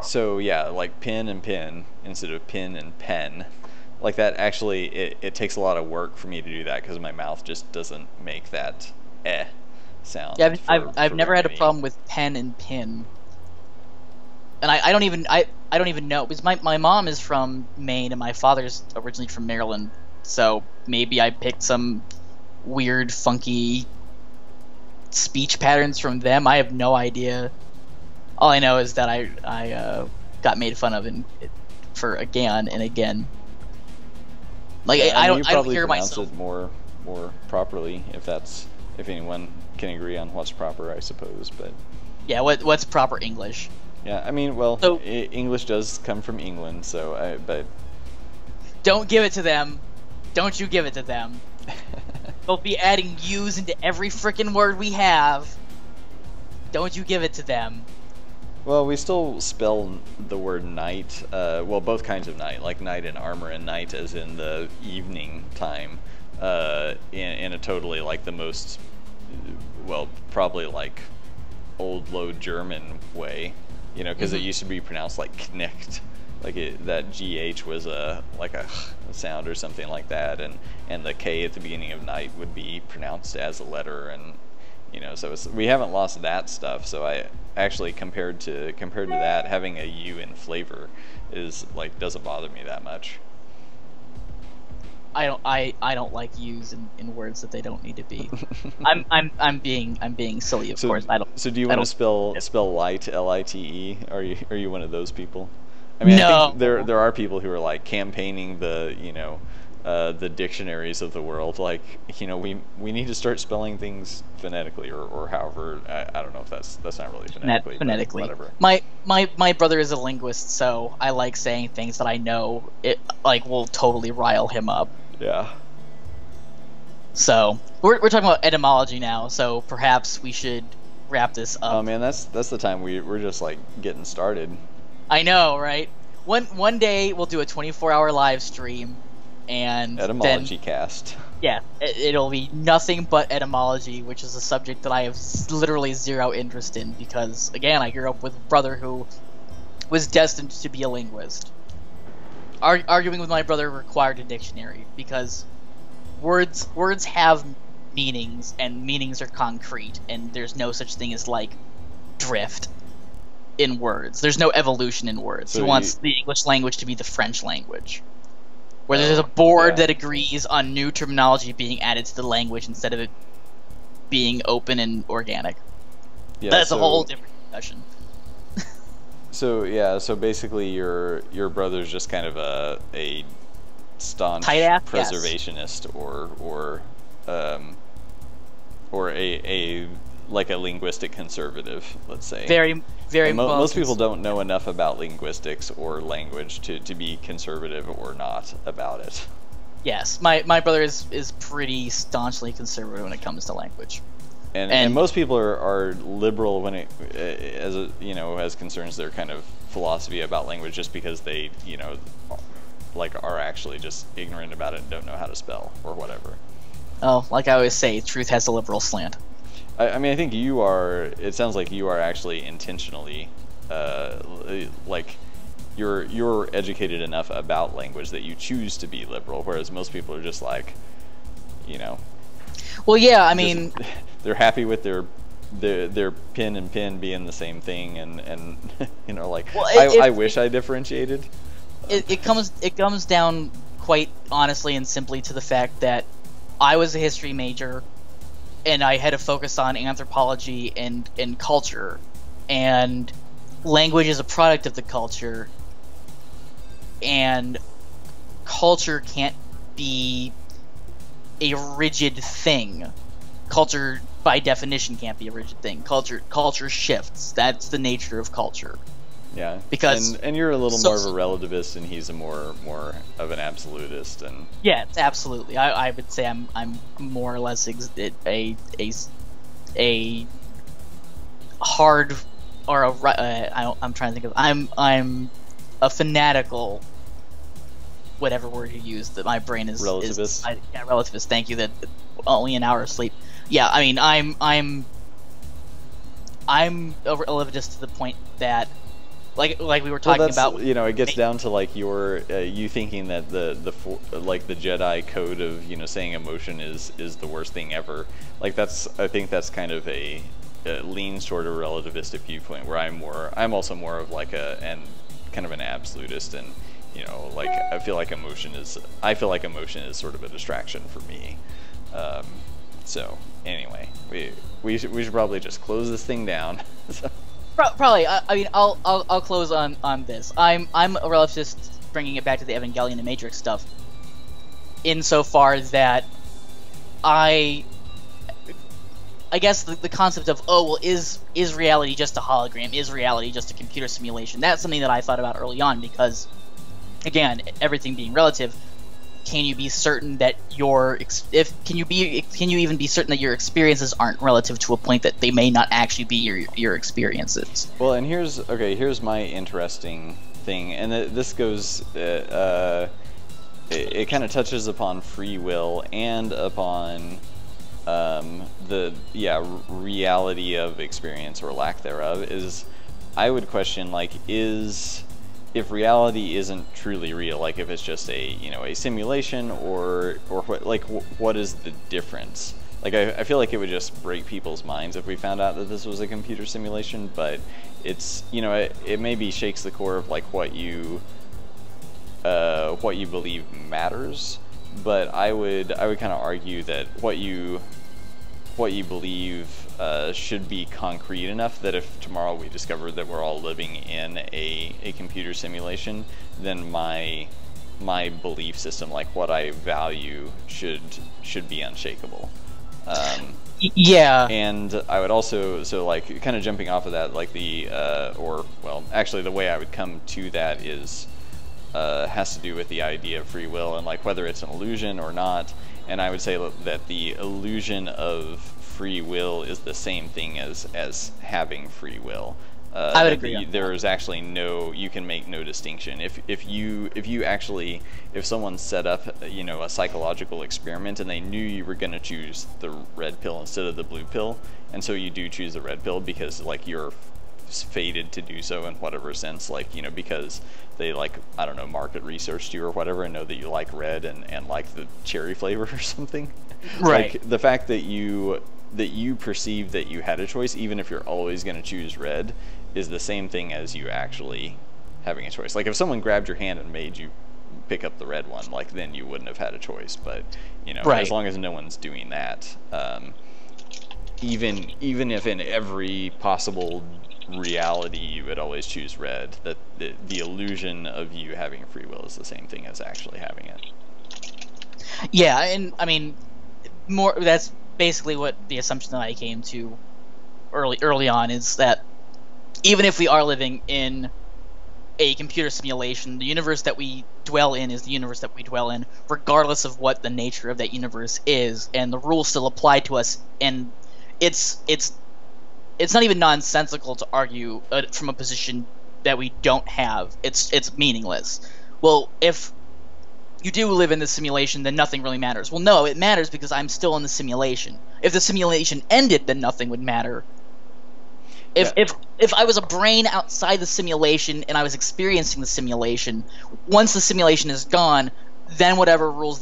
So yeah, like pin and pin instead of pin and pen. Like that actually, it takes a lot of work for me to do that because my mouth just doesn't make that sound Yeah, I've for never very had a many. problem with pen and pin, and I don't even know because my mom is from Maine and my father's originally from Maryland, so maybe I picked some weird, funky speech patterns from them. I have no idea. All I know is that I got made fun of for again and again. Like Yeah, I mean, you I don't probably hear pronounce myself. it more properly if anyone can agree on what's proper, I suppose. But Yeah, what's proper English? yeah, I mean, well, So English does come from England, so but don't give it to them. Don't you give it to them. They'll be adding U's into every freaking word we have. Don't you give it to them. well, we still spell the word night. Well, both kinds of night, like knight in armor, and night as in the evening time. In a totally like the most, well, probably like old Low German way, you know, because it used to be pronounced like knecht, like that GH was a like a sound or something like that, and the K at the beginning of night would be pronounced as a letter, and you know, so we haven't lost that stuff. So I actually compared to that, having a U in flavor is like doesn't bother me that much. I don't like U's in words that they don't need to be. I'm being silly, of So course. so do you I want to don't spell light LITE? Are you one of those people? I mean, I think No. there are people who are like campaigning the dictionaries of the world. Like, you know, we need to start spelling things phonetically, or however. I don't know if that's not really phonetically, but Phonetically. whatever. My brother is a linguist, so I like saying things that I know it like will totally rile him up. Yeah. So we're talking about etymology now, so perhaps we should wrap this Oh up. man, that's the time we're just like getting started. I know, right? One day we'll do a 24-hour live stream, and Etymology then cast. yeah, it'll be nothing but etymology, which is a subject that I have literally zero interest in because again, I grew up with a brother who was destined to be a linguist. Arguing with my brother required a dictionary because words have meanings and meanings are concrete and there's no such thing as like drift in words. There's no evolution in words. So He wants the English language to be the French language, where there's a board yeah. that agrees on new terminology being added to the language instead of it being open and organic. Yeah, That's a so- whole different discussion. So yeah, so basically your brother's just kind of a staunch Tight ass, yes. preservationist or a like a linguistic conservative, let's say. Very, very And most people focused. don't know enough about linguistics or language to be conservative or not about it. Yes, my brother is pretty staunchly conservative when it comes to language. And most people are liberal when it as a, you know, as concerns their kind of philosophy about language, just because they, you know, like are actually just ignorant about it and don't know how to spell or whatever. Oh, like I always say, truth has a liberal slant. I mean, I think you are. It sounds like you are actually intentionally, like, you're educated enough about language that you choose to be liberal, whereas most people are just like, you know, Well, yeah, I just- mean, they're happy with their pin and pin being the same thing, and you know, like, Well, I wish I differentiated. it comes down quite honestly and simply to the fact that I was a history major, and I had to focus on anthropology and culture, and language is a product of the culture, and culture can't be a rigid thing. Culture, by definition, can't be a rigid thing. Culture shifts. That's the nature of culture. Yeah, Because- and you're a little so- more of a relativist, and he's a more of an absolutist, and Yes, absolutely. I would say I'm more or less a hard or I'm trying to think of I'm a fanatical whatever word you use that my brain is Relativist? Yeah, relativist. Thank you. That only an hour of sleep. Yeah, I mean I'm a relativist to the point that like we were Well, talking that's, about. you know, it gets down to like your you thinking that like the Jedi code of, you know, saying emotion is the worst thing ever. Like that's, I think that's kind of a leans toward a relativistic viewpoint, where I'm also more of like and kind of an absolutist, and you know, like I feel like emotion is sort of a distraction for me. So anyway, we should probably just close this thing down. Probably. I mean, I'll close on this. I'm a relativist, bringing it back to the Evangelion and Matrix stuff, insofar that I guess the concept of, oh well, is reality just a hologram? Is reality just a computer simulation? That's something that I thought about early on, because again, everything being relative, can you be certain that can you even be certain that your experiences aren't relative to a point that they may not actually be your experiences? Well, and here's my interesting thing, and this goes it kind of touches upon free will and upon the reality of experience or lack thereof. Is, I would question, like, if reality isn't truly real, like if it's just a simulation, or what is the difference? Like I feel like it would just break people's minds if we found out that this was a computer simulation, but it's, you know, it maybe shakes the core of like what you believe matters. But I would kind of argue that what you believe should be concrete enough that if tomorrow we discover that we're all living in a computer simulation, then my belief system, like what I value, should be unshakable. Yeah. And I would also, so like kind of jumping off of that, like actually the way I would come to that is has to do with the idea of free will, and like whether it's an illusion or not. And I would say that the illusion of free will is the same thing as having free will. I would agree. There is actually you can make no distinction. If someone set up, you know, a psychological experiment and they knew you were going to choose the red pill instead of the blue pill, and so you do choose the red pill because like you're fated to do so in whatever sense, like, you know, because they, like, I don't know, market researched you or whatever and know that you like red and like the cherry flavor or something. Right. Like the fact that you perceive that you had a choice, even if you're always going to choose red, is the same thing as you actually having a choice. Like if someone grabbed your hand and made you pick up the red one, like then you wouldn't have had a choice. But, you know, right. As long as no one's doing that, even if in every possible reality you would always choose red, that the illusion of you having free will is the same thing as actually having it. Yeah, and I mean, that's basically what the assumption that I came to early on, is that even if we are living in a computer simulation, the universe that we dwell in is the universe that we dwell in, regardless of what the nature of that universe is, and the rules still apply to us. And it's not even nonsensical to argue from a position that we don't have. It's meaningless. Well, if you do live in the simulation, then nothing really matters. Well, no, it matters because I'm still in the simulation. If the simulation ended, then nothing would matter. If I was a brain outside the simulation and I was experiencing the simulation, once the simulation is gone, then whatever rules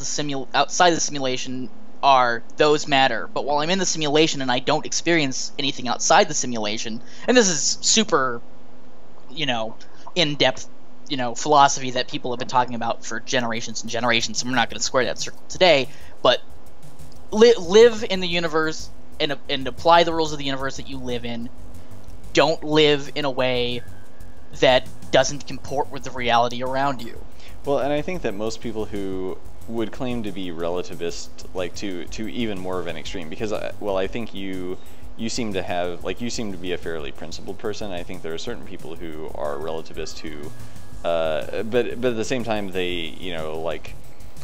outside the simulation are, those matter. But while I'm in the simulation and I don't experience anything outside the simulation, and this is super, you know, in-depth, you know, philosophy that people have been talking about for generations and generations, so we're not going to square that circle today, but live in the universe and apply the rules of the universe that you live in. Don't live in a way that doesn't comport with the reality around you. Well, and I think that most people who would claim to be relativist, like to even more of an extreme, because I think you seem to have, like, you seem to be a fairly principled person. I think there are certain people who are relativist who but at the same time, they, you know, like,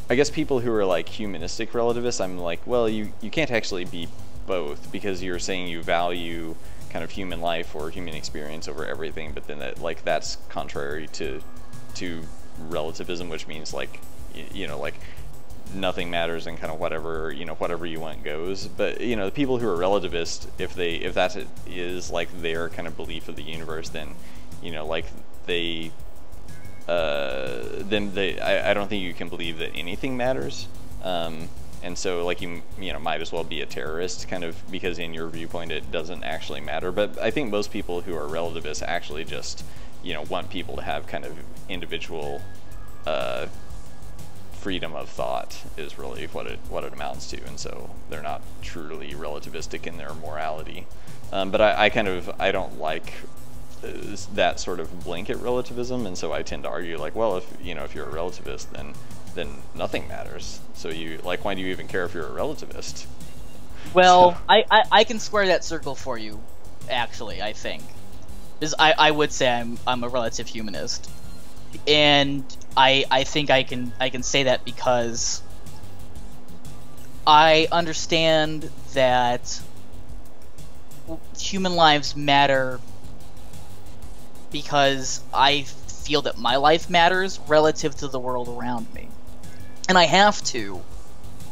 I guess people who are like humanistic relativists, I'm like, well, you can't actually be both, because you're saying you value kind of human life or human experience over everything, but then that's contrary to relativism, which means, like, you know, like nothing matters and kind of whatever you want goes. But, you know, the people who are relativist, if that is like their kind of belief of the universe, then, you know, like they I don't think you can believe that anything matters. And so, like, you know, might as well be a terrorist, kind of, because in your viewpoint it doesn't actually matter. But I think most people who are relativists actually just, you know, want people to have kind of individual freedom of thought is really what it amounts to, and so they're not truly relativistic in their morality. But I don't like that sort of blanket relativism, and so I tend to argue, like, well, if you're a relativist, then nothing matters. So why do you even care if you're a relativist? Well, so. I can square that circle for you, actually. I think, because I would say I'm a relative humanist, and I think I can say that because I understand that human lives matter because I feel that my life matters relative to the world around me. And I have to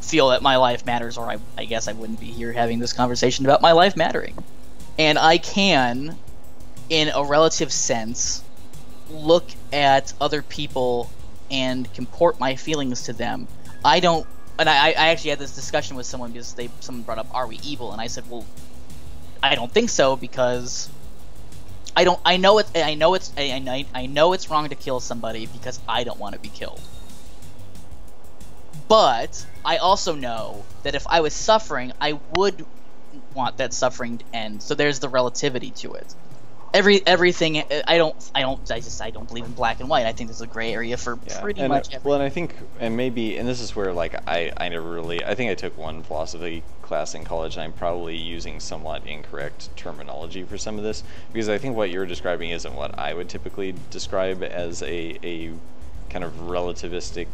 feel that my life matters, or I guess I wouldn't be here having this conversation about my life mattering. And I can, in a relative sense, look at other people and comport my feelings to them. I actually had this discussion with someone because someone brought up, are we evil? And I said, well, I don't think so, because I know it's wrong to kill somebody because I don't want to be killed. But I also know that if I was suffering, I would want that suffering to end. So there's the relativity to it. Everything I don't believe in black and white. I think there's a gray area for pretty much everything. Well, and I think, and this is where, like, I never really, I think I took one philosophy class in college, and I'm probably using somewhat incorrect terminology for some of this, because I think what you're describing isn't what I would typically describe as a kind of relativistic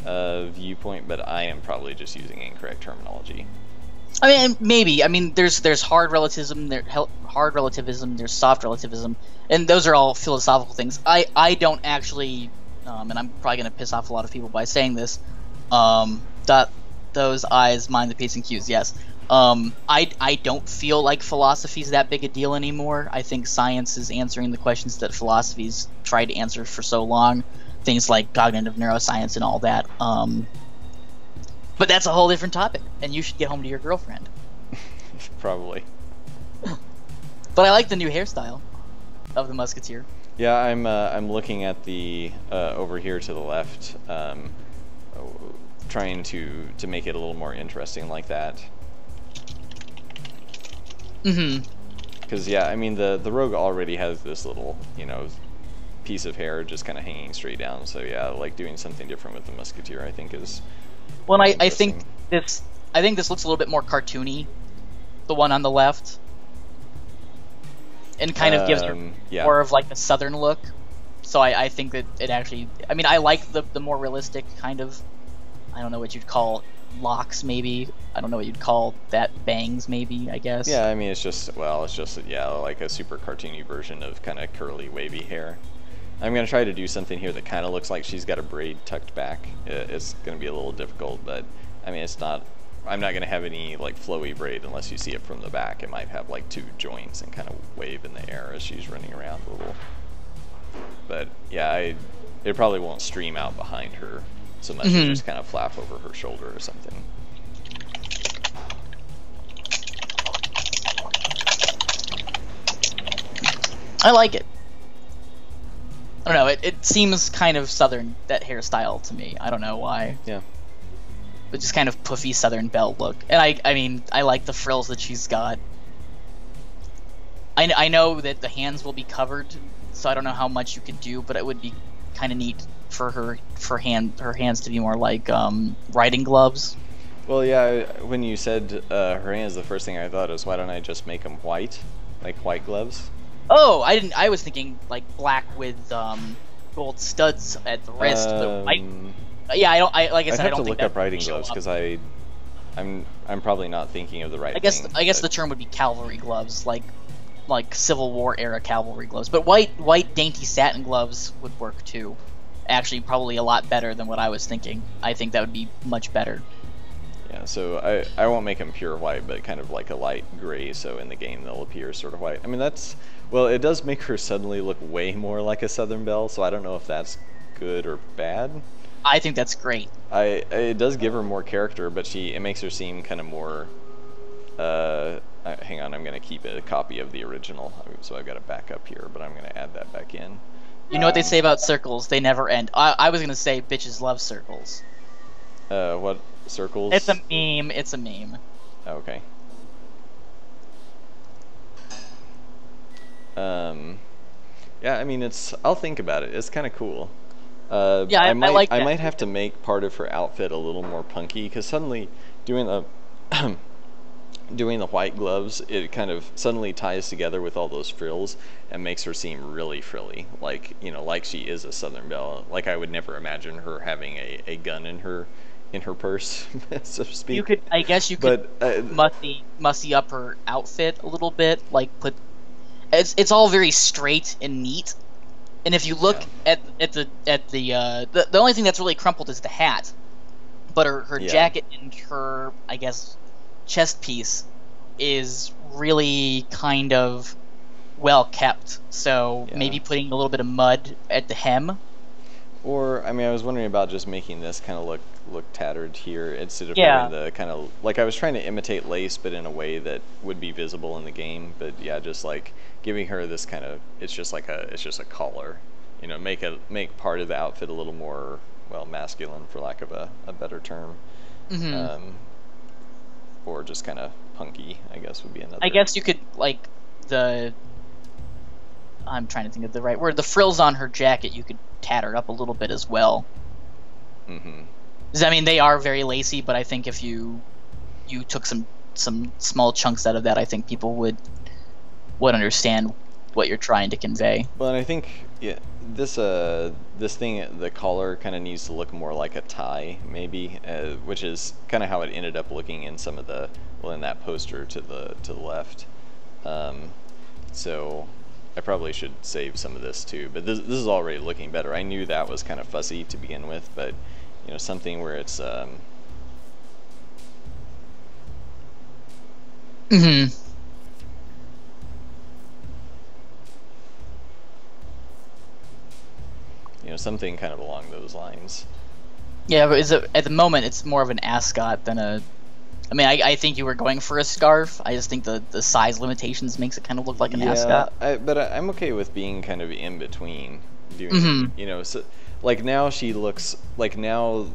viewpoint, but I am probably just using incorrect terminology. I mean, maybe. I mean, there's hard relativism, there's soft relativism, and those are all philosophical things. I don't actually, and I'm probably going to piss off a lot of people by saying this, those eyes mind the P's and Q's, yes. I don't feel like philosophy's that big a deal anymore. I think science is answering the questions that philosophy's tried to answer for so long, things like cognitive neuroscience and all that. But that's a whole different topic, and you should get home to your girlfriend. Probably. But I like the new hairstyle of the Musketeer. Yeah, I'm looking at the over here to the left, trying to make it a little more interesting like that. Mm-hmm. Because yeah, I mean the Rogue already has this little, you know, piece of hair just kind of hanging straight down. So yeah, like doing something different with the Musketeer, I think is. Well, I think this looks a little bit more cartoony, the one on the left, and kind of gives her more of like a southern look. So I think that it actually, I mean, I like the more realistic kind of, I don't know what you'd call locks, maybe. I don't know what you'd call that, bangs, maybe, I guess. Yeah, I mean, it's just like a super cartoony version of kind of curly, wavy hair. I'm going to try to do something here that kind of looks like she's got a braid tucked back. It's going to be a little difficult, but I mean, I'm not going to have any like flowy braid unless you see it from the back. It might have like two joints and kind of wave in the air as she's running around a little. But yeah, it probably won't stream out behind her so much. It'll just kind of flap over her shoulder or something. I like it. I don't know, it seems kind of southern, that hairstyle, to me. I don't know why. Yeah. But just kind of puffy southern belle look. And I mean, I like the frills that she's got. I know that the hands will be covered, so I don't know how much you could do, but it would be kind of neat for her hands to be more like riding gloves. Well, yeah, when you said her hands, the first thing I thought was, why don't I just make them white? Like white gloves? Oh, I didn't. I was thinking like black with gold studs at the wrist. Yeah, I don't. Like I said, I don't think that. I'd have to look up riding gloves because I'm probably not thinking of the right thing. I guess the term would be cavalry gloves, like Civil War era cavalry gloves. But white dainty satin gloves would work too. Actually, probably a lot better than what I was thinking. I think that would be much better. Yeah, so I won't make them pure white, but kind of like a light gray, so in the game they'll appear sort of white. I mean, that's Well, it does make her suddenly look way more like a Southern Belle, so I don't know if that's good or bad. I think that's great. It does give her more character, but it makes her seem kind of more. Hang on, I'm gonna keep a copy of the original, so I've got it back up here, but I'm gonna add that back in. You know what they say about circles? They never end. I was gonna say bitches love circles. What circles? It's a meme. It's a meme. Okay. Yeah, I mean, I'll think about it. It's kind of cool. Yeah, I like that. I might have to make part of her outfit a little more punky, because suddenly doing the doing the white gloves, it kind of suddenly ties together with all those frills and makes her seem really frilly, like, you know, like she is a Southern Belle. Like, I would never imagine her having a gun in her purse, so to speak. I guess you could But mussy up her outfit a little bit, like it's all very straight and neat. And if you look at the only thing that's really crumpled is the hat, but her jacket and her, I guess, chest piece is really kind of well kept. So maybe putting a little bit of mud at the hem. Or, I mean, I was wondering about just making this kind of look tattered here instead of having the kind of, like, I was trying to imitate lace, but in a way that would be visible in the game. But yeah, just like giving her this kind of, it's just a collar, you know, make part of the outfit a little more, well, masculine, for lack of a better term. Mm-hmm. Or just kind of punky, I guess would be another. I guess you could, like, I'm trying to think of the right word. The frills on her jacket, you could tatter up a little bit as well. Mm-hmm. I mean, they are very lacy, but I think if you took some small chunks out of that, I think people would understand what you're trying to convey. Well, and I think this thing, the collar, kind of needs to look more like a tie, maybe, which is kind of how it ended up looking in some of the, well, in that poster to the left. So I probably should save some of this too, but this is already looking better. I knew that was kind of fuzzy to begin with, but you know, something where it's Mm-hmm. you know, something kind of along those lines. Yeah, but at the moment it's more of an ascot than a. I mean, I think you were going for a scarf. I just think the size limitations makes it kind of look like an ascot. But I'm okay with being kind of in between. Doing, you know, so like now she looks like now.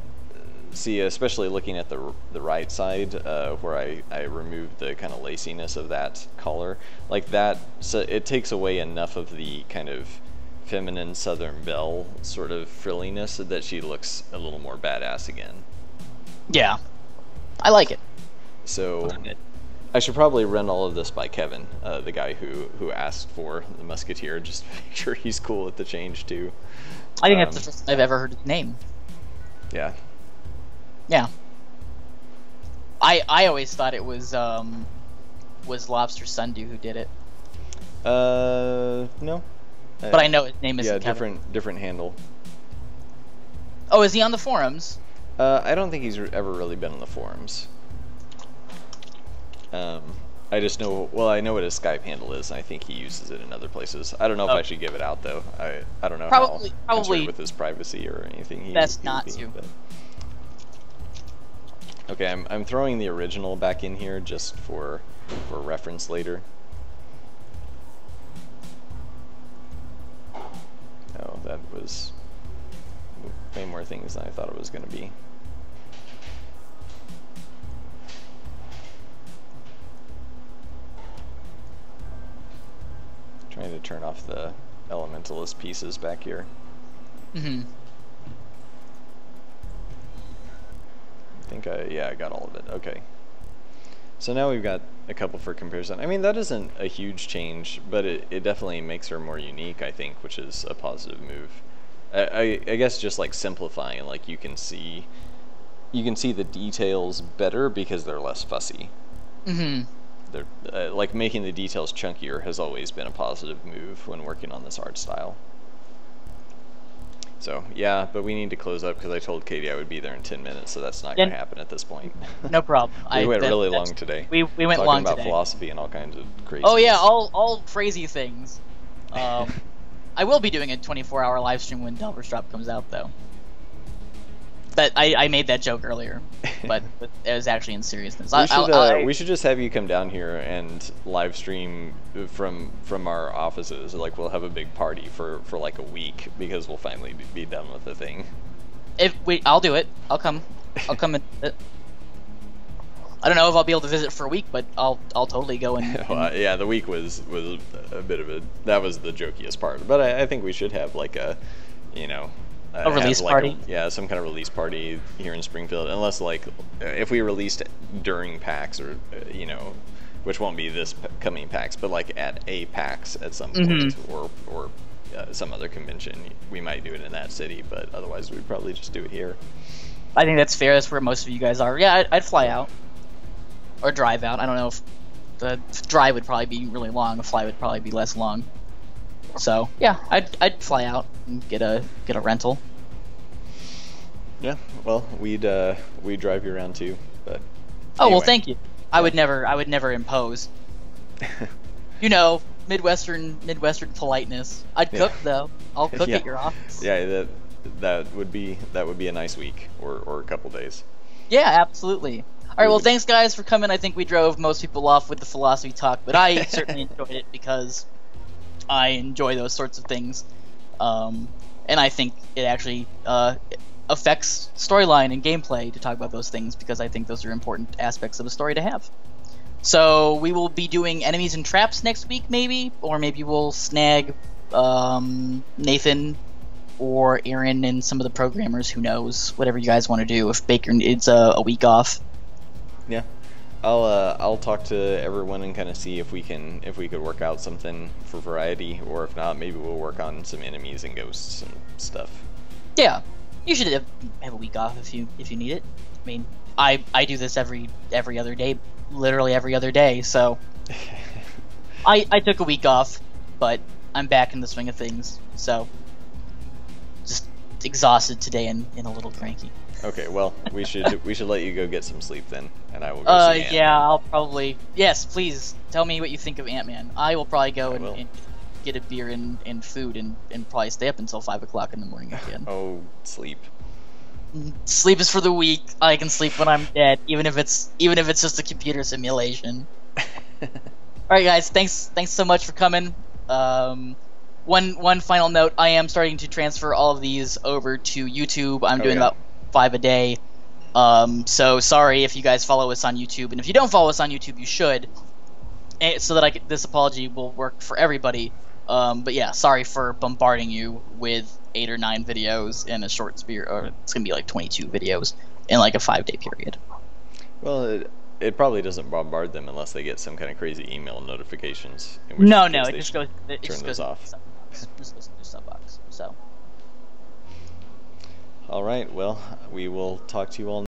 See, especially looking at the right side, where I removed the kind of laciness of that collar, like that, so it takes away enough of the kind of feminine Southern Belle sort of frilliness that she looks a little more badass again. Yeah, I like it. So I should probably run all of this by Kevin, the guy who asked for the Musketeer, just to make sure he's cool with the change too. I think that's the first time I've ever heard his name. Yeah. Yeah. I always thought it was Lobster Sundew who did it. No. But I know his name is Kevin. different handle. Oh, is he on the forums? I don't think he's ever really been on the forums. I just know, well, I know what his Skype handle is, and I think he uses it in other places. I don't know if I should give it out, though. I don't know how concerned with his privacy or anything. Best not to. But. Okay, I'm throwing the original back in here just for reference later. Oh, that was way more things than I thought it was going to be. Trying to turn off the Elementalist pieces back here. Mm-hmm. I think I got all of it. Okay. So now we've got a couple for comparison. I mean, that isn't a huge change, but it definitely makes her more unique, I think, which is a positive move. I guess just like simplifying, like you can see the details better because they're less fussy. Mm-hmm. They're like making the details chunkier has always been a positive move when working on this art style. So yeah, but we need to close up because I told Katie I would be there in 10 minutes, so that's not Yeah. going to happen at this point. No problem. We went really long today. We went talking long about today. philosophy and all kinds of crazy. Oh yeah, all crazy things. I will be doing a 24-hour live stream when Delver's Drop comes out, though. But I made that joke earlier, but it was actually in seriousness. We should just have you come down here and live stream from our offices. Like we'll have a big party for like a week because we'll finally be done with the thing. I'll do it. I'll come and visit. I don't know if I'll be able to visit for a week, but I'll totally go and. Well, yeah, the week was a bit of that was the jokiest part. But I think we should have like a, you know. A release party? Yeah, some kind of release party here in Springfield. Unless, like, if we released during PAX or, you know, which won't be this coming PAX, but, like, at a PAX at some point or some other convention, we might do it in that city, but otherwise we'd probably just do it here. I think that's fair. That's where most of you guys are. Yeah, I'd fly out. Or drive out. I don't know if the drive would probably be really long. The fly would probably be less long. So yeah, I'd fly out and get a rental. Yeah, well, we'd drive you around too, but. Oh well, thank you. I would never impose. You know, Midwestern politeness. I'd cook though. I'll cook at your office. Yeah, that would be a nice week or a couple days. Yeah, absolutely. All right, well, thanks guys for coming. I think we drove most people off with the philosophy talk, but I certainly enjoyed it because I enjoy those sorts of things, and I think it actually affects storyline and gameplay to talk about those things because I think those are important aspects of a story to have. So we will be doing enemies and traps next week, maybe, or maybe we'll snag Nathan or Aaron and some of the programmers. Who knows? Whatever you guys want to do. If Baker needs a week off. Yeah. I'll talk to everyone and kind of see if we could work out something for variety, or if not, maybe we'll work on some enemies and ghosts and stuff. Yeah, you should have a week off if you need it. I mean, I do this every other day, literally every other day. So I took a week off, but I'm back in the swing of things. So just exhausted today and a little cranky. Okay, well, we should let you go get some sleep then, and I will go see Ant-Man. Yeah, I'll probably... Yes, please, tell me what you think of Ant-Man. I will probably go and get a beer and food and probably stay up until 5 o'clock in the morning again. Oh, sleep. Sleep is for the weak. I can sleep when I'm dead, even if it's just a computer simulation. Alright guys, thanks so much for coming. One final note, I am starting to transfer all of these over to YouTube. I'm doing about 5 a day. So sorry if you guys follow us on YouTube, and if you don't follow us on YouTube, you should, so that this apology will work for everybody. But yeah, sorry for bombarding you with 8 or 9 videos in a short spirit, or it's gonna be like 22 videos in like a 5-day period. Well, it probably doesn't bombard them unless they get some kind of crazy email notifications. No, it just goes. It turn those off. Just goes to Subbox. So. All right. Well, we will talk to you all.